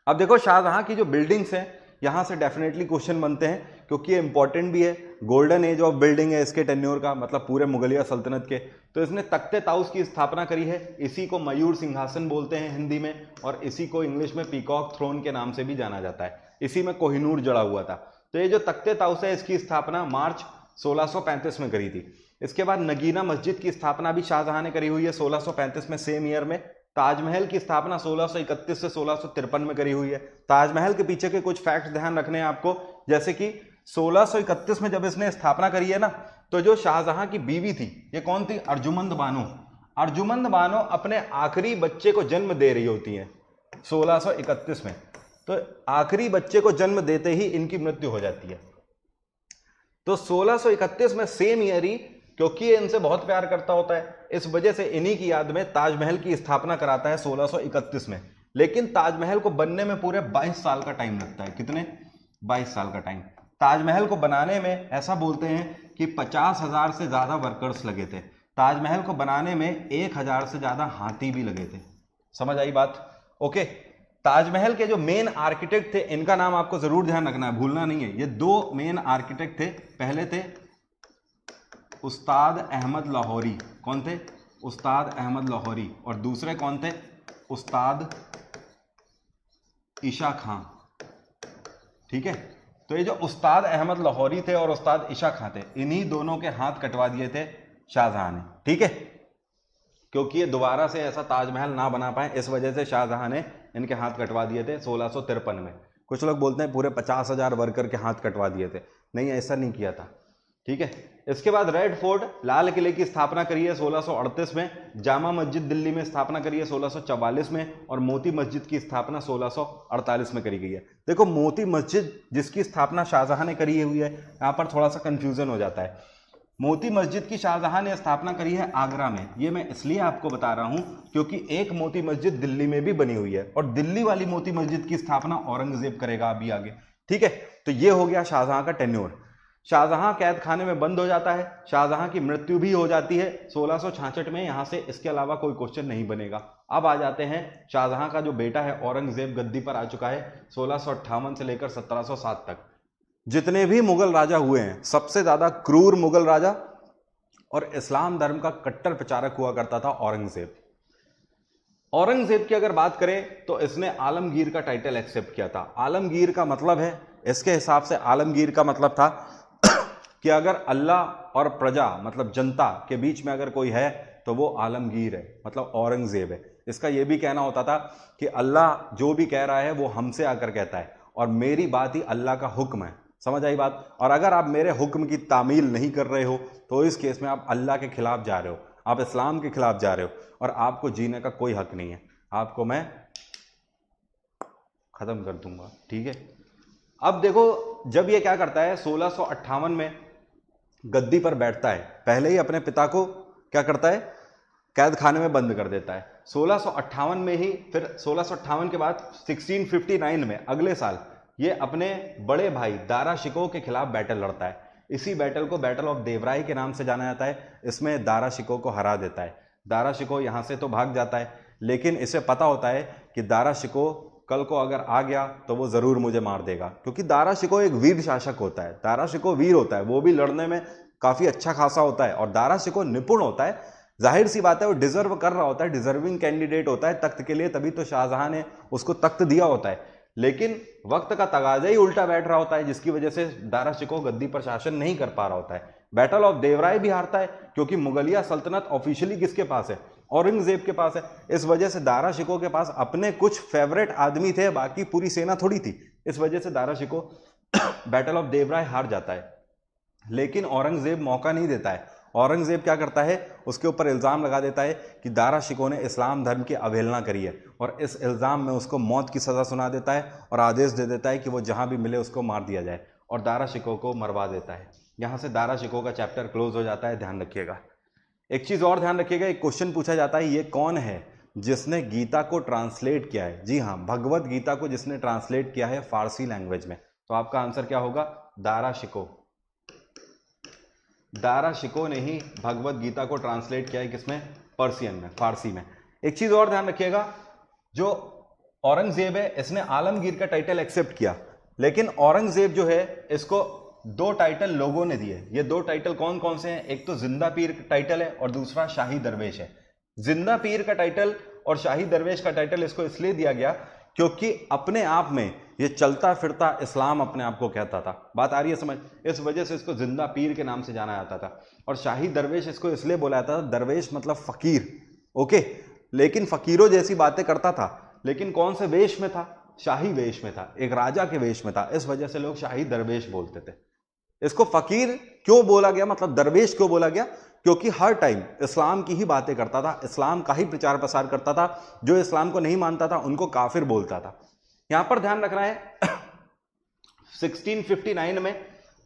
अब देखो शाहजहां की जो बिल्डिंग्स हैं, यहां से डेफिनेटली क्वेश्चन बनते हैं क्योंकि ये इंपॉर्टेंट भी है। गोल्डन एज ऑफ बिल्डिंग है इसके टेन्योर का, मतलब पूरे मुगलिया सल्तनत के। तो इसने तख्ते ताउस की स्थापना करी है, इसी को मयूर सिंहासन बोलते हैं हिंदी में, और इसी को इंग्लिश में पीकॉक थ्रोन के नाम से भी जाना जाता है। इसी में कोहिनूर जड़ा हुआ था। तो ये जो तख्ते ताउस है इसकी स्थापना मार्च 1635 में करी थी। इसके बाद नगीना मस्जिद की स्थापना भी शाहजहां ने करी हुई है 1635 में, सेम ईयर में। ताजमहल की स्थापना 1631 से 1653 में करी हुई है। ताजमहल के पीछे के कुछ फैक्ट्स ध्यान रखने हैं आपको, जैसे कि 1631 में जब इसने स्थापना करी है ना, तो जो शाहजहां की बीवी थी, ये कौन थी, अर्जुमंद बानो। अर्जुमंद बानो अपने आखिरी बच्चे को जन्म दे रही होती हैं 1631 में। तो आखिरी बच्चे को जन्म देते ही इनकी मृत्यु हो जाती है। तो 1631 में सेम ईयर ही, क्योंकि ये इनसे बहुत प्यार करता होता है, इस वजह से इन्हीं की याद में ताजमहल की स्थापना कराता है 1631 में। लेकिन ताजमहल को बनने में पूरे 22 साल का टाइम लगता है। कितने, 22 साल का टाइम। ताजमहल को बनाने में ऐसा बोलते हैं कि 50,000 से ज्यादा वर्कर्स लगे थे। ताजमहल को बनाने में 1,000 से ज्यादा हाथी भी लगे थे। समझ आई बात? ओके। ताजमहल के जो मेन आर्किटेक्ट थे, इनका नाम आपको जरूर ध्यान रखना है, भूलना नहीं है। ये 2 मेन आर्किटेक्ट थे। पहले थे उस्ताद अहमद लाहौरी। कौन थे? उस्ताद अहमद लाहौरी। और दूसरे कौन थे? उस्ताद ईशा खां। ठीक है, तो ये जो उस्ताद अहमद लाहौरी थे और उस्ताद ईशा खां थे, इन्हीं दोनों के हाथ कटवा दिए थे शाहजहां ने। ठीक है, क्योंकि ये दोबारा से ऐसा ताजमहल ना बना पाए, इस वजह से शाहजहां ने इनके हाथ कटवा दिए थे 1653 में। कुछ लोग बोलते हैं पूरे 50,000 वर्कर के हाथ कटवा दिए थे, नहीं ऐसा नहीं किया था। ठीक है, इसके बाद रेड फोर्ट, लाल किले की स्थापना करी है 1638 में। जामा मस्जिद दिल्ली में स्थापना करी है 1644 में, और मोती मस्जिद की स्थापना 1648 में करी गई है। देखो मोती मस्जिद जिसकी स्थापना शाहजहां ने करी हुई है, यहाँ पर थोड़ा सा कंफ्यूजन हो जाता है। मोती मस्जिद की शाहजहां ने स्थापना करी है आगरा में। ये मैं इसलिए आपको बता रहा हूं क्योंकि एक मोती मस्जिद दिल्ली में भी बनी हुई है, और दिल्ली वाली मोती मस्जिद की स्थापना औरंगजेब करेगा अभी आगे। ठीक है, तो ये हो गया शाहजहां का टेन्योर। शाहजहां कैद खाने में बंद हो जाता है, शाहजहां की मृत्यु भी हो जाती है 1666 में। यहां से इसके अलावा कोई क्वेश्चन नहीं बनेगा। अब आ जाते हैं शाहजहां का जो बेटा है औरंगजेब, गद्दी पर आ चुका है 1658 से लेकर 1707 तक। जितने भी मुगल राजा हुए हैं, सबसे ज्यादा क्रूर मुगल राजा और इस्लाम धर्म का कट्टर प्रचारक हुआ करता था औरंगजेब। औरंगजेब की अगर बात करें तो इसने आलमगीर का टाइटल एक्सेप्ट किया था। आलमगीर का मतलब है, इसके हिसाब से आलमगीर का मतलब था कि अगर अल्लाह और प्रजा मतलब जनता के बीच में अगर कोई है तो वो आलमगीर है, मतलब औरंगजेब है। इसका ये भी कहना होता था कि अल्लाह जो भी कह रहा है वो हमसे आकर कहता है और मेरी बात ही अल्लाह का हुक्म है। समझ आई बात? और अगर आप मेरे हुक्म की तामील नहीं कर रहे हो तो इस केस में आप अल्लाह के खिलाफ जा रहे हो, आप इस्लाम के खिलाफ जा रहे हो और आपको जीने का कोई हक नहीं है। आपको मैं खत्म कर दूंगा, ठीक है। अब देखो, जब ये क्या करता है 1658 में गद्दी पर बैठता है, पहले ही अपने पिता को क्या करता है, कैद खाने में बंद कर देता है 1658 में ही। फिर 1658 के बाद 1659 में अगले साल ये अपने बड़े भाई दारा शिकोह के खिलाफ बैटल लड़ता है। इसी बैटल को बैटल ऑफ देवराई के नाम से जाना जाता है। इसमें दारा शिकोह को हरा देता है। दारा शिकोह यहां से तो भाग जाता है, लेकिन इसे पता होता है कि दारा शिकोह कल को अगर आ गया तो वो जरूर मुझे मार देगा, क्योंकि दारा शिकोह एक वीर शासक होता है। दारा शिकोह वीर होता है, वो भी लड़ने में काफी अच्छा खासा होता है और दारा शिकोह निपुण होता है। जाहिर सी बात है वो डिजर्व कर रहा होता है, डिजर्विंग कैंडिडेट होता है तख्त के लिए, तभी तो शाहजहां ने उसको तख्त दिया होता है। लेकिन वक्त का तगाजा ही उल्टा बैठ रहा होता है, जिसकी वजह से दारा शिकोह गद्दी पर शासन नहीं कर पा रहा होता है। बैटल ऑफ देवराय भी हारता है क्योंकि मुगलिया सल्तनत ऑफिशियली किसके पास है, औरंगजेब के पास है। इस वजह से दारा शिकोह के पास अपने कुछ फेवरेट आदमी थे, बाकी पूरी सेना थोड़ी थी। इस वजह से दारा शिकोह बैटल ऑफ देवराय हार जाता है। लेकिन औरंगजेब मौका नहीं देता है। औरंगजेब क्या करता है, उसके ऊपर इल्ज़ाम लगा देता है कि दारा शिकोह ने इस्लाम धर्म की अवहेलना करी है और इस इल्ज़ाम में उसको मौत की सज़ा सुना देता है और आदेश दे देता है कि वो जहाँ भी मिले उसको मार दिया जाए और दारा शिकोह को मरवा देता है। यहाँ से दारा शिकोह का चैप्टर क्लोज हो जाता है। ध्यान रखिएगा, एक चीज़ और ध्यान रखिएगा, एक क्वेश्चन पूछा जाता है, ये कौन है जिसने गीता को ट्रांसलेट किया है? जी हाँ, भगवत गीता को जिसने ट्रांसलेट किया है फारसी लैंग्वेज में। तो आपका आंसर क्या होगा? दारा शिकोह। दारा शिकोह ने ही भगवत गीता को ट्रांसलेट किया है, किसमें? पर्शियन में, फारसी में। एक चीज और ध्यान रखिएगा, जो औरंगजेब है इसने आलमगीर का टाइटल एक्सेप्ट किया, लेकिन औरंगजेब जो है इसको दो टाइटल लोगों ने दिए। ये दो टाइटल कौन कौन से हैं? एक तो जिंदा पीर का टाइटल है और दूसरा शाही दरवेश है। जिंदा पीर का टाइटल और शाही दरवेश का टाइटल इसको इसलिए दिया गया क्योंकि अपने आप में ये चलता फिरता इस्लाम अपने आप को कहता था। बात आ रही है समझ? इस वजह से इसको जिंदा पीर के नाम से जाना जाता था। और शाही दरवेश इसको इसलिए बोला जाता था, दरवेश मतलब फकीर, ओके। लेकिन फकीरों जैसी बातें करता था, लेकिन कौन से वेश में था? शाही वेश में था, एक राजा के वेश में था। इस वजह से लोग शाही दरवेश बोलते थे। इसको फकीर क्यों बोला गया, मतलब दरवेश क्यों बोला गया? क्योंकि हर टाइम इस्लाम की ही बातें करता था, इस्लाम का ही प्रचार प्रसार करता था। जो इस्लाम को नहीं मानता था उनको काफिर बोलता था। यहां पर ध्यान रखना है 1659 में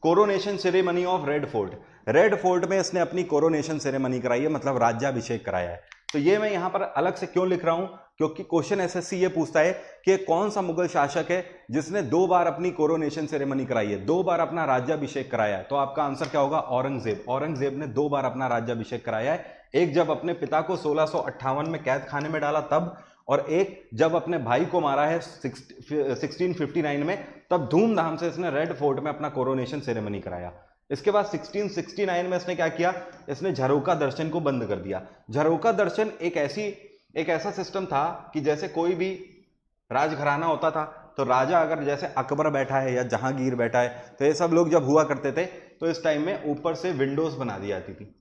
coronation ceremony of red fort, red fort में इसने अपनी कोरोनेशन सेरेमनी कराई है, मतलब राज्याभिषेक कराया है। तो ये मैं यहां पर अलग से क्यों लिख रहा हूं? क्योंकि क्वेश्चन एसएससी ये पूछता है कि कौन सा मुगल शासक है जिसने 2 बार अपनी कोरोनेशन सेरेमनी कराई है, 2 बार अपना राज्याभिषेक कराया है। तो आपका आंसर क्या होगा? औरंगजेब। औरंगजेब ने 2 बार अपना राज्याभिषेक कराया है, एक जब अपने पिता को 1658 में कैद खाने में डाला तब, और एक जब अपने भाई को मारा है 1659 में, तब धूमधाम से इसने रेड फोर्ट में अपना कोरोनेशन सेरेमनी कराया। इसके बाद 1669 में इसने क्या किया? इसने झरोका दर्शन को बंद कर दिया। झरोका दर्शन एक ऐसा सिस्टम था कि जैसे कोई भी राजघराना होता था तो राजा अगर जैसे अकबर बैठा है या जहांगीर बैठा है, तो ये सब लोग जब हुआ करते थे तो इस टाइम में ऊपर से विंडोज बना दी जाती थी,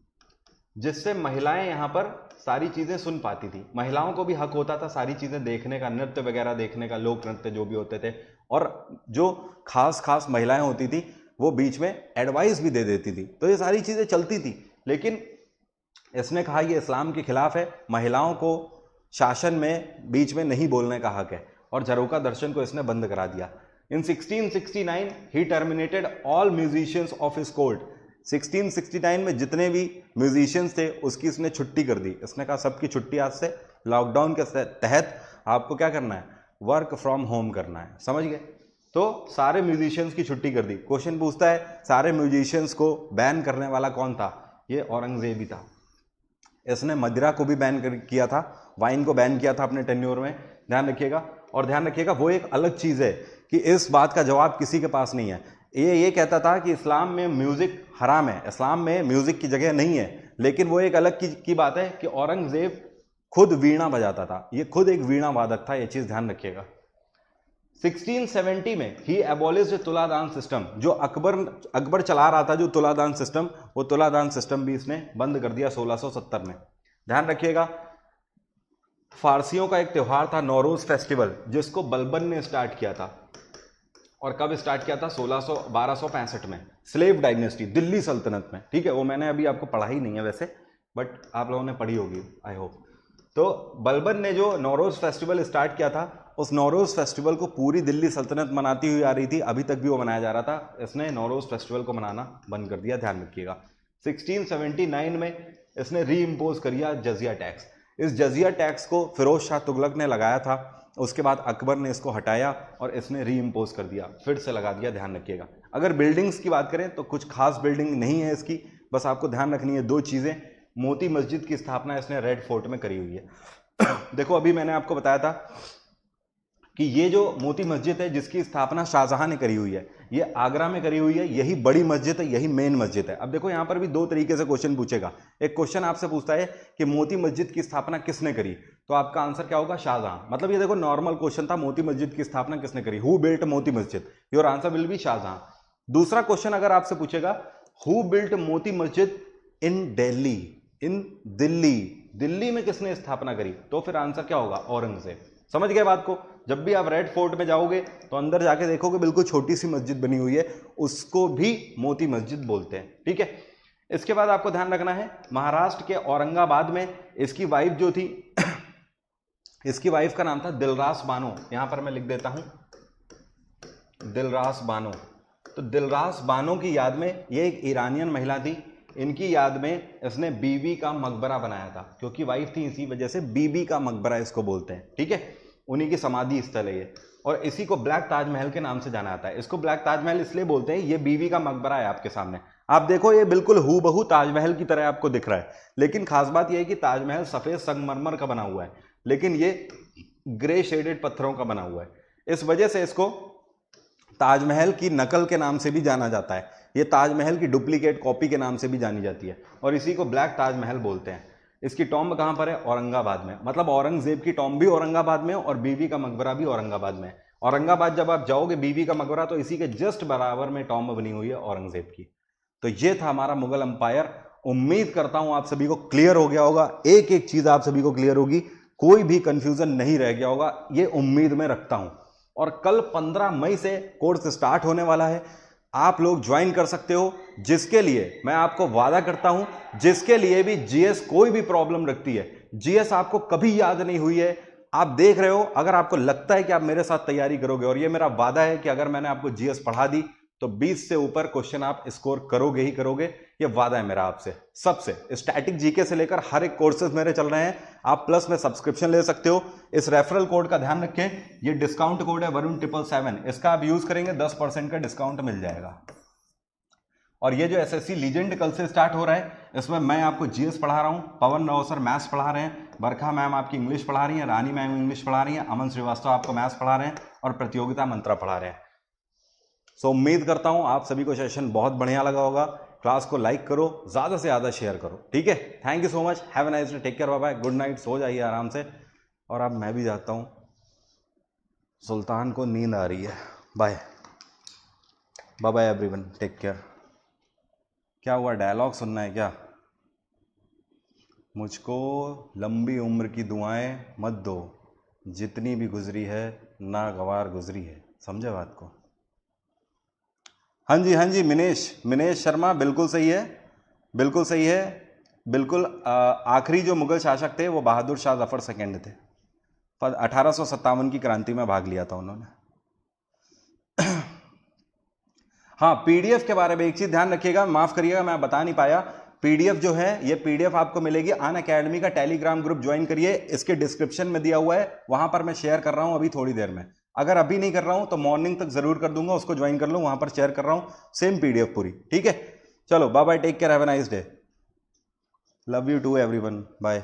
जिससे महिलाएं यहां पर सारी चीजें सुन पाती थी। महिलाओं को भी हक होता था सारी चीजें देखने का, नृत्य वगैरह देखने का, लोक नृत्य जो भी होते थे। और जो खास महिलाएं होती थी वो बीच में एडवाइस भी दे देती थी। तो ये सारी चीजें चलती थी, लेकिन इसने कहा ये इस्लाम के खिलाफ है, महिलाओं को शासन में बीच में नहीं बोलने का हक है, और झरोका दर्शन को इसने बंद करा दिया। In 1669 he terminated all musicians of his court. 1669 में जितने भी म्यूजिशियंस थे उसकी इसने छुट्टी कर दी। इसने कहा सबकी छुट्टी आज से, लॉकडाउन के तहत आपको क्या करना है? वर्क फ्रॉम होम करना है। समझ गए? तो सारे म्यूजिशियंस की छुट्टी कर दी। क्वेश्चन पूछता है सारे म्यूजिशियंस को बैन करने वाला कौन था? ये औरंगजेब ही था। इसने मदिरा को भी बैन किया था, वाइन को बैन किया था अपने टेन्योर में। ध्यान रखिएगा, और ध्यान रखिएगा वो एक अलग चीज़ है कि इस बात का जवाब किसी के पास नहीं है। ये कहता था कि इस्लाम में म्यूजिक हराम है, इस्लाम में म्यूजिक की जगह नहीं है, लेकिन वो एक अलग की बात है कि औरंगजेब खुद वीणा बजाता था, ये खुद एक वीणा वादक था। ये चीज़ ध्यान रखिएगा। 1670 में ही एबॉलिश्ड तुलादान सिस्टम। जो अकबर चला रहा था जो तुलादान सिस्टम, वो तुलादान सिस्टम भी इसने बंद कर दिया 1670 में। ध्यान रखिएगा, फारसियों का एक त्योहार था नौरोज फेस्टिवल, जिसको बलबन ने स्टार्ट किया था। और कब स्टार्ट किया था? 1265 में, स्लेव डायनेस्टी, दिल्ली सल्तनत में। ठीक है, वो मैंने अभी आपको पढ़ा ही नहीं है वैसे, बट आप लोगों ने पढ़ी होगी आई होप। तो बलबन ने जो नौरोज फेस्टिवल स्टार्ट किया था, उस नौरोज फेस्टिवल को पूरी दिल्ली सल्तनत मनाती हुई आ रही थी, अभी तक भी वो मनाया जा रहा था। इसने नौरोज फेस्टिवल को मनाना बंद कर दिया, ध्यान रखिएगा। 1679 में इसने री इम्पोज किया जजिया टैक्स। इस जजिया टैक्स को फिरोज शाह तुगलक ने लगाया था, उसके बाद अकबर ने इसको हटाया और इसने री इम्पोज कर दिया, फिर से लगा दिया, ध्यान रखिएगा। अगर बिल्डिंग्स की बात करें तो कुछ खास बिल्डिंग नहीं है इसकी, बस आपको ध्यान रखनी है 2 चीज़ें। मोती मस्जिद की स्थापना इसने रेड फोर्ट में करी हुई है। देखो अभी मैंने आपको बताया था कि ये जो मोती मस्जिद है जिसकी स्थापना शाहजहां ने करी हुई है, ये आगरा में करी हुई है, यही बड़ी मस्जिद है, यही मेन मस्जिद है। अब देखो यहाँ पर भी 2 तरीके से क्वेश्चन पूछेगा। एक क्वेश्चन आपसे पूछता है कि मोती मस्जिद की स्थापना किसने करी, तो आपका आंसर क्या होगा? शाहजहां। मतलब ये देखो नॉर्मल क्वेश्चन था, मोती मस्जिद की स्थापना किसने करी, who built Moti Masjid, your answer will be Shahjahan. दूसरा क्वेश्चन अगर आपसे पूछेगा हु बिल्ट मोती मस्जिद इन दिल्ली, इन दिल्ली, दिल्ली में किसने स्थापना करी, तो फिर आंसर क्या होगा? औरंगजेब। समझ गए बात को? जब भी आप रेड फोर्ट में जाओगे तो अंदर जाके देखोगे बिल्कुल छोटी सी मस्जिद बनी हुई है, उसको भी मोती मस्जिद बोलते हैं। ठीक है, इसके बाद आपको ध्यान रखना है महाराष्ट्र के औरंगाबाद में इसकी वाइफ जो थी इसकी वाइफ का नाम था दिलरास बानो। यहां पर मैं लिख देता हूं दिलरास बानो। तो दिलरास बानो की याद में, ये एक ईरानियन महिला थी, इनकी याद में इसने बीबी का मकबरा बनाया था, क्योंकि वाइफ थी इसी वजह से बीबी का मकबरा इसको बोलते हैं। ठीक है, उन्हीं की समाधि स्थल है ये, और इसी को ब्लैक ताजमहल के नाम से जाना जाता है। इसको ब्लैक ताजमहल इसलिए बोलते हैं, ये बीबी का मकबरा है आपके सामने, आप देखो ये बिल्कुल हूबहू ताजमहल की तरह आपको दिख रहा है, लेकिन खास बात यह है कि ताजमहल सफेद संगमरमर का बना हुआ है, लेकिन ये ग्रे शेडेड पत्थरों का बना हुआ है। इस वजह से इसको ताजमहल की नकल के नाम से भी जाना जाता है, ये ताजमहल की डुप्लीकेट कॉपी के नाम से भी जानी जाती है, और इसी को ब्लैक ताजमहल बोलते हैं। इसकी टॉम्ब कहां पर है? औरंगाबाद में। मतलब औरंगजेब की टॉम्ब भी औरंगाबाद में और बीबी का मकबरा भी औरंगाबाद में। औरंगाबाद जब आप जाओगे बीबी का मकबरा, तो इसी के जस्ट बराबर में टॉम्ब बनी हुई है औरंगजेब की। तो ये था हमारा मुगल अंपायर। उम्मीद करता हूं आप सभी को क्लियर हो गया होगा, एक एक चीज आप सभी को क्लियर होगी, कोई भी कंफ्यूजन नहीं रह गया होगा, ये उम्मीद मैं रखता हूं। और कल 15 मई से कोर्स स्टार्ट होने वाला है, आप लोग ज्वाइन कर सकते हो, जिसके लिए मैं आपको वादा करता हूं, जिसके लिए भी जीएस कोई भी प्रॉब्लम रखती है, जीएस आपको कभी याद नहीं हुई है, आप देख रहे हो, अगर आपको लगता है कि आप मेरे साथ तैयारी करोगे, और ये मेरा वादा है कि अगर मैंने आपको जीएस पढ़ा दी तो 20 से ऊपर क्वेश्चन आप स्कोर करोगे ही करोगे, ये वादा है मेरा आपसे। सबसे स्टैटिक जीके से लेकर हर एक कोर्सेज मेरे चल रहे हैं, आप प्लस में सब्सक्रिप्शन ले सकते हो। इस रेफरल कोड का ध्यान रखें, ये डिस्काउंट कोड है वरुण 777, इसका आप यूज करेंगे 10% का डिस्काउंट मिल जाएगा। और ये जो एसएससी लीजेंड कल से स्टार्ट हो रहा है, इसमें मैं आपको जीएस पढ़ा रहा हूं, पवन राव सर मैथ्स पढ़ा रहे हैं, बरखा मैम आपकी इंग्लिश पढ़ा रही हैं, रानी मैम इंग्लिश पढ़ा रही हैं, अमन श्रीवास्तव आपको मैथ्स पढ़ा रहे हैं, और प्रतियोगिता मंत्रा पढ़ा रहे हैं। सो उम्मीद करता हूं आप सभी को सेशन बहुत बढ़िया लगा होगा। क्लास को लाइक करो, ज़्यादा से ज़्यादा शेयर करो, ठीक है। Thank you so much, have a nice day, take care, bye bye, good night, सो जाइए आराम से। और अब मैं भी जाता हूं, सुल्तान को नींद आ रही है। Bye bye bye everyone, take care. क्या हुआ, डायलॉग सुनना है क्या? मुझको लंबी उम्र की दुआएं मत दो, जितनी भी गुजरी है नागवार गुजरी है। समझे बात को? हाँ जी मिनेश शर्मा, बिल्कुल सही है, बिल्कुल सही है, बिल्कुल। आखिरी जो मुगल शासक थे वो बहादुर शाह जफर सेकंड थे, 1857 की क्रांति में भाग लिया था उन्होंने। हाँ, पीडीएफ के बारे में एक चीज ध्यान रखिएगा, माफ करिएगा मैं बता नहीं पाया। पीडीएफ जो है, ये पीडीएफ आपको मिलेगी अनअकैडमी का टेलीग्राम ग्रुप ज्वाइन करिए, इसके डिस्क्रिप्शन में दिया हुआ है, वहां पर मैं शेयर कर रहा हूं अभी थोड़ी देर में। अगर अभी नहीं कर रहा हूं तो मॉर्निंग तक जरूर कर दूंगा, उसको ज्वाइन कर लो, वहां पर शेयर कर रहा हूं सेम पीडीएफ पूरी, ठीक है। चलो bye bye, take care, have a nice day, love you too everyone, bye.